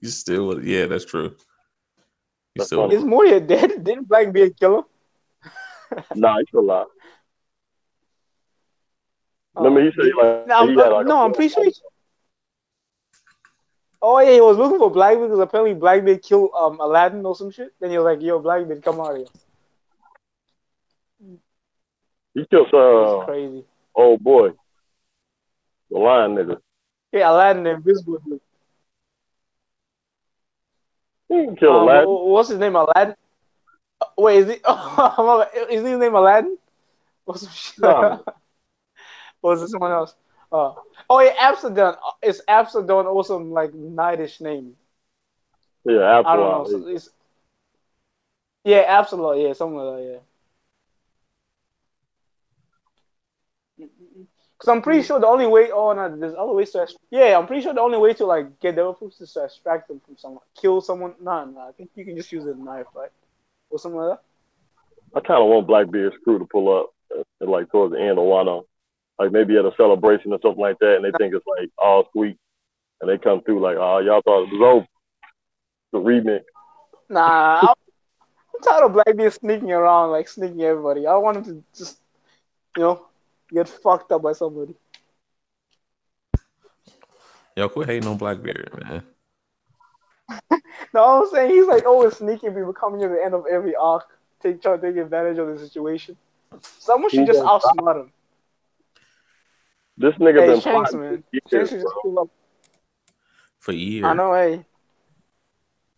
You still would. Yeah, that's true. You That's still funny. Is Moria dead? Didn't Blackbeard kill him? Nah, he's still alive. Remember, he said like No, he had like I'm pretty sure. Oh yeah, he was looking for Blackbeard because apparently Blackbeard killed Aladdin or some shit. Then he was like, "Yo, Blackbeard, come out here." he killed It's crazy. oh boy, the lion nigga. Yeah, Aladdin and Invisible Dude. He didn't kill Aladdin. What's his name? Aladdin. Wait, is he? Is his name Aladdin? Or some shit? No. Or is it someone else? Oh yeah, Absalom. It's Absalom or some like knightish name. Yeah, I don't know. absolutely. Yeah, Absalom. Yeah, something like that. Yeah. Because I'm pretty sure the only way. Oh no, there's other ways to. Yeah, I'm pretty sure the only way to like get devil fruits is to extract them from someone, kill someone. No, I think you can just use a knife, right, or something like that. I kind of want Blackbeard's crew to pull up like towards the end of Wano, like maybe at a celebration or something like that, and they think it's like all sweet, and they come through like, oh, y'all thought it was over. The remix. Nah, I'm tired of Blackbeard sneaking around, like sneaking everybody. I want him to just, get fucked up by somebody. Yo, quit hating on Blackbeard, man. No, I'm saying he's like always sneaking people coming at the end of every arc, trying to take advantage of the situation. Someone should just outsmart him. This nigga Hey, been Shanks, plotting man. for years, Shanks should just bro. pull up. For years. I know, hey.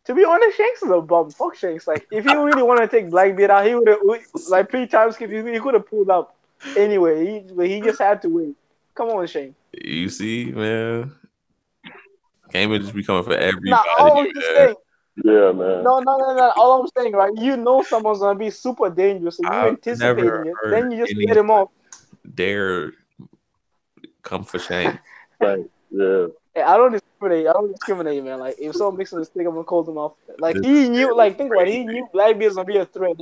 To be honest, Shanks is a bum. Fuck Shanks. Like, if he really wanted to take Blackbeard out, he would have, like, pre-time skip, he could have pulled up anyway. He just had to wait. Come on, Shanks. You see, man. Game just be coming for everybody. Nah, all I'm just saying. Yeah, man. No. All I'm saying, right? You know someone's gonna be super dangerous, and you I've anticipating never it. heard Then you just any let him off. dare come for Shane. Right. Yeah. Hey, I don't discriminate, man. Like, if someone makes a mistake, I'm gonna call them off. Like, he knew, like, think about it. He knew Blackbeard's gonna be a threat.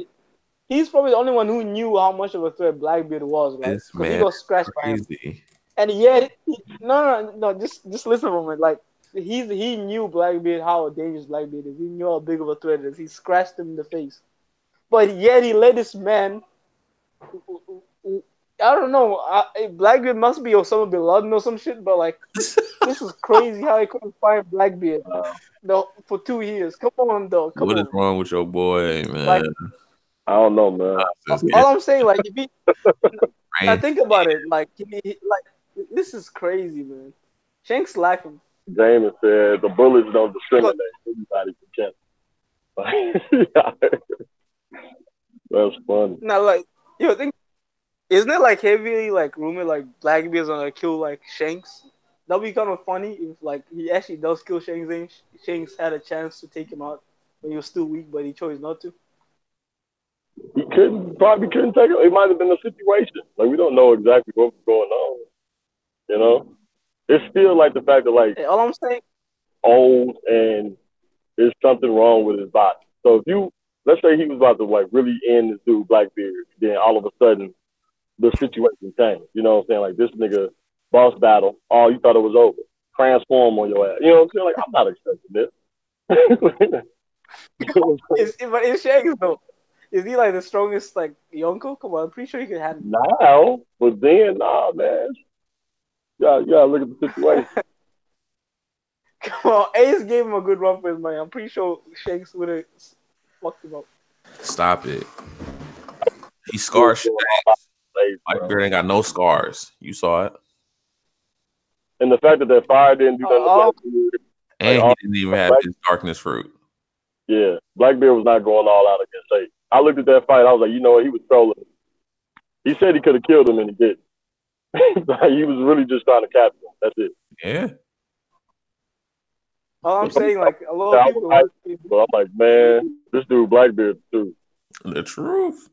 He's probably the only one who knew how much of a threat Blackbeard was, right? This Because he man got scratched by him. crazy. And yet, no. Just listen for a moment. Like, he knew Blackbeard, how dangerous Blackbeard is. He knew how big of a threat it is. He scratched him in the face. But yet he let this man. I don't know. Blackbeard must be Osama bin Laden or some shit. But like, this is crazy how he couldn't find Blackbeard for 2 years. Come on, though. What is wrong with your boy, man? Like, I don't know, man. all I'm saying, like, if he now think about it, like, this is crazy, man. Shanks lacking. James said the bullets don't discriminate. Everybody can catch. That's funny. Now, like, isn't it like heavily like rumored like Blackbeard's gonna kill like Shanks? That'd be kind of funny if like he actually does kill Shanks and Shanks had a chance to take him out. when he was still weak, but he chose not to. He probably couldn't take it. It might have been a situation. Like, we don't know exactly what was going on. You know, it's still like the fact that like Hey, all I'm saying, old and there's something wrong with his body. So if you let's say he was about to like really end this dude Blackbeard, then all of a sudden the situation changed. You know what I'm saying? Like this nigga boss battle, oh you thought it was over. Transform on your ass. You know what I'm saying? Like I'm not accepting this. but it's Shanks though. Is he like the strongest like Yonko? Come on, I'm pretty sure he can handle. Now, but then nah man. Yeah, look at the situation. Come on, Ace gave him a good run for his money. I'm pretty sure Shanks would have fucked him up. Stop it. He scarred Blackbeard ain't got no scars. You saw it. And the fact that fire didn't do nothing to Blackbeard. And he didn't even have his darkness fruit. Yeah, Blackbeard was not going all out against Ace. I looked at that fight. I was like, you know what? He was trolling. He said he could have killed him, and he didn't. He was really just trying to capture him. That's it. Yeah. All I'm saying, like, a lot of people. But I'm like, man, this dude Blackbeard, too. The truth.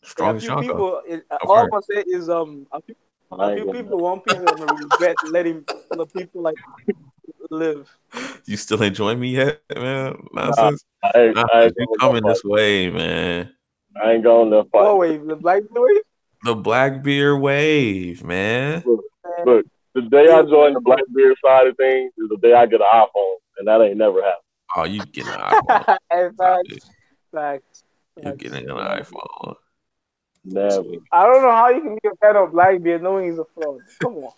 Strong people. All I'm gonna say is a few people, One Piece, are gonna regret letting the people like live. You still ain't joined me yet, man? Nonsense. You coming this way, man? I ain't going that far. What wave? The Blackbeard wave? The Blackbeard wave, man. Look, the day I join the Blackbeard side of things is the day I get an iPhone, and that ain't never happened. Oh, you getting an iPhone? Facts. You getting an iPhone? Never. I don't know how you can be a fan of Blackbeard knowing he's a fraud. Come on.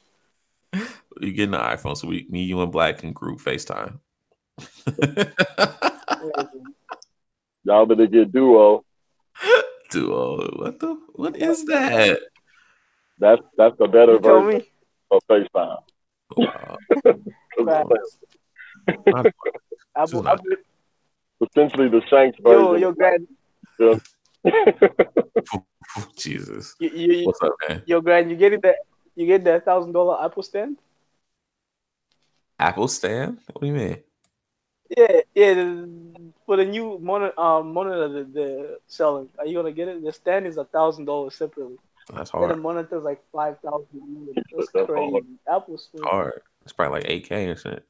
You getting an iPhone so me, you, and Black can group FaceTime. Y'all better get Duo. Duo, what is that? That's the better version of FaceTime. Wow. Essentially the Shanks version. Yo, Grand. Jesus. What's up, man? Yo, Grand, you get that $1,000 Apple stand? Apple stand? What do you mean? Yeah. For the new monitor they're selling, are you gonna get it? The stand is $1,000 separately. That's hard. And the monitor's like 5,000. That's crazy. Apple's hard. It's probably like 8K or shit.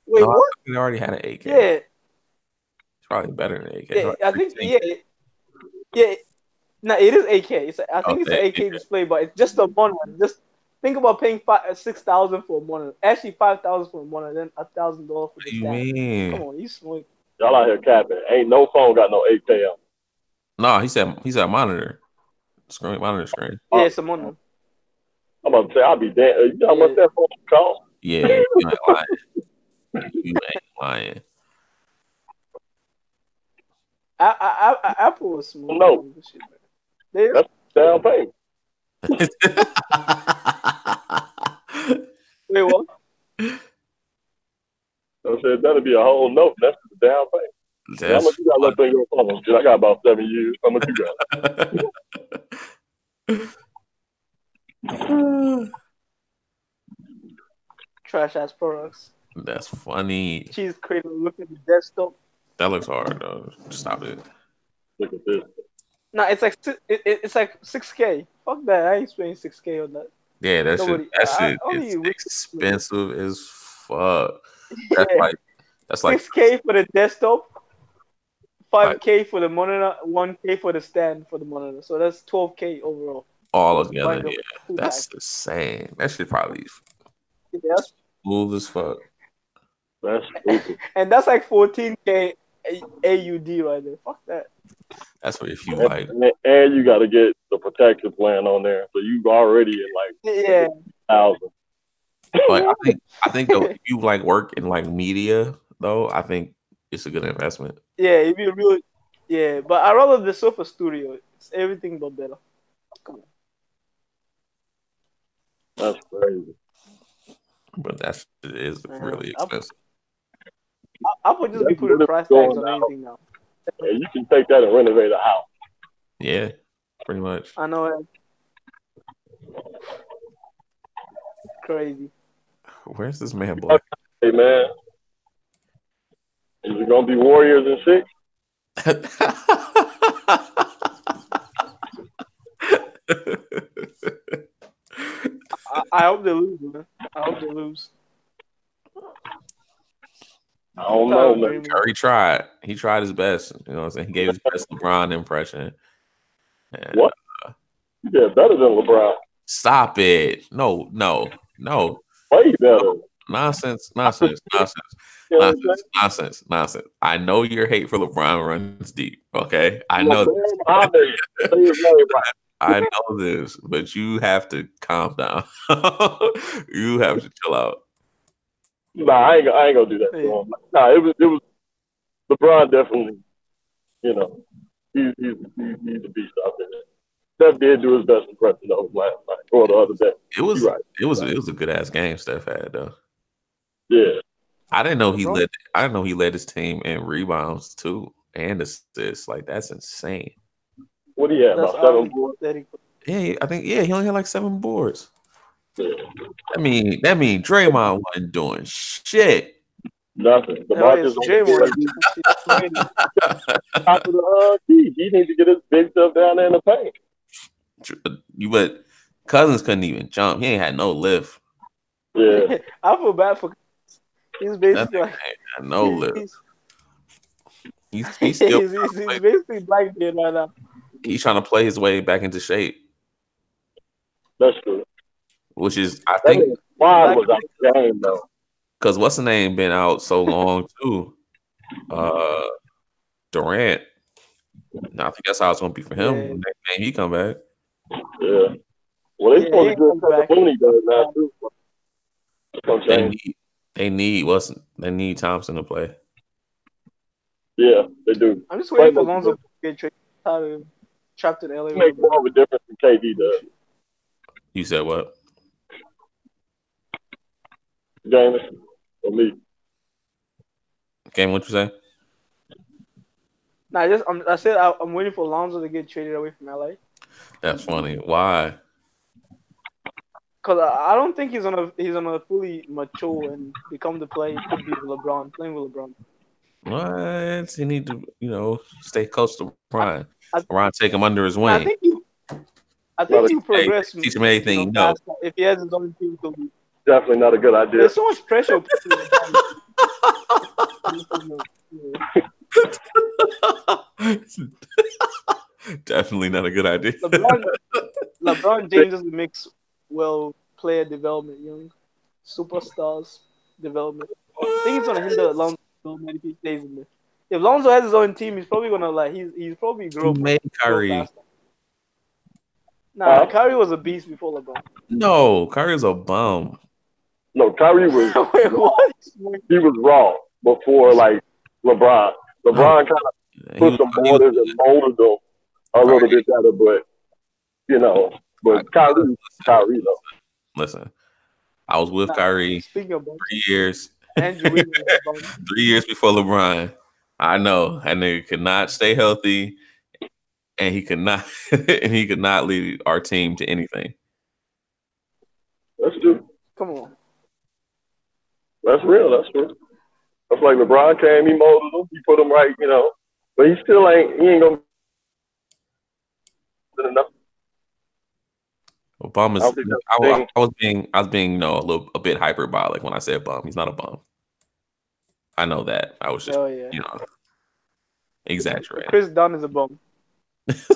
Wait, what? They already had an 8K. Yeah. It's probably better than 8K. Yeah, I think. Yeah. No, it is 8K. I think it's an 8K display, but it's just a monitor. Just think about paying $6,000 for a monitor. Actually, $5,000 for a monitor, then $1,000 for the stand. Mean? Come on, you smart. Y'all out here capping. Ain't no phone got no 8K on. No, he said monitor. Monitor screen. Yeah, it's a monitor. I'm about to say, I'll be damn. You know how much that phone cost? Yeah, you ain't lying. You ain't lying. Apple is smart. No. That's down payment. Wait, what? I said that'll be a whole note. That's the down payment. How much you got left on your phone? I got about 7 years. How much you got? Trash ass products. That's funny. She's creating. Look at the desktop. That looks hard though. Stop it. Look at this. No, it's like it's like 6K. Fuck that. I ain't spending 6K on that. Yeah, that shit is expensive as fuck. That's like 6K for the desktop, 5K for the monitor, 1K for the stand for the monitor. So that's 12K overall. All together, yeah. That's insane. That shit probably smooth as fuck. That's stupid. And that's like 14K AUD right there. Fuck that. That's what if you like. And you got to get the protection plan on there, so you already in like 1,000. But I think though, if you like work in like media though, I think it's a good investment. Yeah, if you really, but I rather the Sofa Studio. It's everything but better. Come on. That's crazy. But it is really expensive. I would just be putting price tags on anything now. Yeah, you can take that and renovate a house. Yeah, pretty much. I know it. Crazy. Where's this man Black? Hey man, Is it gonna be Warriors in 6? I hope they lose, man. I hope they lose. I don't Shout know, out man. Draymond. Curry tried. He tried his best. You know what I'm saying? He gave his best LeBron impression. And, What? Yeah, better than LeBron. Stop it. No. Way better. Nonsense. You know what I'm saying? Nonsense. I know your hate for LeBron runs deep. Okay, I know. LeBron James. Say his name right. I know this, but you have to calm down. You have to chill out. Nah, I ain't gonna do that. To him. Nah, it was LeBron definitely. You know, he's a beast out there. Steph did do his best impression though last night or the other day. It was You're right. it was a good ass game Steph had though. Yeah. I didn't know he led his team in rebounds too and assists. Like that's insane. What do you have? That's About 7 only boards? pathetic. Yeah, I think he only had like 7 boards. Yeah. That mean Draymond wasn't doing shit. Nothing. The Hell yes, Marcus Draymond. top of the key. He needs to get his big stuff down there in the paint. But Cousins couldn't even jump. He ain't had no lift. Yeah. I feel bad for. He's That basically nigga like ain't had no lift. He's he's still basically Blackbeard right now. he's trying to play his way back into shape, That's true. which is I That think nigga squad was out the game though. because what's the name been out so long too. Durant. No, I think that's how it's gonna be for him. Yeah. The next game he come back. Yeah. Well, they Yeah, supposed he to do comes back. what Mooney does now too. It's gonna change. They need Thompson to play. Yeah, they do. I'm just waiting for Play Lonzo to get traded out of trapped in LA. Make more of a difference than KD does. You said what? James or me. Game, what you say? Nah, I said I'm waiting for Lonzo to get traded away from LA. That's funny. Why? Cause I don't think he's gonna fully mature and become the player he could be with LeBron, playing with LeBron. What? He need to, stay close to Brian. I- Brian take him under his I wing. think he progress. Teach him anything he knows. If he has his own team to lead. Definitely not a good idea. There's so much pressure. Definitely not a good idea. LeBron James doesn't mix well player development, superstars development. I think it's gonna hinder Lonzo development if he stays in there. If Lonzo has his own team, he's probably gonna he's probably grow. Who made Kyrie? faster. Nah, Kyrie was a beast before LeBron. No, Kyrie's a bum. No, Kyrie was Wait, what? he was raw before like LeBron. LeBron kind of put some borders and molded them a little bit better, but Kyrie though. Listen, I was with Kyrie Speaking of 3 years. Andrew Wiggins, 3 years before LeBron. I know that nigga could not stay healthy, and he could not lead our team to anything. That's true. come on. That's real. That's true. That's like LeBron came, he molded him, he put him right, but he ain't gonna do enough. Bum is. I don't think that's the thing. I was being a bit hyperbolic when I said bum. He's not a bum. I know that. I was just exaggerating. Chris Dunn is a bum. That's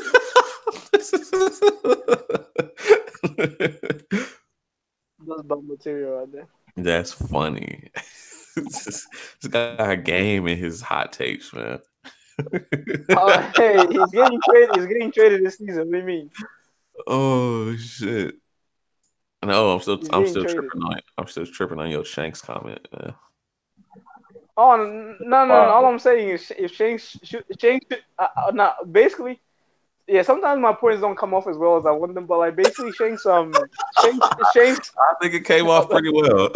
bum material right there. That's funny. This guy got game in his hot takes, man. Hey, he's getting traded. He's getting traded this season. What do you mean? Oh shit! No, I'm still traded. tripping on it. I'm still tripping on your Shanks comment, man. Oh no! All I'm saying is if Shanks basically, yeah. Sometimes my points don't come off as well as I want them, but like basically Shanks. I think it came off pretty well.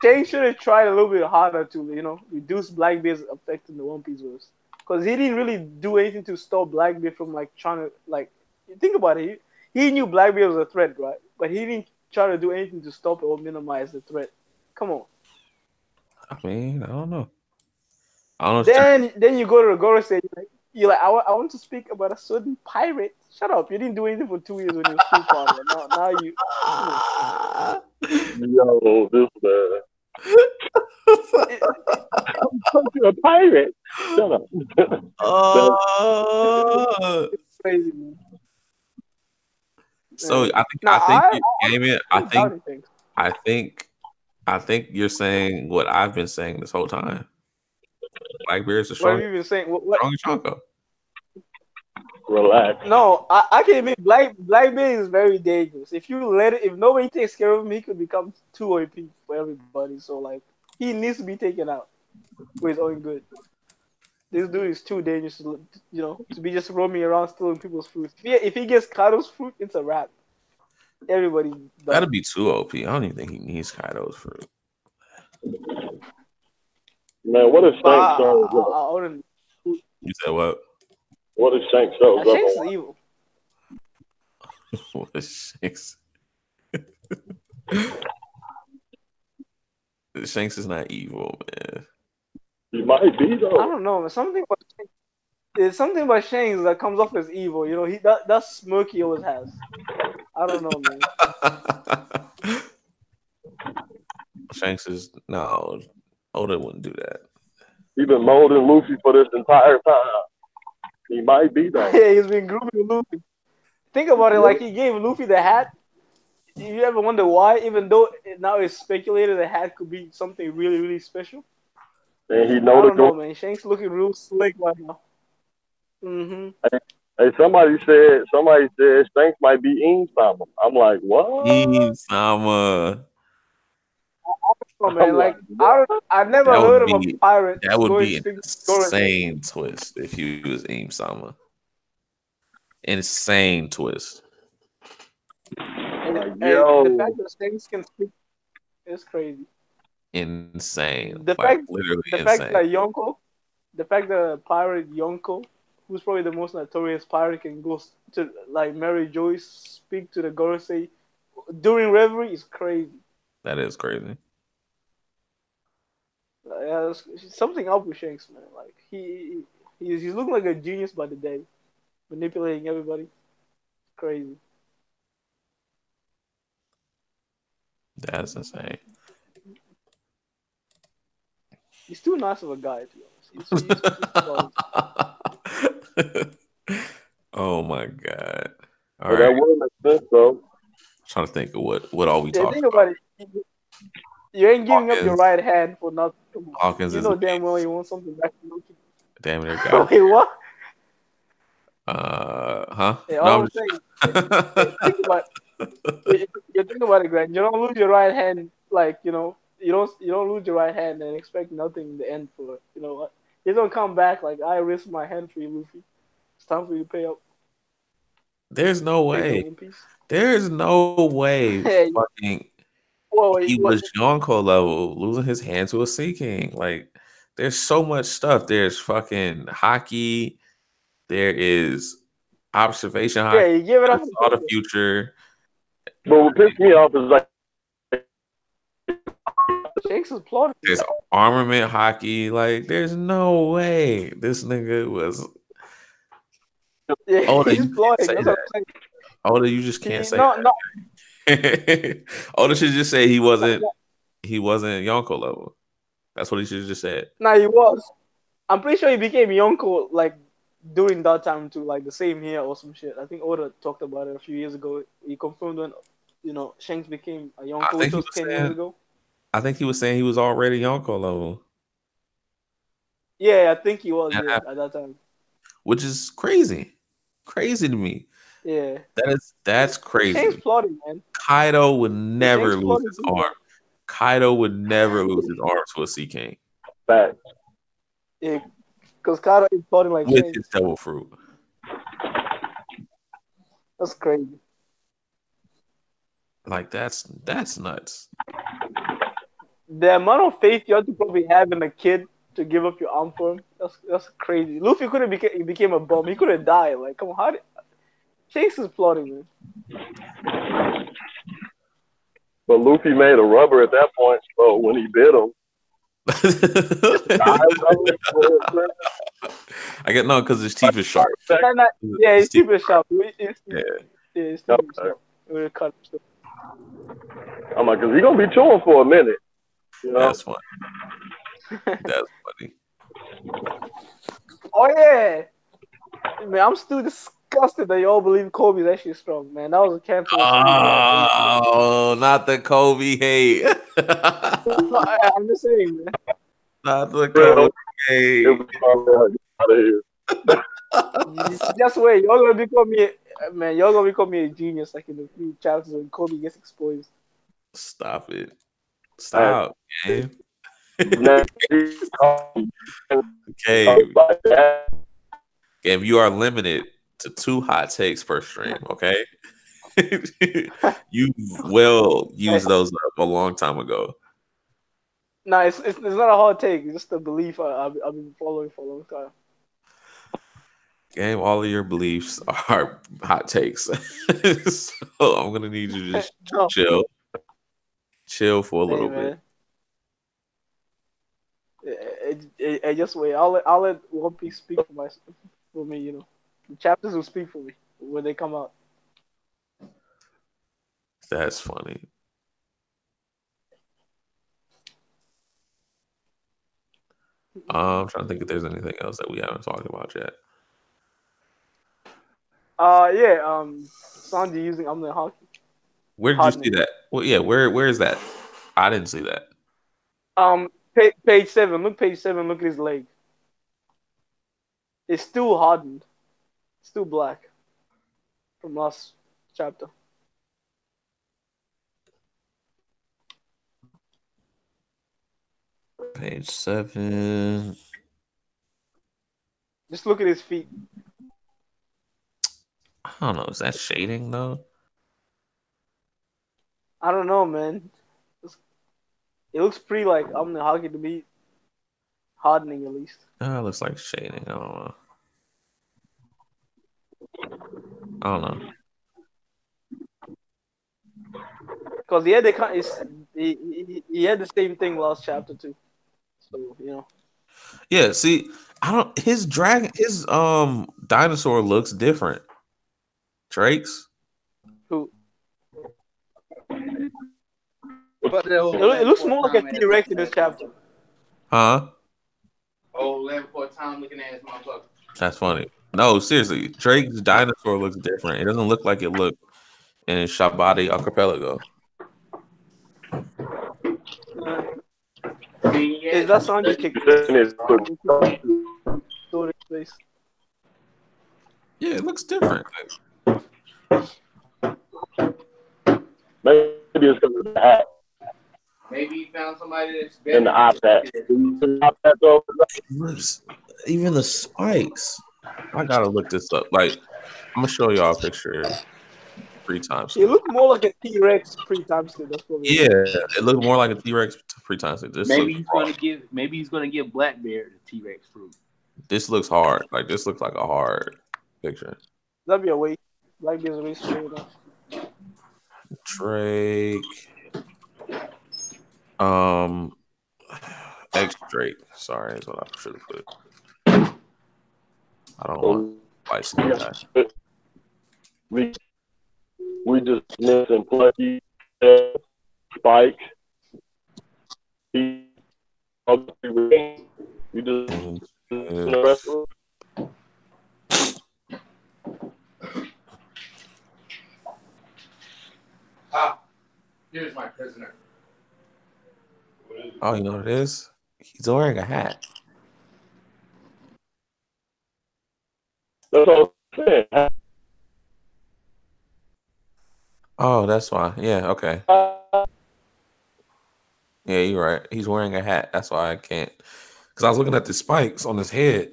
Shanks should have tried a little bit harder to reduce Blackbeard's effect in the One Piece verse, because he didn't really do anything to stop Blackbeard from trying to think about it. He knew Blackbeard was a threat, right? But he didn't try to do anything to stop it or minimize the threat. Come on. I mean, I don't know. I don't know. Then you go to the Gorosei. You're like, I want to speak about a certain pirate. Shut up! You didn't do anything for 2 years when you were school father. Now you. Yo, this man. You're a pirate. Shut up. It's crazy, man. So Yeah. I think you game it. I doubt it. think you're saying what I've been saying this whole time. Blackbeard is the What have strongest you been saying? What? Chonko. Relax. No, I can admit Blackbeard is very dangerous. If nobody takes care of him, he could become too OP for everybody. So like, he needs to be taken out for his own good. This dude is too dangerous, to be just roaming around stealing people's fruit. If he gets Kaido's fruit, it's a wrap. Everybody's done. That'd be too OP. I don't even think he needs Kaido's fruit. Man, what is Shanks show? You said what? What is Shanks show? Shanks is evil. What is Shanks? Shanks is not evil, man. He might be though. I don't know, man. There's something about Shanks that comes off as evil. That smirk he always has. I don't know, man. Shanks is no. Oda wouldn't do that. He been molding Luffy for this entire time. He might be though. Yeah, he's been grooming Luffy. Think about it, like he gave Luffy the hat. You ever wonder why? Even though now it's speculated the hat could be something really, really special. And he I don't know, know. man. Shanks looking real slick right now. Hey, somebody said Shanks might be Ing-sama. I'm like, what? Ing-sama. Oh, man, like I never heard of a pirate. That would be an insane twist if he was Ing-sama. Insane twist. And the fact that Shanks can speak is crazy. Insane. The fact that pirate Yonko, who's probably the most notorious pirate, can go to like Mary Joyce, speak to the Gorosei during reverie is crazy. That is crazy. Yeah, something up with Shanks, man. Like he's looking like a genius by the day, manipulating everybody. Crazy. That's insane. He's too nice of a guy, to be honest. Oh my god! All right. That would make sense, though. I'm trying to think of what all we talking think about it. You ain't giving up your right hand for nothing. Hawkins you know damn well you want something back from Luffy. Damn it, guy. Wait, what? Huh? Yeah, all I'm saying. Think about it. You think about it, Grant. You don't lose your right hand, like you don't lose your right hand and expect nothing in the end for it. You know what? You don't come back like I risked my hand for you, Luffy. It's time for you to pay up. There's no way. There's no way. Fucking. He was Yonko level, losing his hand to a Sea King. Like, there's so much stuff. There's fucking hockey. There is observation hockey. Yeah, you give it up. All the future. But what pissed me off is like Shanks is plotting. There's armament hockey. Like, there's no way this nigga was. Yeah, Oda, he's plotting. That's what I'm saying. Oda, you just can't say that. No. Oda should just say he wasn't Yonko level. That's what he should have just said. Nah, he was. I'm pretty sure he became Yonko like during that time too, like the same year or some shit. I think Oda talked about it a few years ago. He confirmed when Shanks became a Yonko, which was 10 years ago. I think he was saying he was already Yonko level. Yeah, I think he was at that time. Which is crazy. Crazy to me. Yeah. That's crazy. Shanks plotting, man. Kaido would never lose his arm. Kaido would never lose his arm to a Sea King. Fact. Yeah, because Kaido is plotting like with his devil fruit. That's crazy. Like that's nuts. The amount of faith you have to probably have in a kid to give up your arm for him, that's crazy. Luffy could have became a bum. He could have died. Like, come on, Shanks is plotting, man. But Luffy made a rubber at that point, so when he bit him, I get no because his teeth is sharp. Yeah, His his teeth, teeth is sharp. yeah, His teeth is sharp. We're cut. I'm like, cause he's gonna be chewing for a minute. You know? that's funny. That's funny. Oh yeah, man, I'm still disgusted that y'all believe Kobe's actually strong, man. That was a cancerous video. Oh, not the Kobe hate. No, I'm just saying, man. Not the Kobe It hate. was out of here. Just wait, y'all gonna become me, man. Y'all gonna become me a genius like in a few chapters when Kobe gets exposed. Stop it. Stop, game. Okay. Game, you are limited to 2 hot takes per stream, okay? You will use those up a long time ago. No, it's not a hard take. It's just a belief I've been following for a long time. Game, all of your beliefs are hot takes. So I'm gonna need you to just No. chill for a little bit. I just wait. I'll let One Piece speak for me. You know, the chapters will speak for me when they come out. That's funny. I'm trying to think if there's anything else that we haven't talked about yet. Yeah. Sanji using Omni Hockey. Where did you see that? Well, yeah. Where is that? I didn't see that. Page 7. Look, page 7. Look at his leg. It's still hardened. It's still black from last chapter. Page 7. Just look at his feet. I don't know. Is that shading though? I don't know, man. It looks pretty like Omni Hockey to me. Hardening at least. It looks like shading. I don't know. Because he had he had the same thing last chapter too. So you know. Yeah. See, his dinosaur looks different. Drake's. Who? But It looks more like a T-Rex in this chapter. Huh? Oh, 11-4 time looking ass motherfucker. That's funny. No, seriously, Drake's dinosaur looks different. It doesn't look like it looked in Shabbat Archipelago. Is that song you kicked? Yeah, it looks different. Maybe it's because of the hat. Maybe he found somebody that's better. In the iPad. Even the spikes. I gotta look this up. Like, I'm gonna show y'all a picture 3 times. It looked more like a T-Rex 3 times. That's what it looked more like a T-Rex 3 times. Maybe he's gonna give Blackbeard the T-Rex fruit. This looks hard. Like, this looks like a hard picture. That'd be a waste. Blackbeard's a waste straight enough. Drake. X Drake. Sorry, is what I should have put. I don't want license that. We just missing Plucky, Spike. We just the rest of them. Here's my prisoner. Oh, you know what it is? He's wearing a hat. That's all I'm saying. Oh, that's why. Yeah, okay. Yeah, you're right. He's wearing a hat. That's why I can't. Because I was looking at the spikes on his head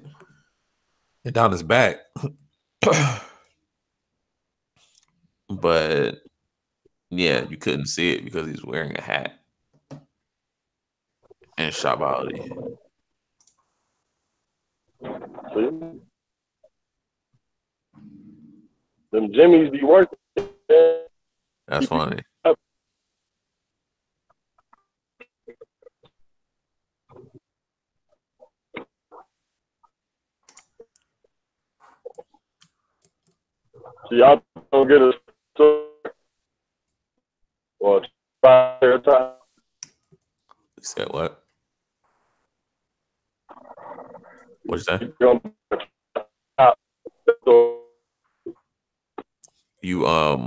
and down his back. But, yeah, you couldn't see it because he's wearing a hat. And Shabali. Them Jimmys be working. That's funny. So y'all don't get a story or try their time. You said what? What'd you say? You what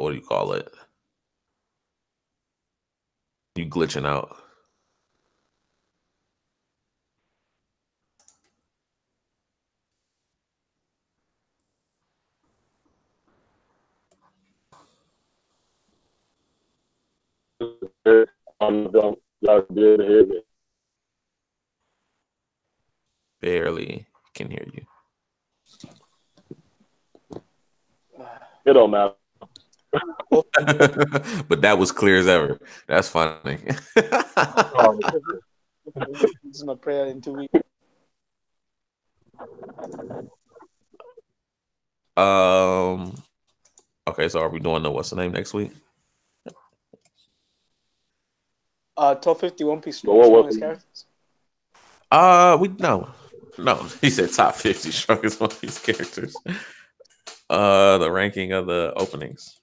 do you call it? You glitching out. Barely can hear you. It don't matter. But that was clear as ever. That's funny. This is my prayer in 2 weeks. Okay, so are we doing the what's the name next week? Top 50 One Piece Well, strongest characters. We no. He said top 50 strongest One Piece characters. The ranking of the openings.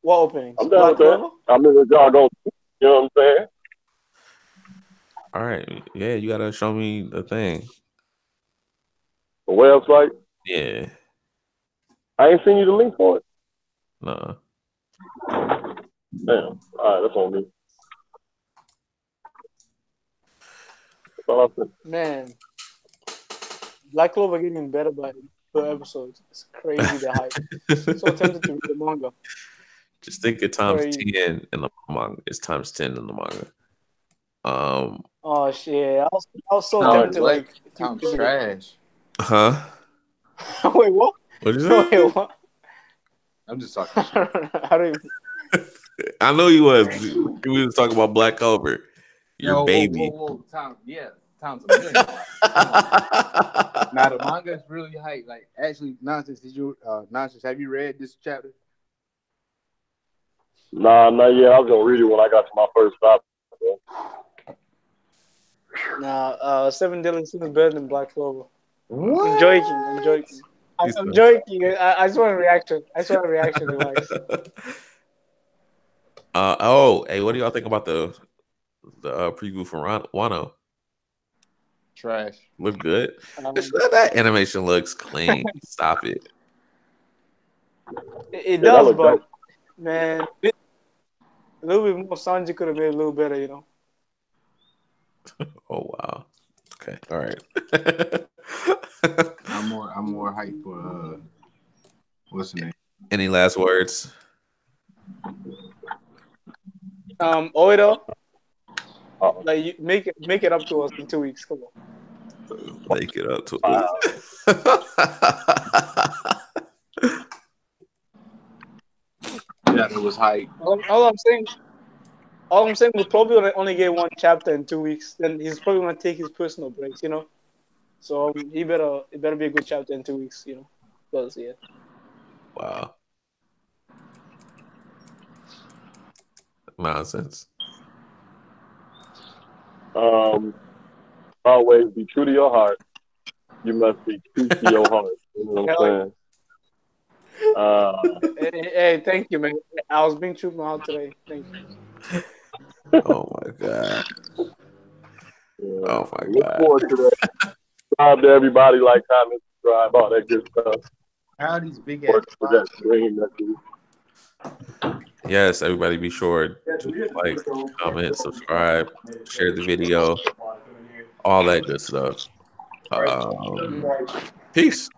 What openings? I'm down with that. I'm in the jargon. You know what I'm saying? All right. Yeah, you gotta show me the thing. The website? Yeah. I ain't seen you the link for it. No. Damn. All right, that's on me. That's all I said. Man, Black Clover getting better by per episode. It's crazy the hype. So tempted to read the manga. Just think it times Crazy. 10 in the manga. It's times 10 in the manga. Oh shit! I was so No, tempted. what? Like, Sounds trash. Huh? Wait, what? What'd you say? Wait, what? I'm just talking shit. I don't even. I know you was. We was talking about Black Clover. Your Yo, baby. whoa. Times a million. Now the manga is really hype. Like, actually, Nonsense, have you read this chapter? Nah, not yet. I was gonna read it when I got to my first stop. Nah, Seven Deadly Sins is better than Black Clover. What? I'm joking. I'm joking. I just want a reaction. Relax. Hey, what do y'all think about the preview for Wano? Trash. Look good. That animation looks clean. Stop it. It does, but man, a little bit more Sanji could have made it a little better, you know. Oh wow. Okay. All right. I'm more hyped for what's the name? Any last words? Oida, like you make it up to us in 2 weeks. Come on. Make it up to us. Yeah, it was hype. All I'm saying, we'll probably only get one chapter in 2 weeks. Then he's probably gonna take his personal breaks, you know. So it better be a good chapter in 2 weeks, you know. Because yeah. Wow. Nonsense. Always be true to your heart. You must be true to your heart. You know what I'm saying? Hey, thank you, man. I was being true to my heart today. Thank you. Oh my god. Yeah. Oh my Look god. forward to that. Subscribe to everybody, like, comment, subscribe, all that good stuff. How are these big ass Yes, everybody be sure to like, comment, subscribe, share the video, all that good stuff. Peace.